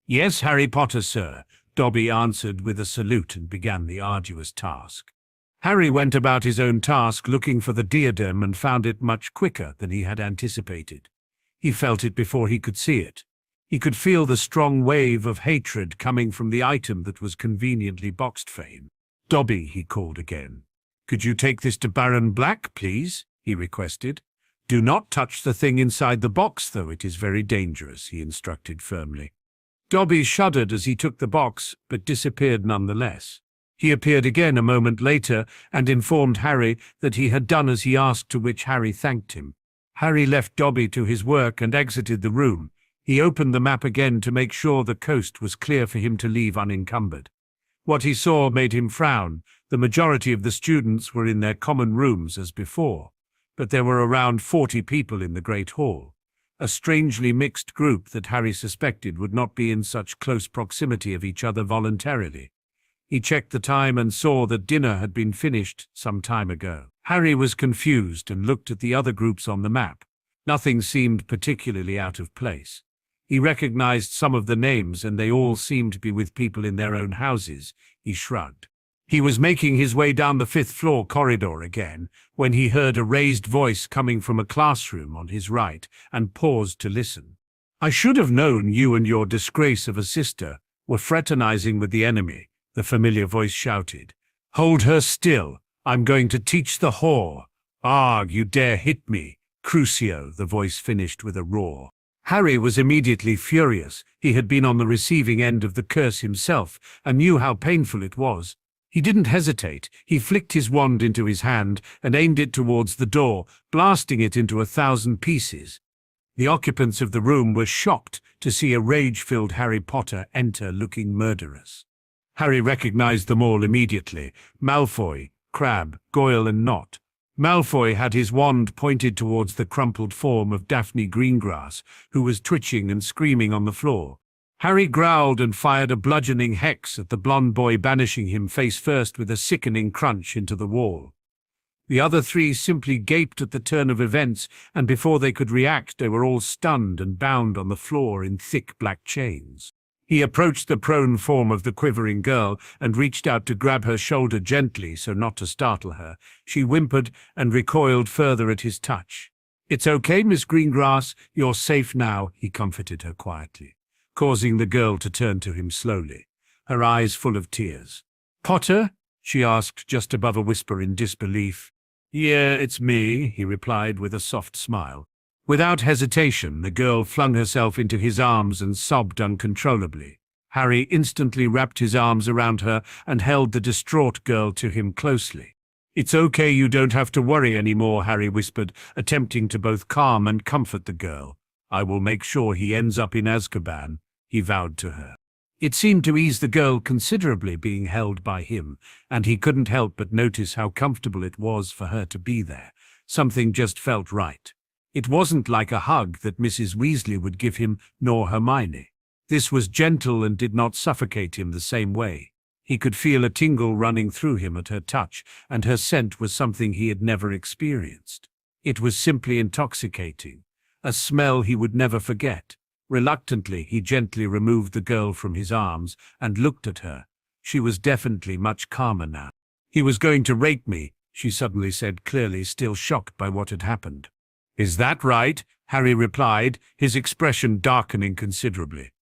"Yes, Harry Potter, sir," Dobby answered with a salute and began the arduous task. Harry went about his own task looking for the diadem and found it much quicker than he had anticipated. He felt it before he could see it. He could feel the strong wave of hatred coming from the item that was conveniently boxed for him. "Dobby," he called again. "Could you take this to Baron Black, please?" he requested. "Do not touch the thing inside the box, though. It is very dangerous," he instructed firmly. Dobby shuddered as he took the box, but disappeared nonetheless. He appeared again a moment later and informed Harry that he had done as he asked, to which Harry thanked him. Harry left Dobby to his work and exited the room. He opened the map again to make sure the coast was clear for him to leave unencumbered. What he saw made him frown. The majority of the students were in their common rooms as before, but there were around 40 people in the Great Hall, a strangely mixed group that Harry suspected would not be in such close proximity of each other voluntarily. He checked the time and saw that dinner had been finished some time ago. Harry was confused and looked at the other groups on the map. Nothing seemed particularly out of place. He recognized some of the names, and they all seemed to be with people in their own houses. He shrugged. He was making his way down the 5th floor corridor again when he heard a raised voice coming from a classroom on his right and paused to listen. "I should have known you and your disgrace of a sister were fraternizing with the enemy," the familiar voice shouted. "Hold her still. I'm going to teach the whore. Arg, you dare hit me. Crucio," the voice finished with a roar. Harry was immediately furious. He had been on the receiving end of the curse himself and knew how painful it was. He didn't hesitate. He flicked his wand into his hand and aimed it towards the door, blasting it into 1,000 pieces. The occupants of the room were shocked to see a rage-filled Harry Potter enter looking murderous. Harry recognized them all immediately: Malfoy, Crabbe, Goyle and Knott. Malfoy had his wand pointed towards the crumpled form of Daphne Greengrass, who was twitching and screaming on the floor. Harry growled and fired a bludgeoning hex at the blonde boy, banishing him face first with a sickening crunch into the wall. The other three simply gaped at the turn of events, and before they could react, they were all stunned and bound on the floor in thick black chains. He approached the prone form of the quivering girl and reached out to grab her shoulder gently so not to startle her. She whimpered and recoiled further at his touch. "It's okay, Miss Greengrass, you're safe now," he comforted her quietly, causing the girl to turn to him slowly, her eyes full of tears. "Potter?" she asked just above a whisper in disbelief. "Yeah, it's me," he replied with a soft smile. Without hesitation, the girl flung herself into his arms and sobbed uncontrollably. Harry instantly wrapped his arms around her and held the distraught girl to him closely. "It's okay, you don't have to worry anymore," Harry whispered, attempting to both calm and comfort the girl. "I will make sure he ends up in Azkaban," he vowed to her. It seemed to ease the girl considerably being held by him, and he couldn't help but notice how comfortable it was for her to be there. Something just felt right. It wasn't like a hug that Mrs. Weasley would give him, nor Hermione. This was gentle and did not suffocate him the same way. He could feel a tingle running through him at her touch, and her scent was something he had never experienced. It was simply intoxicating, a smell he would never forget. Reluctantly, he gently removed the girl from his arms and looked at her. She was definitely much calmer now. "He was going to rape me," she suddenly said, clearly still shocked by what had happened. "Is that right?" Harry replied, his expression darkening considerably.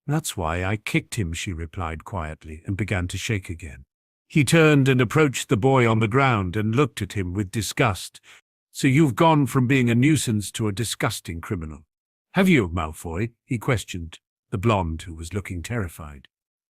"That's why I kicked him," she replied quietly, and began to shake again. He turned and approached the boy on the ground and looked at him with disgust. "So you've gone from being a nuisance to a disgusting criminal. Have you, Malfoy?" he questioned, the blonde who was looking terrified.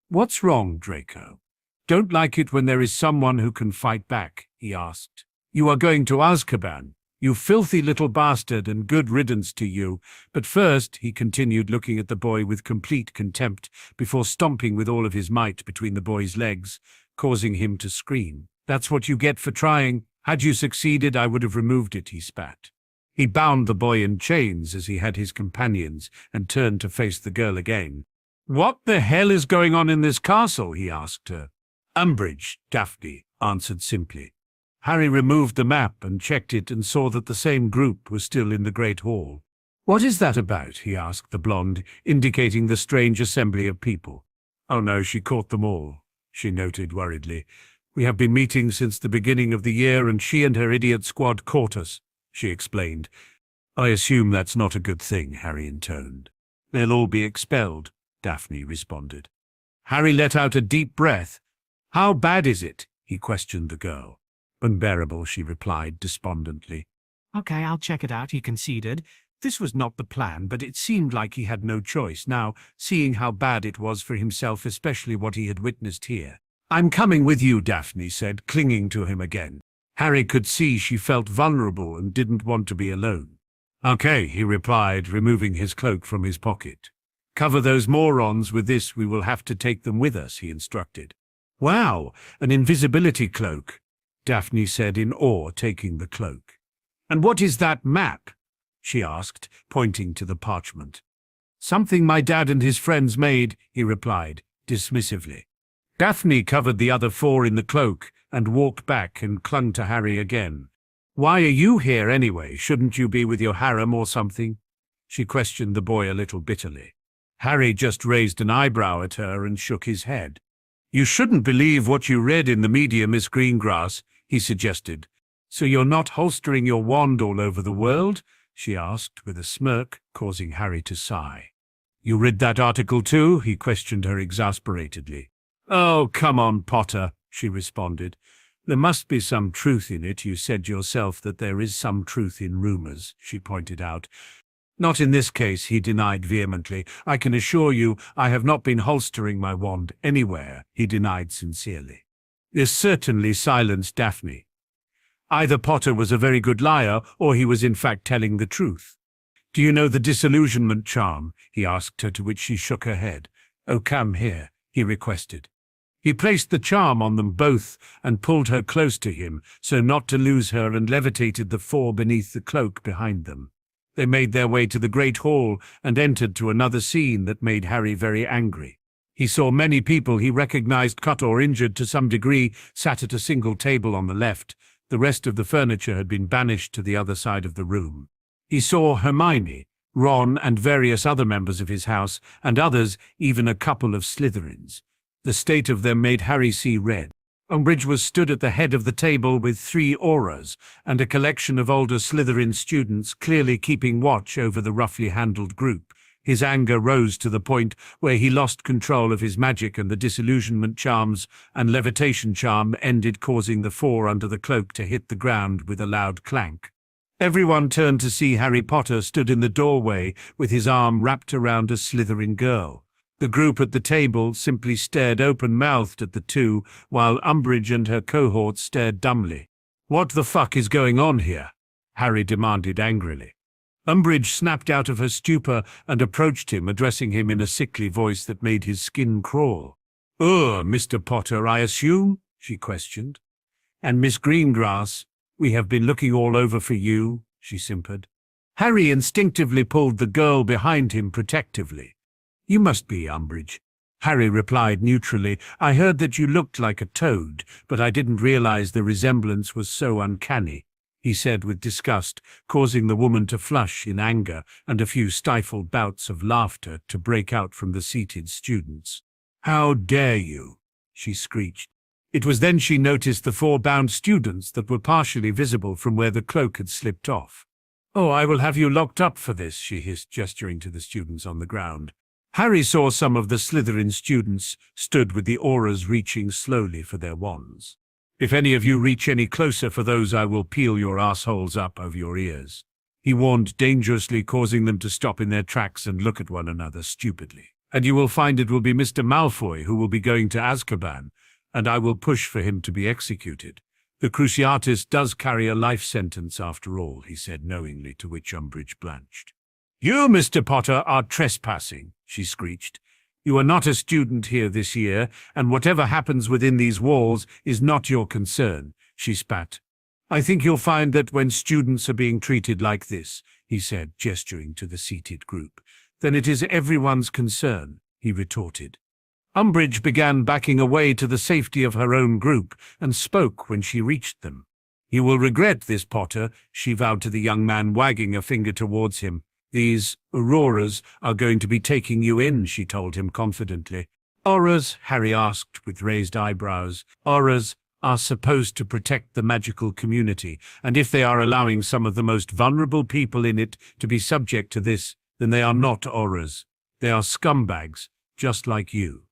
"What's wrong, Draco? Don't like it when there is someone who can fight back?" he asked. "You are going to Azkaban. You filthy little bastard, and good riddance to you. But first," he continued, looking at the boy with complete contempt, before stomping with all of his might between the boy's legs, causing him to scream. "That's what you get for trying. Had you succeeded, I would have removed it," he spat. He bound the boy in chains as he had his companions and turned to face the girl again. "What the hell is going on in this castle?" he asked her. "Umbridge," Daphne answered simply. Harry removed the map and checked it and saw that the same group was still in the Great Hall. "What is that about?" he asked the blonde, indicating the strange assembly of people. "Oh no, she caught them all," she noted worriedly. "We have been meeting since the beginning of the year, and she and her idiot squad caught us," she explained. "I assume that's not a good thing," Harry intoned. "They'll all be expelled," Daphne responded. Harry let out a deep breath. "How bad is it?" he questioned the girl. "Unbearable," she replied despondently. "Okay, I'll check it out," he conceded. This was not the plan, but it seemed like he had no choice now, seeing how bad it was for himself, especially what he had witnessed here. "I'm coming with you," Daphne said, clinging to him again. Harry could see she felt vulnerable and didn't want to be alone. "Okay," he replied, removing his cloak from his pocket. "Cover those morons with this. We will have to take them with us," he instructed. "Wow, an invisibility cloak," Daphne said in awe, taking the cloak. "And what is that map?" she asked, pointing to the parchment. "Something my dad and his friends made," he replied, dismissively. Daphne covered the other four in the cloak and walked back and clung to Harry again. "Why are you here anyway? Shouldn't you be with your harem or something?" she questioned the boy a little bitterly. Harry just raised an eyebrow at her and shook his head. "You shouldn't believe what you read in the media, Miss Greengrass," he suggested. "So you're not holstering your wand all over the world?" she asked with a smirk, causing Harry to sigh. "You read that article too?" he questioned her exasperatedly. "Oh, come on, Potter," she responded. "There must be some truth in it. You said yourself that there is some truth in rumors," she pointed out. "Not in this case," he denied vehemently. "I can assure you I have not been holstering my wand anywhere," he denied sincerely. This certainly silenced Daphne. Either Potter was a very good liar, or he was in fact telling the truth. "Do you know the disillusionment charm?" he asked her, to which she shook her head. "Oh, come here," he requested. He placed the charm on them both and pulled her close to him, so not to lose her, and levitated the four beneath the cloak behind them. They made their way to the Great Hall and entered to another scene that made Harry very angry. He saw many people he recognized, cut or injured to some degree, sat at a single table on the left. The rest of the furniture had been banished to the other side of the room. He saw Hermione, Ron and various other members of his house, and others, even a couple of Slytherins. The state of them made Harry see red. Umbridge was stood at the head of the table with 3 auras and a collection of older Slytherin students clearly keeping watch over the roughly handled group. His anger rose to the point where he lost control of his magic, and the disillusionment charms and levitation charm ended, causing the 4 under the cloak to hit the ground with a loud clank. Everyone turned to see Harry Potter stood in the doorway with his arm wrapped around a Slytherin girl. The group at the table simply stared open-mouthed at the two, while Umbridge and her cohorts stared dumbly. "What the fuck is going on here?" Harry demanded angrily. Umbridge snapped out of her stupor and approached him, addressing him in a sickly voice that made his skin crawl. Mr. Potter, I assume?" she questioned. "And Miss Greengrass, we have been looking all over for you," she simpered. Harry instinctively pulled the girl behind him protectively. "You must be Umbridge." Harry replied neutrally. "I heard that you looked like a toad, but I didn't realize the resemblance was so uncanny," he said with disgust, causing the woman to flush in anger and a few stifled bouts of laughter to break out from the seated students. "How dare you?" she screeched. It was then she noticed the 4 bound students that were partially visible from where the cloak had slipped off. "Oh, I will have you locked up for this," she hissed, gesturing to the students on the ground. Harry saw some of the Slytherin students stood with the auras reaching slowly for their wands. "If any of you reach any closer for those, I will peel your assholes up over your ears," he warned dangerously, causing them to stop in their tracks and look at one another stupidly. "And you will find it will be Mr. Malfoy who will be going to Azkaban, and I will push for him to be executed. The Cruciatus does carry a life sentence after all," he said knowingly, to which Umbridge blanched. "You, Mr. Potter, are trespassing," she screeched. "You are not a student here this year, and whatever happens within these walls is not your concern," she spat. "I think you'll find that when students are being treated like this," he said, gesturing to the seated group, "then it is everyone's concern," he retorted. Umbridge began backing away to the safety of her own group and spoke when she reached them. "You will regret this, Potter," she vowed to the young man, wagging a finger towards him. "These auroras are going to be taking you in," she told him confidently. "Auras?" Harry asked with raised eyebrows. "Auras are supposed to protect the magical community, and if they are allowing some of the most vulnerable people in it to be subject to this, then they are not auras. They are scumbags, just like you."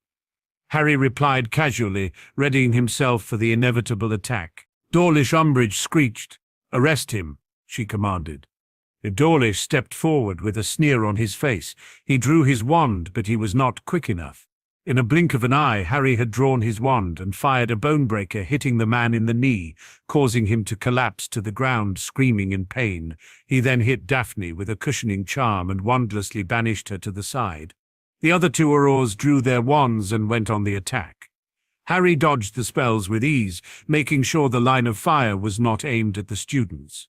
Harry replied casually, readying himself for the inevitable attack. Dawlish Umbridge screeched. "Arrest him," she commanded. Dawlish stepped forward with a sneer on his face. He drew his wand, but he was not quick enough. In a blink of an eye, Harry had drawn his wand and fired a bonebreaker, hitting the man in the knee, causing him to collapse to the ground, screaming in pain. He then hit Daphne with a cushioning charm and wandlessly banished her to the side. The other 2 aurors drew their wands and went on the attack. Harry dodged the spells with ease, making sure the line of fire was not aimed at the students.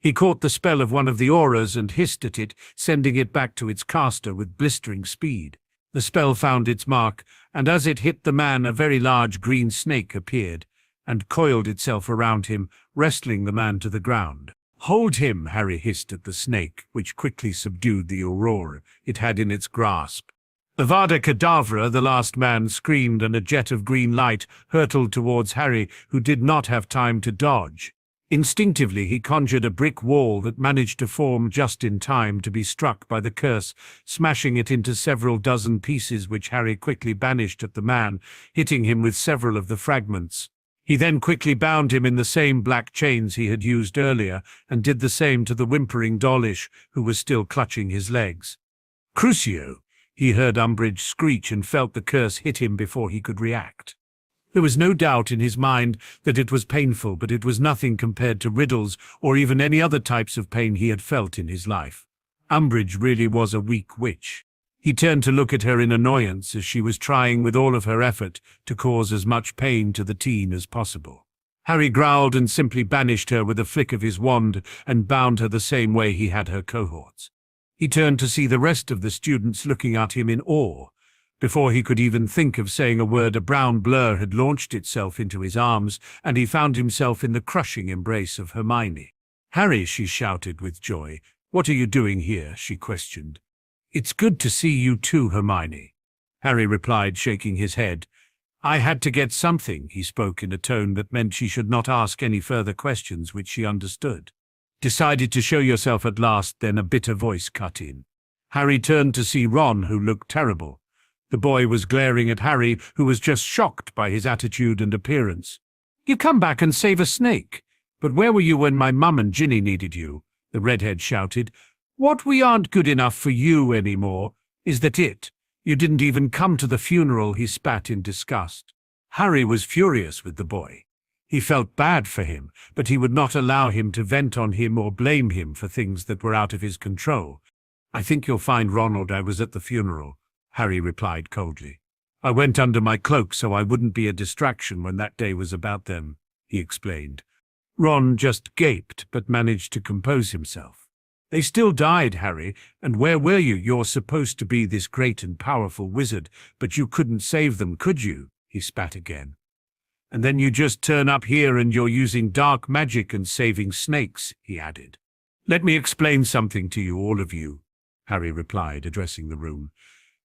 He caught the spell of one of the auras and hissed at it, sending it back to its caster with blistering speed. The spell found its mark, and as it hit the man, a very large green snake appeared and coiled itself around him, wrestling the man to the ground. "Hold him," Harry hissed at the snake, which quickly subdued the aurora it had in its grasp. Avada Kedavra, the last man screamed, and a jet of green light hurtled towards Harry, who did not have time to dodge. Instinctively, he conjured a brick wall that managed to form just in time to be struck by the curse, smashing it into several dozen pieces, which Harry quickly banished at the man, hitting him with several of the fragments. He then quickly bound him in the same black chains he had used earlier, and did the same to the whimpering Dawlish, who was still clutching his legs. "Crucio!" He heard Umbridge screech and felt the curse hit him before he could react. There was no doubt in his mind that it was painful, but it was nothing compared to riddles or even any other types of pain he had felt in his life. Umbridge really was a weak witch. He turned to look at her in annoyance as she was trying with all of her effort to cause as much pain to the teen as possible. Harry growled and simply banished her with a flick of his wand and bound her the same way he had her cohorts. He turned to see the rest of the students looking at him in awe. Before he could even think of saying a word, a brown blur had launched itself into his arms, and he found himself in the crushing embrace of Hermione. "Harry," she shouted with joy, "What are you doing here?" she questioned. "It's good to see you too, Hermione," Harry replied, shaking his head. "I had to get something," he spoke in a tone that meant she should not ask any further questions, which she understood. "Decided to show yourself at last," then a bitter voice cut in. Harry turned to see Ron, who looked terrible. The boy was glaring at Harry, who was just shocked by his attitude and appearance. "You've come back and save a snake. But where were you when my mum and Ginny needed you?" the redhead shouted. "What, we aren't good enough for you anymore? Is that it? You didn't even come to the funeral," he spat in disgust. Harry was furious with the boy. He felt bad for him, but he would not allow him to vent on him or blame him for things that were out of his control. "I think you'll find Ronald I was at the funeral," Harry replied coldly. "I went under my cloak so I wouldn't be a distraction when that day was about them," he explained. Ron just gaped, but managed to compose himself. "They still died, Harry, and where were you? You're supposed to be this great and powerful wizard, but you couldn't save them, could you?" he spat again. "And then you just turn up here and you're using dark magic and saving snakes," he added. "Let me explain something to you, all of you," Harry replied, addressing the room.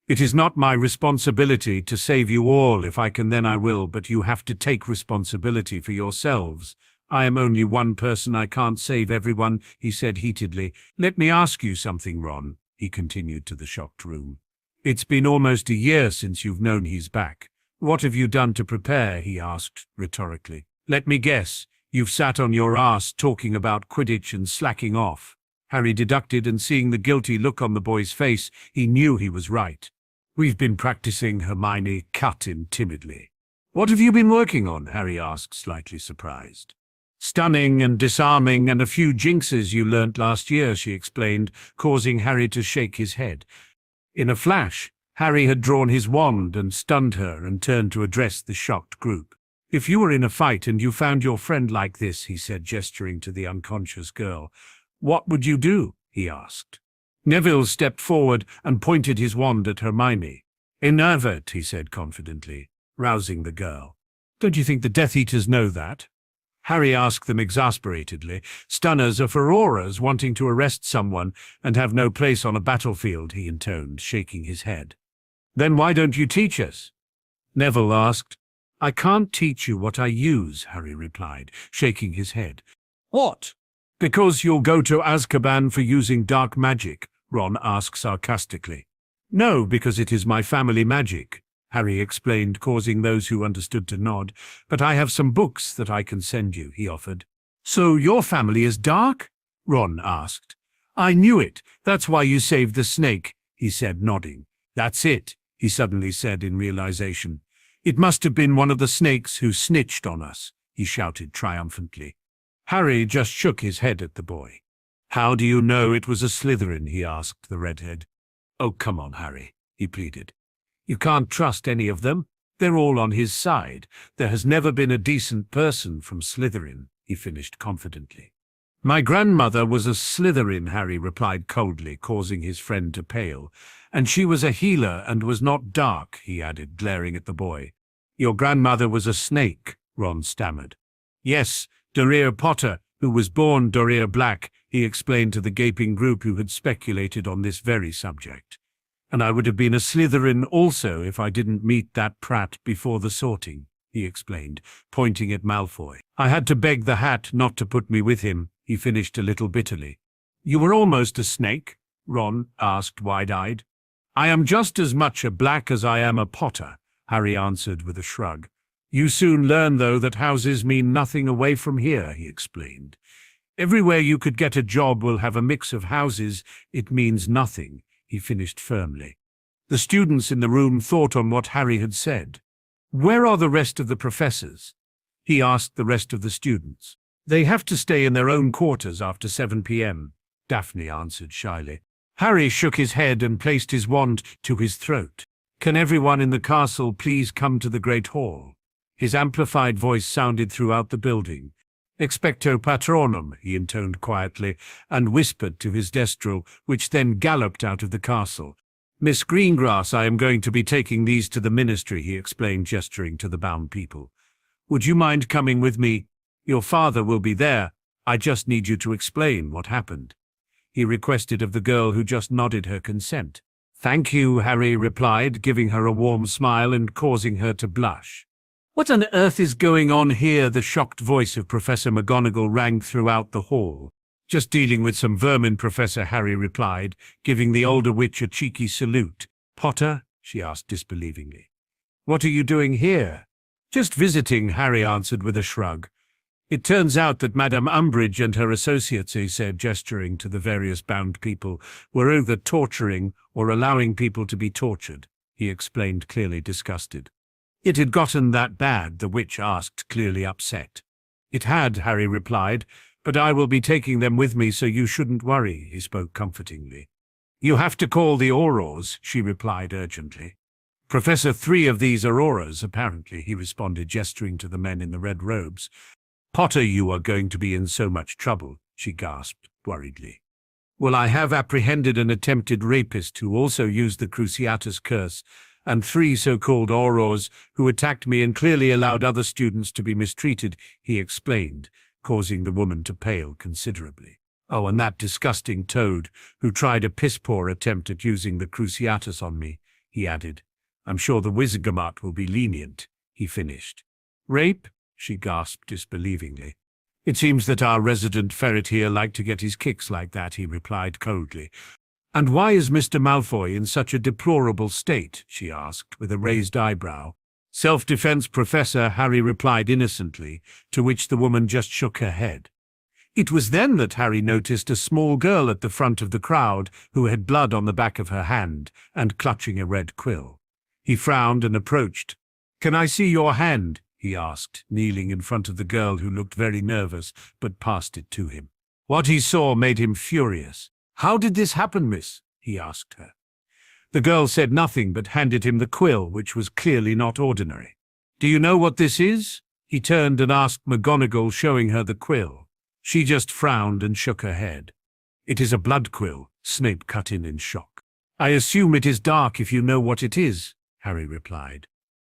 "It is not my responsibility to save you all. If I can, then I will, but you have to take responsibility for yourselves. I am only one person, I can't save everyone," he said heatedly. "Let me ask you something, Ron," he continued to the shocked room. "It's been almost a year since you've known he's back. What have you done to prepare?" he asked rhetorically. "Let me guess, you've sat on your ass talking about Quidditch and slacking off." Harry deducted, and seeing the guilty look on the boy's face, he knew he was right. "We've been practicing," Hermione cut in timidly. "What have you been working on?" Harry asked, slightly surprised. "Stunning and disarming and a few jinxes you learnt last year," she explained, causing Harry to shake his head. In a flash, Harry had drawn his wand and stunned her and turned to address the shocked group. "If you were in a fight and you found your friend like this," he said, gesturing to the unconscious girl, "what would you do?" he asked. Neville stepped forward and pointed his wand at Hermione. "Enervate," he said confidently, rousing the girl. "Don't you think the Death Eaters know that?" Harry asked them exasperatedly. "Stunners are for auras wanting to arrest someone and have no place on a battlefield," he intoned, shaking his head. "Then why don't you teach us?" Neville asked. "I can't teach you what I use," Harry replied, shaking his head. "What? Because you'll go to Azkaban for using dark magic?" Ron asked sarcastically. "No, because it is my family magic," Harry explained, causing those who understood to nod. "But I have some books that I can send you," he offered. "So your family is dark?" Ron asked. "I knew it. That's why you saved the snake," he said, nodding. "That's it," he suddenly said in realization. "It must have been one of the snakes who snitched on us," he shouted triumphantly. Harry just shook his head at the boy. "How do you know it was a Slytherin?" he asked the redhead. "Oh, come on, Harry," he pleaded. "You can't trust any of them. They're all on his side. There has never been a decent person from Slytherin," he finished confidently. "My grandmother was a Slytherin," Harry replied coldly, causing his friend to pale. "And she was a healer and was not dark," he added, glaring at the boy. "Your grandmother was a snake," Ron stammered. "Yes, Dorir Potter, who was born Dorir Black," he explained to the gaping group who had speculated on this very subject. "And I would have been a Slytherin also if I didn't meet that prat before the sorting," he explained, pointing at Malfoy. "I had to beg the hat not to put me with him," he finished a little bitterly. "You were almost a snake?" Ron asked wide-eyed. "I am just as much a Black as I am a Potter," Harry answered with a shrug. "You soon learn, though, that houses mean nothing away from here," he explained. "Everywhere you could get a job will have a mix of houses. It means nothing," he finished firmly. The students in the room thought on what Harry had said. "Where are the rest of the professors?" he asked the rest of the students. "They have to stay in their own quarters after 7 p.m., Daphne answered shyly. Harry shook his head and placed his wand to his throat. "Can everyone in the castle please come to the Great Hall?" His amplified voice sounded throughout the building. "Expecto Patronum," he intoned quietly, and whispered to his Destrel, which then galloped out of the castle. "Miss Greengrass, I am going to be taking these to the ministry," he explained, gesturing to the bound people. "Would you mind coming with me? Your father will be there. I just need you to explain what happened." he requested of the girl who just nodded her consent. "Thank you," Harry replied, giving her a warm smile and causing her to blush. "What on earth is going on here?" The shocked voice of Professor McGonagall rang throughout the hall. "Just dealing with some vermin, Professor," Harry replied, giving the older witch a cheeky salute. "Potter?" she asked disbelievingly. "What are you doing here?" "Just visiting," Harry answered with a shrug. "It turns out that Madame Umbridge and her associates," he said, gesturing to the various bound people, "were either torturing or allowing people to be tortured," he explained, clearly disgusted. "It had gotten that bad?" the witch asked, clearly upset. "It had," Harry replied, "but I will be taking them with me, so you shouldn't worry," he spoke comfortingly. "You have to call the Aurors," she replied urgently. "Professor, 3 of these are Aurors, apparently," he responded, gesturing to the men in the red robes. "Potter, you are going to be in so much trouble," she gasped worriedly. "Well, I have apprehended an attempted rapist who also used the Cruciatus curse, and 3 so-called Aurors who attacked me and clearly allowed other students to be mistreated," he explained, causing the woman to pale considerably. "Oh, and that disgusting toad who tried a piss-poor attempt at using the Cruciatus on me," he added. "I'm sure the Wizengamot will be lenient," he finished. "Rape?" she gasped disbelievingly. "It seems that our resident ferret here liked to get his kicks like that," he replied coldly. "And why is Mr. Malfoy in such a deplorable state?" she asked, with a raised eyebrow. "Self-defense, Professor," Harry replied innocently, to which the woman just shook her head. It was then that Harry noticed a small girl at the front of the crowd who had blood on the back of her hand and clutching a red quill. He frowned and approached. "Can I see your hand?" he asked, kneeling in front of the girl who looked very nervous but passed it to him. What he saw made him furious. "How did this happen, miss?" he asked her. The girl said nothing but handed him the quill, which was clearly not ordinary. "Do you know what this is?" he turned and asked McGonagall, showing her the quill. She just frowned and shook her head. "It is a blood quill," Snape cut in shock. "I assume it is dark if you know what it is," Harry replied.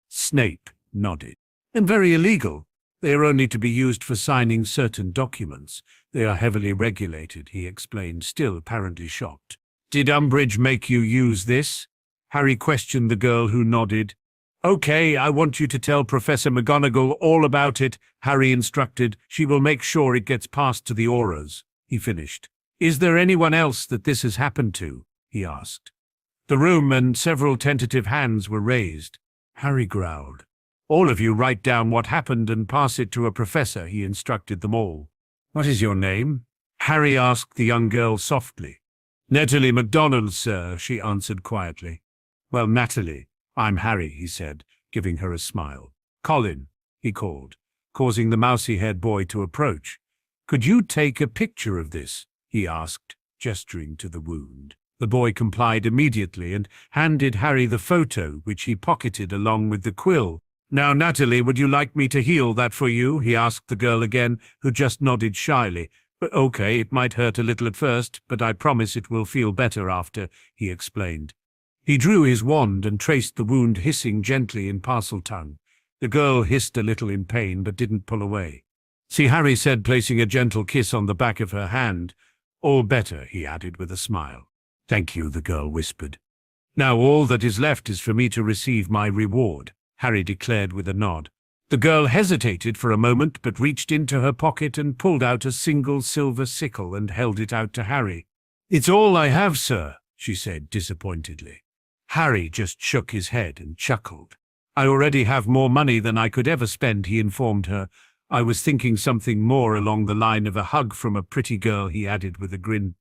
Snape nodded. "And very illegal. They are only to be used for signing certain documents. They are heavily regulated," he explained, still apparently shocked. "Did Umbridge make you use this?" Harry questioned the girl, who nodded. "Okay, I want you to tell Professor McGonagall all about it," Harry instructed. "She will make sure it gets passed to the Aurors," he finished. "Is there anyone else that this has happened to?" he asked. The room and several tentative hands were raised. Harry growled. "All of you write down what happened and pass it to a professor," he instructed them all. "What is your name?" Harry asked the young girl softly. "Natalie MacDonald, sir," she answered quietly. "Well, Natalie, I'm Harry," he said, giving her a smile. "Colin," he called, causing the mousy-haired boy to approach. "Could you take a picture of this?" he asked, gesturing to the wound. The boy complied immediately and handed Harry the photo, which he pocketed along with the quill. "Now, Natalie, would you like me to heal that for you?" he asked the girl again, who just nodded shyly. "But okay, it might hurt a little at first, but I promise it will feel better after," he explained. He drew his wand and traced the wound, hissing gently in Parseltongue. The girl hissed a little in pain but didn't pull away. "See," Harry said, placing a gentle kiss on the back of her hand. "All better," he added with a smile. "Thank you," the girl whispered. "Now all that is left is for me to receive my reward," Harry declared with a nod. The girl hesitated for a moment but reached into her pocket and pulled out a single silver sickle and held it out to Harry. "It's all I have, sir," she said disappointedly. Harry just shook his head and chuckled. "I already have more money than I could ever spend," he informed her. "I was thinking something more along the line of a hug from a pretty girl," he added with a grin.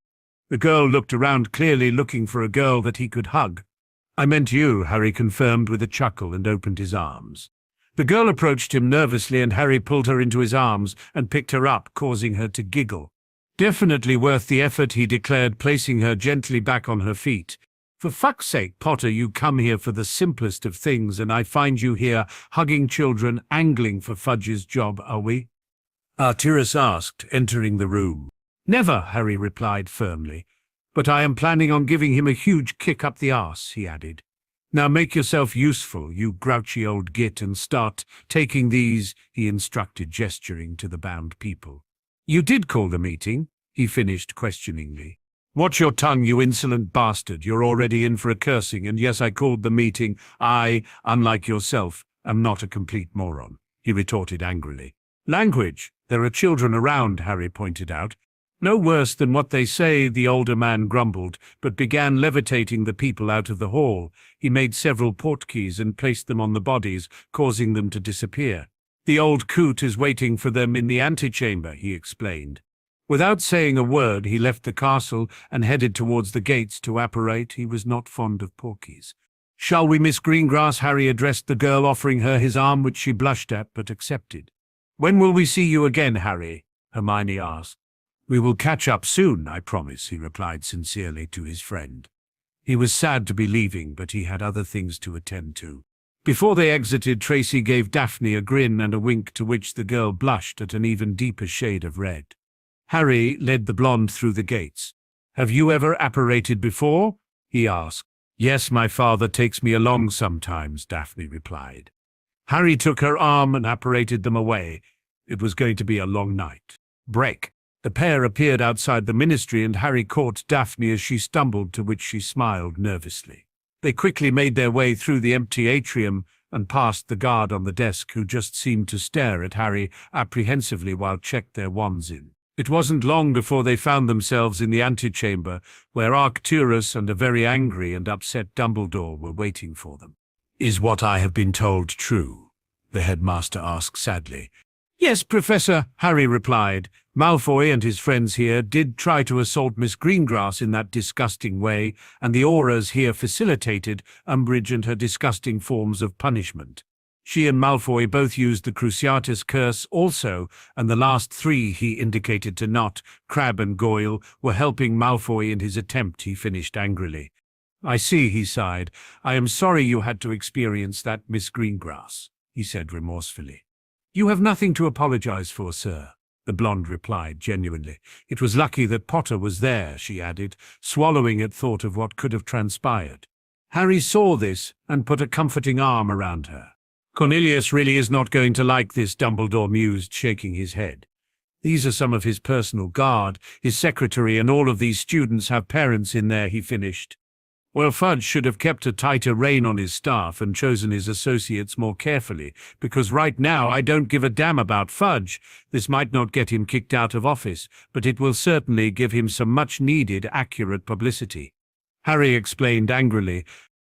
The girl looked around, clearly looking for a girl that he could hug. "I meant you," Harry confirmed with a chuckle and opened his arms. The girl approached him nervously and Harry pulled her into his arms and picked her up, causing her to giggle. "Definitely worth the effort," he declared, placing her gently back on her feet. "For fuck's sake, Potter, you come here for the simplest of things, and I find you here hugging children, angling for Fudge's job, are we?" Arcturus asked, entering the room. "Never," Harry replied firmly. "But I am planning on giving him a huge kick up the arse," he added. "Now make yourself useful, you grouchy old git, and start taking these," he instructed, gesturing to the bound people. "You did call the meeting?" he finished questioningly. Watch your tongue, you insolent bastard. You're already in for a cursing, and yes, I called the meeting. I, unlike yourself, am not a complete moron, he retorted angrily. Language. There are children around, Harry pointed out. No worse than what they say, the older man grumbled, but began levitating the people out of the hall. He made several portkeys and placed them on the bodies, causing them to disappear. The old coot is waiting for them in the antechamber, he explained. Without saying a word, he left the castle and headed towards the gates to apparate. He was not fond of porkies. Shall we, Miss Greengrass? Harry addressed the girl, offering her his arm, which she blushed at, but accepted. When will we see you again, Harry? Hermione asked. We will catch up soon, I promise, he replied sincerely to his friend. He was sad to be leaving, but he had other things to attend to. Before they exited, Tracy gave Daphne a grin and a wink, to which the girl blushed at an even deeper shade of red. Harry led the blonde through the gates. Have you ever apparated before? He asked. Yes, my father takes me along sometimes, Daphne replied. Harry took her arm and apparated them away. It was going to be a long night. Break. The pair appeared outside the ministry, and Harry caught Daphne as she stumbled, to which she smiled nervously. They quickly made their way through the empty atrium and past the guard on the desk, who just seemed to stare at Harry apprehensively while checked their wands in. It wasn't long before they found themselves in the antechamber, where Arcturus and a very angry and upset Dumbledore were waiting for them. Is what I have been told true? The headmaster asked sadly. Yes, Professor, Harry replied. Malfoy and his friends here did try to assault Miss Greengrass in that disgusting way, and the auras here facilitated Umbridge and her disgusting forms of punishment. She and Malfoy both used the Cruciatus curse also, and the last three, he indicated to Nott, Crabbe and Goyle, were helping Malfoy in his attempt, he finished angrily. I see, he sighed. I am sorry you had to experience that, Miss Greengrass, he said remorsefully. You have nothing to apologize for, sir, the blonde replied genuinely. It was lucky that Potter was there, she added, swallowing at thought of what could have transpired. Harry saw this and put a comforting arm around her. Cornelius really is not going to like this, Dumbledore mused, shaking his head. These are some of his personal guard, his secretary, and all of these students have parents in there, he finished. Well, Fudge should have kept a tighter rein on his staff and chosen his associates more carefully, because right now I don't give a damn about Fudge. This might not get him kicked out of office, but it will certainly give him some much-needed, accurate publicity. Harry explained angrily.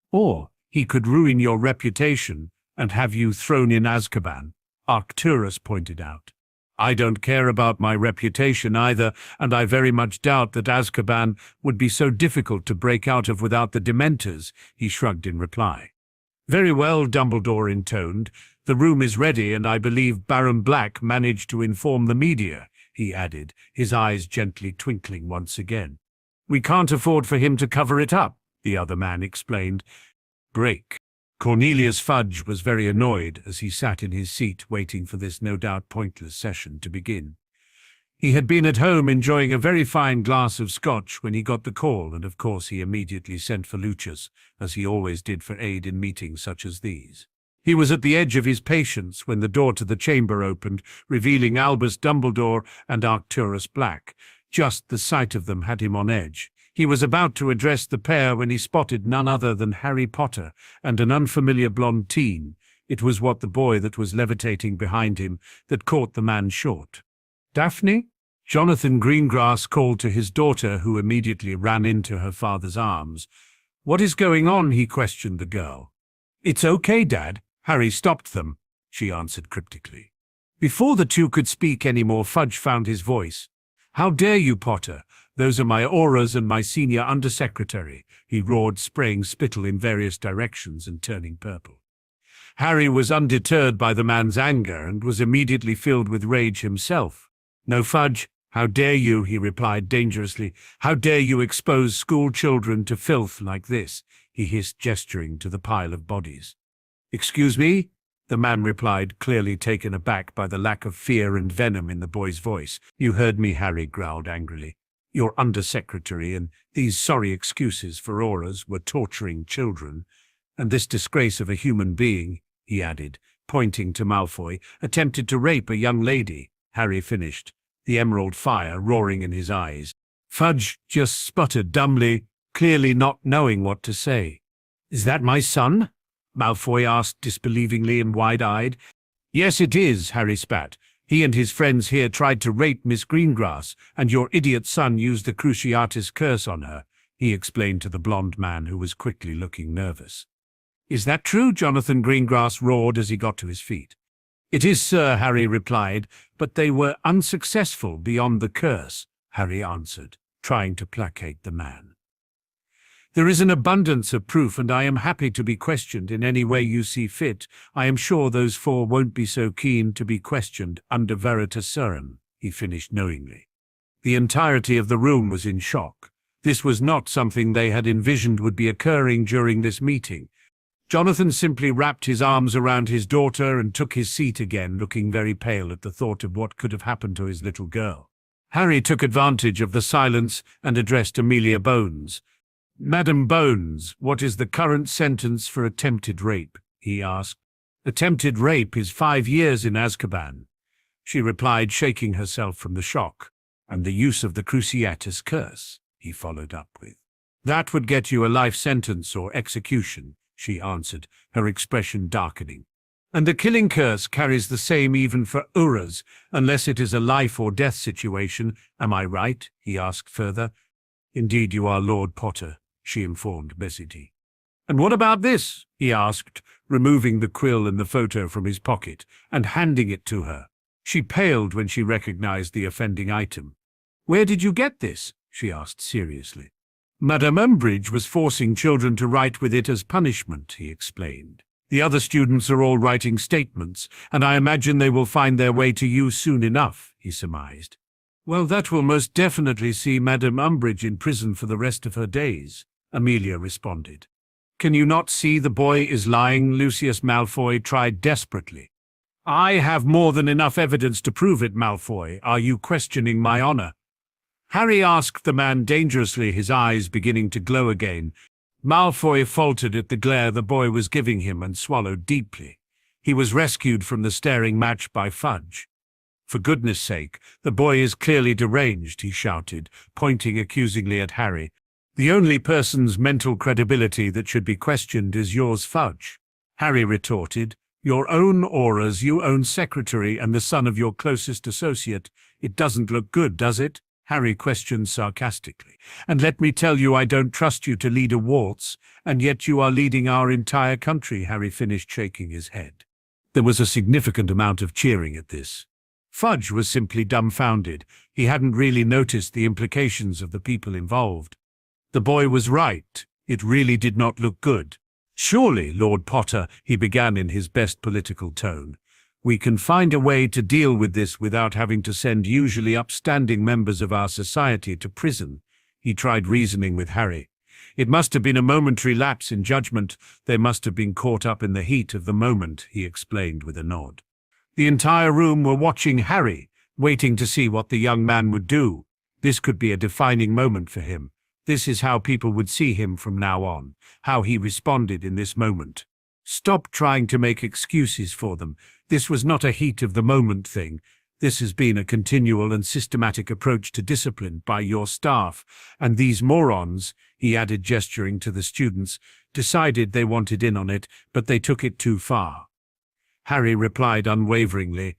Or he could ruin your reputation and have you thrown in Azkaban, Arcturus pointed out. I don't care about my reputation either, and I very much doubt that Azkaban would be so difficult to break out of without the Dementors, he shrugged in reply. Very well, Dumbledore intoned. The room is ready, and I believe Baron Black managed to inform the media, he added, his eyes gently twinkling once again. We can't afford for him to cover it up, the other man explained. Break. Cornelius Fudge was very annoyed as he sat in his seat waiting for this no doubt pointless session to begin. He had been at home enjoying a very fine glass of scotch when he got the call, and of course he immediately sent for Lucius, as he always did, for aid in meetings such as these. He was at the edge of his patience when the door to the chamber opened, revealing Albus Dumbledore and Arcturus Black. Just the sight of them had him on edge. He was about to address the pair when he spotted none other than Harry Potter and an unfamiliar blonde teen. It was what the boy that was levitating behind him that caught the man short. Daphne? Jonathan Greengrass called to his daughter, who immediately ran into her father's arms. What is going on? He questioned the girl. It's okay, Dad. Harry stopped them, she answered cryptically. Before the two could speak any more, Fudge found his voice. How dare you, Potter? Those are my auras and my senior undersecretary, he roared, spraying spittle in various directions and turning purple. Harry was undeterred by the man's anger and was immediately filled with rage himself. No, Fudge, how dare you, he replied dangerously. How dare you expose school children to filth like this, he hissed, gesturing to the pile of bodies. Excuse me? The man replied, clearly taken aback by the lack of fear and venom in the boy's voice. You heard me, Harry growled angrily. Your undersecretary and these sorry excuses for auras were torturing children, and this disgrace of a human being, he added, pointing to Malfoy, attempted to rape a young lady, Harry finished, the emerald fire roaring in his eyes. Fudge just sputtered dumbly, clearly not knowing what to say. "Is that my son?" Malfoy asked disbelievingly and wide-eyed. "Yes, it is," Harry spat. "He and his friends here tried to rape Miss Greengrass, and your idiot son used the Cruciatus curse on her," he explained to the blonde man who was quickly looking nervous. "Is that true?" Jonathan Greengrass roared as he got to his feet. "It is, sir," Harry replied, "but they were unsuccessful beyond the curse," Harry answered, trying to placate the man. "There is an abundance of proof, and I am happy to be questioned in any way you see fit. I am sure those four won't be so keen to be questioned under veritaserum," he finished knowingly. The entirety of the room was in shock. This was not something they had envisioned would be occurring during this meeting. Jonathan simply wrapped his arms around his daughter and took his seat again, looking very pale at the thought of what could have happened to his little girl. Harry took advantage of the silence and addressed Amelia Bones. "Madam Bones, what is the current sentence for attempted rape?" he asked. "Attempted rape is 5 years in Azkaban," she replied, shaking herself from the shock. "And the use of the Cruciatus curse," he followed up with. "That would get you a life sentence or execution," she answered, her expression darkening. "And the killing curse carries the same even for Uras, unless it is a life or death situation. Am I right?" he asked further. "Indeed you are, Lord Potter," she informed Bessie. "And what about this?" he asked, removing the quill and the photo from his pocket and handing it to her. She paled when she recognized the offending item. "Where did you get this?" she asked seriously. "Madame Umbridge was forcing children to write with it as punishment," he explained. "The other students are all writing statements, and I imagine they will find their way to you soon enough," he surmised. "Well, that will most definitely see Madame Umbridge in prison for the rest of her days," Amelia responded. "Can you not see the boy is lying?" Lucius Malfoy tried desperately. "I have more than enough evidence to prove it, Malfoy. Are you questioning my honor?" Harry asked the man dangerously, his eyes beginning to glow again. Malfoy faltered at the glare the boy was giving him and swallowed deeply. He was rescued from the staring match by Fudge. "For goodness sake, the boy is clearly deranged," he shouted, pointing accusingly at Harry. "The only person's mental credibility that should be questioned is yours, Fudge." Harry retorted, "Your own auras, you own secretary and the son of your closest associate. It doesn't look good, does it?" Harry questioned sarcastically. "And let me tell you, I don't trust you to lead a waltz, and yet you are leading our entire country," Harry finished, shaking his head. There was a significant amount of cheering at this. Fudge was simply dumbfounded. He hadn't really noticed the implications of the people involved. The boy was right. It really did not look good. "Surely, Lord Potter," he began in his best political tone, "we can find a way to deal with this without having to send usually upstanding members of our society to prison." He tried reasoning with Harry. "It must have been a momentary lapse in judgment. They must have been caught up in the heat of the moment," he explained with a nod. The entire room were watching Harry, waiting to see what the young man would do. This could be a defining moment for him. This is how people would see him from now on, how he responded in this moment. Stop trying to make excuses for them. This was not a heat-of-the-moment thing. This has been a continual and systematic approach to discipline by your staff, and these morons," he added, gesturing to the students, "decided they wanted in on it, but they took it too far." Harry replied unwaveringly,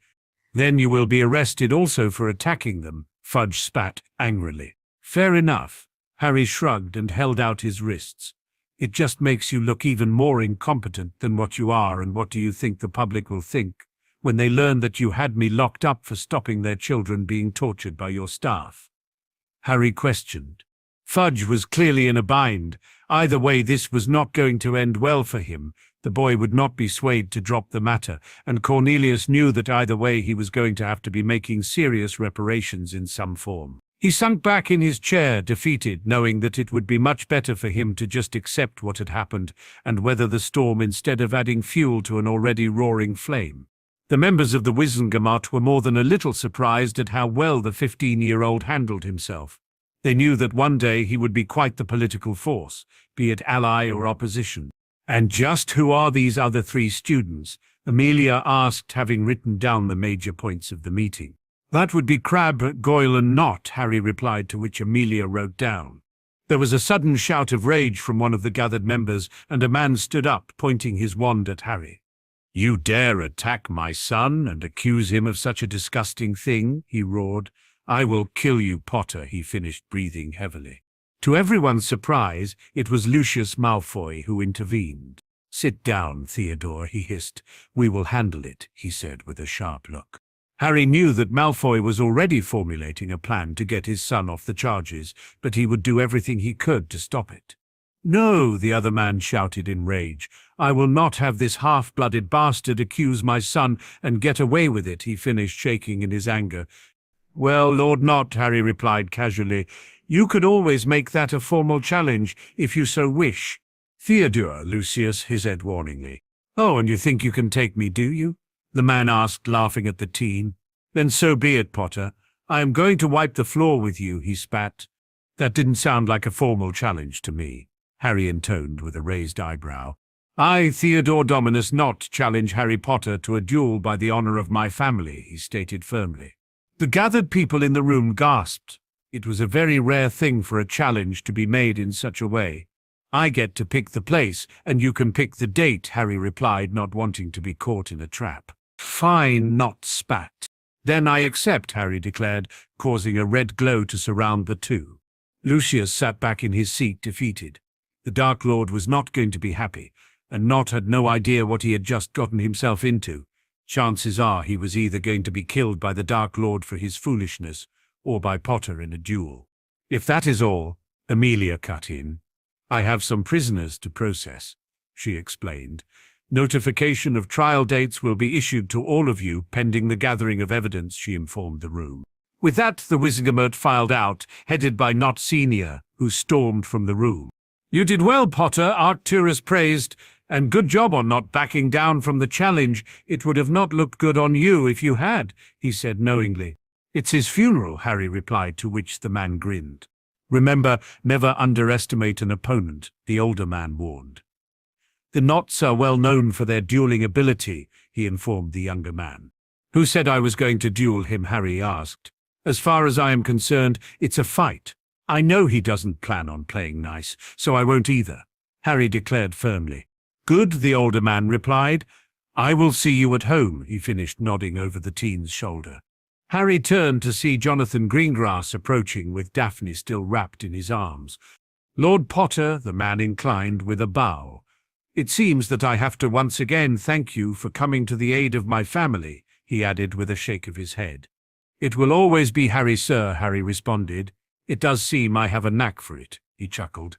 "Then you will be arrested also for attacking them," Fudge spat angrily. "Fair enough." Harry shrugged and held out his wrists. "It just makes you look even more incompetent than what you are, and what do you think the public will think when they learn that you had me locked up for stopping their children being tortured by your staff?" Harry questioned. Fudge was clearly in a bind. Either way, this was not going to end well for him. The boy would not be swayed to drop the matter, and Cornelius knew that either way he was going to have to be making serious reparations in some form. He sunk back in his chair, defeated, knowing that it would be much better for him to just accept what had happened and weather the storm instead of adding fuel to an already roaring flame. The members of the Wizengamot were more than a little surprised at how well the 15-year-old handled himself. They knew that one day he would be quite the political force, be it ally or opposition. "And just who are these other 3 students?" Amelia asked, having written down the major points of the meeting. That would be Crab, Goyle and Knot, Harry replied, to which Amelia wrote down. There was a sudden shout of rage from one of the gathered members, and a man stood up, pointing his wand at Harry. "You dare attack my son and accuse him of such a disgusting thing?" he roared. "I will kill you, Potter," he finished, breathing heavily. To everyone's surprise, it was Lucius Malfoy who intervened. "Sit down, Theodore," he hissed. "We will handle it," he said with a sharp look. Harry knew that Malfoy was already formulating a plan to get his son off the charges, but he would do everything he could to stop it. "No," the other man shouted in rage. "I will not have this half-blooded bastard accuse my son and get away with it," he finished, shaking in his anger. "Well, Lord Knot," Harry replied casually, "you could always make that a formal challenge if you so wish." "Theodore," Lucius, he said warningly. "Oh, and you think you can take me, do you?" the man asked, laughing at the teen. "Then so be it, Potter. I am going to wipe the floor with you," he spat. "That didn't sound like a formal challenge to me," Harry intoned with a raised eyebrow. "I, Theodore Dominus, not challenge Harry Potter to a duel by the honor of my family," he stated firmly. The gathered people in the room gasped. It was a very rare thing for a challenge to be made in such a way. "I get to pick the place, and you can pick the date," Harry replied, not wanting to be caught in a trap. "Fine," Knot spat. "Then I accept," Harry declared, causing a red glow to surround the two. Lucius sat back in his seat, defeated. The Dark Lord was not going to be happy, and Knot had no idea what he had just gotten himself into. Chances are he was either going to be killed by the Dark Lord for his foolishness, or by Potter in a duel. "If that is all," Amelia cut in. "I have some prisoners to process," she explained. "Notification of trial dates will be issued to all of you pending the gathering of evidence," she informed the room. With that, the Wizengamot filed out, headed by Knot Senior, who stormed from the room. "You did well, Potter," Arcturus praised, "and good job on not backing down from the challenge. It would have not looked good on you if you had," he said knowingly. "It's his funeral," Harry replied, to which the man grinned. "Remember, never underestimate an opponent," the older man warned. "The Knots are well known for their dueling ability," he informed the younger man. "Who said I was going to duel him?" Harry asked. "As far as I am concerned, it's a fight. I know he doesn't plan on playing nice, so I won't either," Harry declared firmly. "Good," the older man replied. "I will see you at home," he finished, nodding over the teen's shoulder. Harry turned to see Jonathan Greengrass approaching, with Daphne still wrapped in his arms. "Lord Potter," the man inclined with a bow. "It seems that I have to once again thank you for coming to the aid of my family," he added with a shake of his head. "It will always be Harry, sir," Harry responded. "It does seem I have a knack for it," he chuckled.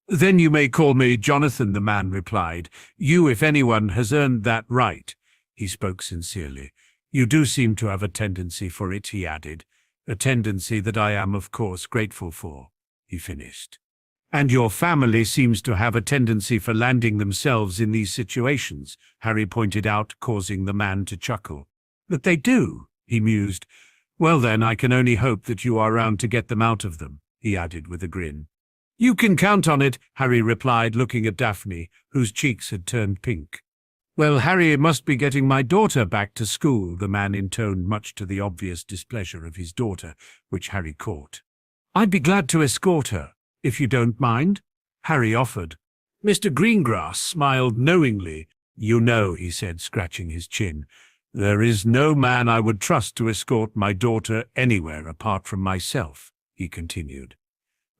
"Then you may call me Jonathan," the man replied. "You, if anyone, has earned that right." He spoke sincerely. "You do seem to have a tendency for it," he added. "A tendency that I am, of course, grateful for," he finished. "And your family seems to have a tendency for landing themselves in these situations," Harry pointed out, causing the man to chuckle. "But they do," he mused. "Well then, I can only hope that you are around to get them out of them," he added with a grin. "You can count on it," Harry replied, looking at Daphne, whose cheeks had turned pink. "Well, Harry must be getting my daughter back to school," the man intoned, much to the obvious displeasure of his daughter, which Harry caught. "I'd be glad to escort her, if you don't mind," Harry offered. Mr. Greengrass smiled knowingly. "You know," he said, scratching his chin, "there is no man I would trust to escort my daughter anywhere apart from myself," he continued.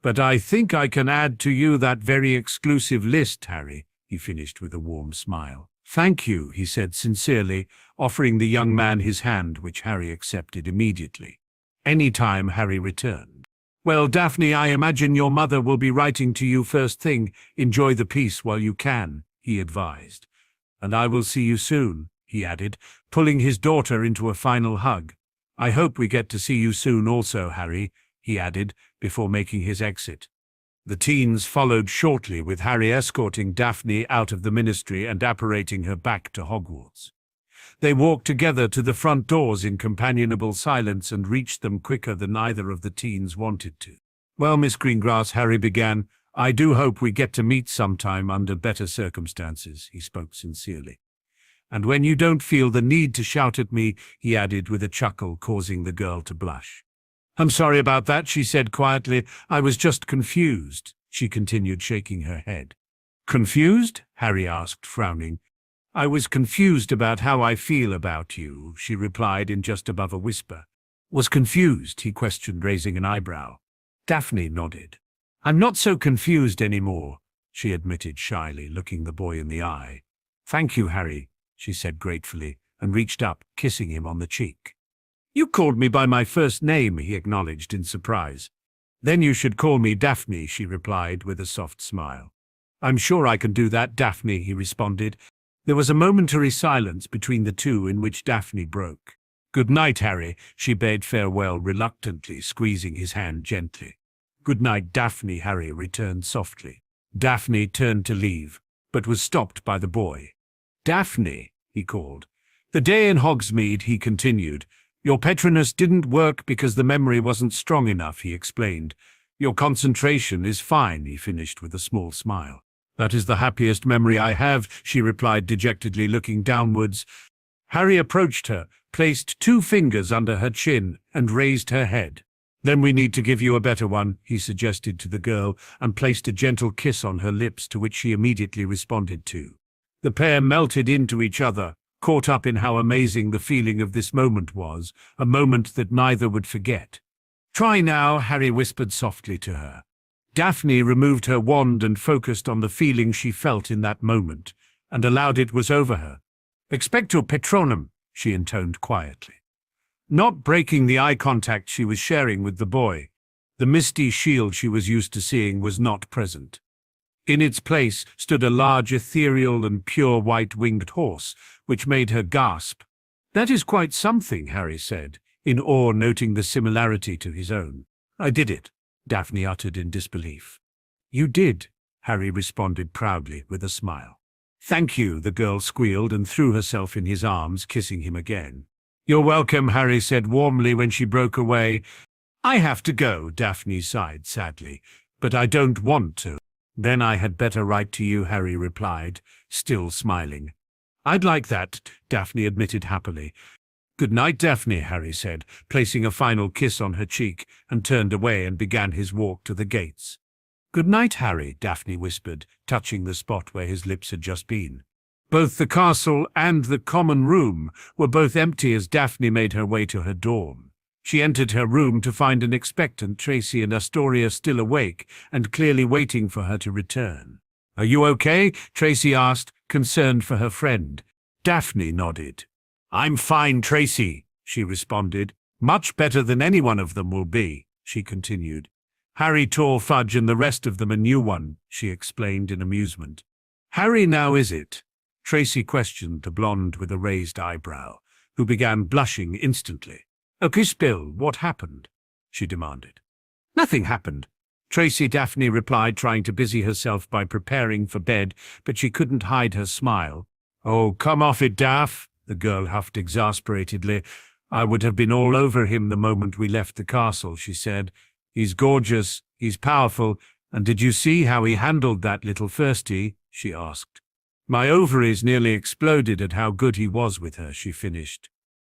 "But I think I can add to you that very exclusive list, Harry," he finished with a warm smile. "Thank you," he said sincerely, offering the young man his hand, which Harry accepted immediately. "Any time," Harry returned. "Well, Daphne, I imagine your mother will be writing to you first thing. Enjoy the peace while you can," he advised. "And I will see you soon," he added, pulling his daughter into a final hug. "I hope we get to see you soon also, Harry," he added, before making his exit. The teens followed shortly, with Harry escorting Daphne out of the ministry and apparating her back to Hogwarts. They walked together to the front doors in companionable silence and reached them quicker than either of the teens wanted to. "Well, Miss Greengrass," Harry began, "I do hope we get to meet sometime under better circumstances," he spoke sincerely. And when you don't feel the need to shout at me, he added with a chuckle, causing the girl to blush. I'm sorry about that, she said quietly. I was just confused, she continued, shaking her head. Confused? Harry asked, frowning. I was confused about how I feel about you, she replied in just above a whisper. Was confused? He questioned, raising an eyebrow. Daphne nodded. I'm not so confused anymore, she admitted shyly, looking the boy in the eye. Thank you, Harry, she said gratefully, and reached up, kissing him on the cheek. You called me by my first name, he acknowledged in surprise. Then you should call me Daphne, she replied with a soft smile. I'm sure I can do that, Daphne, he responded. There was a momentary silence between the two in which Daphne broke. Good night, Harry, she bade farewell reluctantly, squeezing his hand gently. Good night, Daphne, Harry returned softly. Daphne turned to leave, but was stopped by the boy. Daphne, he called. The day in Hogsmeade, he continued. Your Patronus didn't work because the memory wasn't strong enough, he explained. Your concentration is fine, he finished with a small smile. That is the happiest memory I have, she replied dejectedly, looking downwards. Harry approached her, placed 2 fingers under her chin, and raised her head. Then we need to give you a better one, he suggested to the girl, and placed a gentle kiss on her lips, to which she immediately responded to. The pair melted into each other, caught up in how amazing the feeling of this moment was, a moment that neither would forget. Try now, Harry whispered softly to her. Daphne removed her wand and focused on the feeling she felt in that moment, and allowed it was over her. Expecto Patronum, she intoned quietly. Not breaking the eye contact she was sharing with the boy, the misty shield she was used to seeing was not present. In its place stood a large ethereal and pure white-winged horse, which made her gasp. That is quite something, Harry said, in awe, noting the similarity to his own. I did it, Daphne uttered in disbelief. You did, Harry responded proudly with a smile. Thank you, the girl squealed and threw herself in his arms, kissing him again. You're welcome, Harry said warmly when she broke away. I have to go, Daphne sighed sadly, but I don't want to. Then I had better write to you, Harry replied, still smiling. I'd like that, Daphne admitted happily. Good night, Daphne, Harry said, placing a final kiss on her cheek, and turned away and began his walk to the gates. Good night, Harry, Daphne whispered, touching the spot where his lips had just been. Both the castle and the common room were both empty as Daphne made her way to her dorm. She entered her room to find an expectant Tracy and Astoria still awake and clearly waiting for her to return. Are you okay? Tracy asked, concerned for her friend. Daphne nodded. I'm fine, Tracy, she responded. Much better than any one of them will be, she continued. Harry tore Fudge and the rest of them a new one, she explained in amusement. Harry now, is it? Tracy questioned the blonde with a raised eyebrow, who began blushing instantly. Okay, spill, what happened? She demanded. Nothing happened, Tracy, Daphne replied, trying to busy herself by preparing for bed, but she couldn't hide her smile. Oh, come off it, Daph, the girl huffed exasperatedly. I would have been all over him the moment we left the castle, she said. He's gorgeous, he's powerful, and did you see how he handled that little firstie? She asked. My ovaries nearly exploded at how good he was with her, she finished.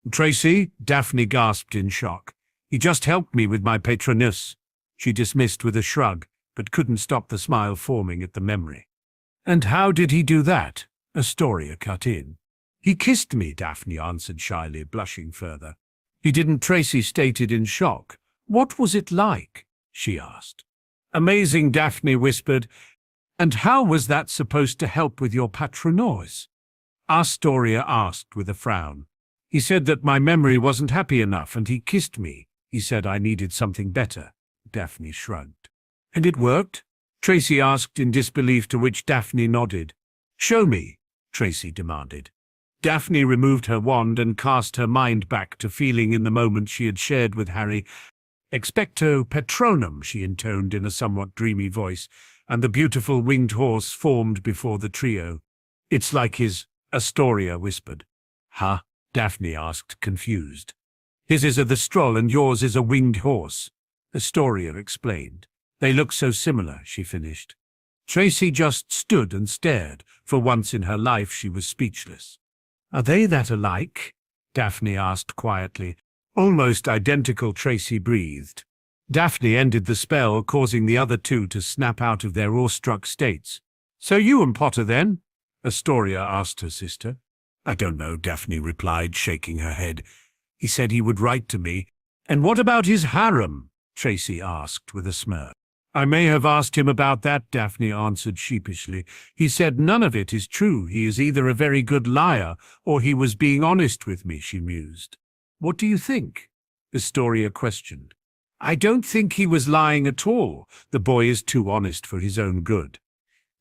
Tracy, Daphne gasped in shock. He just helped me with my Patronus. She dismissed with a shrug, but couldn't stop the smile forming at the memory. And how did he do that? Astoria cut in. He kissed me, Daphne answered shyly, blushing further. He didn't, Tracy stated in shock. What was it like? She asked. Amazing, Daphne whispered. And how was that supposed to help with your Patronus? Astoria asked with a frown. He said that my memory wasn't happy enough and he kissed me. He said I needed something better. Daphne shrugged. And it worked? Tracy asked in disbelief, to which Daphne nodded. Show me, Tracy demanded. Daphne removed her wand and cast her mind back to feeling in the moment she had shared with Harry. Expecto Patronum, she intoned in a somewhat dreamy voice, and the beautiful winged horse formed before the trio. It's like his, Astoria whispered. Huh? Daphne asked, confused. His is a the stroll and yours is a winged horse, Astoria explained. They look so similar, she finished. Tracy just stood and stared. For once in her life she was speechless. Are they that alike? Daphne asked quietly. Almost identical, Tracy breathed. Daphne ended the spell, causing the other two to snap out of their awestruck states. So you and Potter then? Astoria asked her sister. I don't know, Daphne replied, shaking her head. He said he would write to me. And what about his harem? Tracy asked with a smirk. I may have asked him about that, Daphne answered sheepishly. He said none of it is true. He is either a very good liar or he was being honest with me, she mused. What do you think? Astoria questioned. I don't think he was lying at all. The boy is too honest for his own good.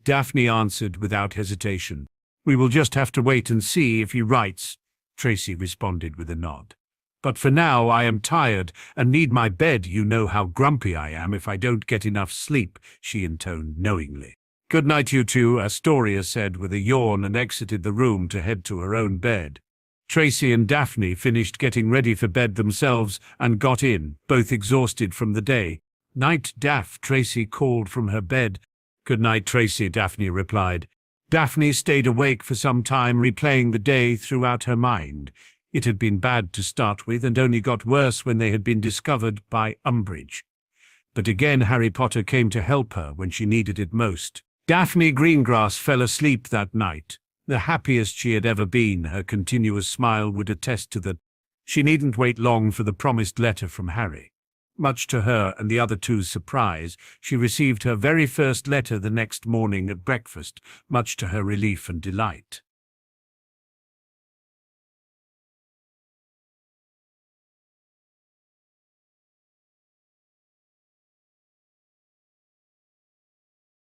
Daphne answered without hesitation. We will just have to wait and see if he writes, Tracy responded with a nod. But for now I am tired and need my bed. You know how grumpy I am if I don't get enough sleep, she intoned knowingly. Good night, you two, Astoria said with a yawn and exited the room to head to her own bed. Tracy and Daphne finished getting ready for bed themselves and got in, both exhausted from the day. Night, Daph, Tracy called from her bed. Good night, Tracy, Daphne replied. Daphne stayed awake for some time, replaying the day throughout her mind. It had been bad to start with and only got worse when they had been discovered by Umbridge. But again Harry Potter came to help her when she needed it most. Daphne Greengrass fell asleep that night. The happiest she had ever been, her continuous smile would attest to that. She needn't wait long for the promised letter from Harry. Much to her and the other two's surprise, she received her very first letter the next morning at breakfast, much to her relief and delight.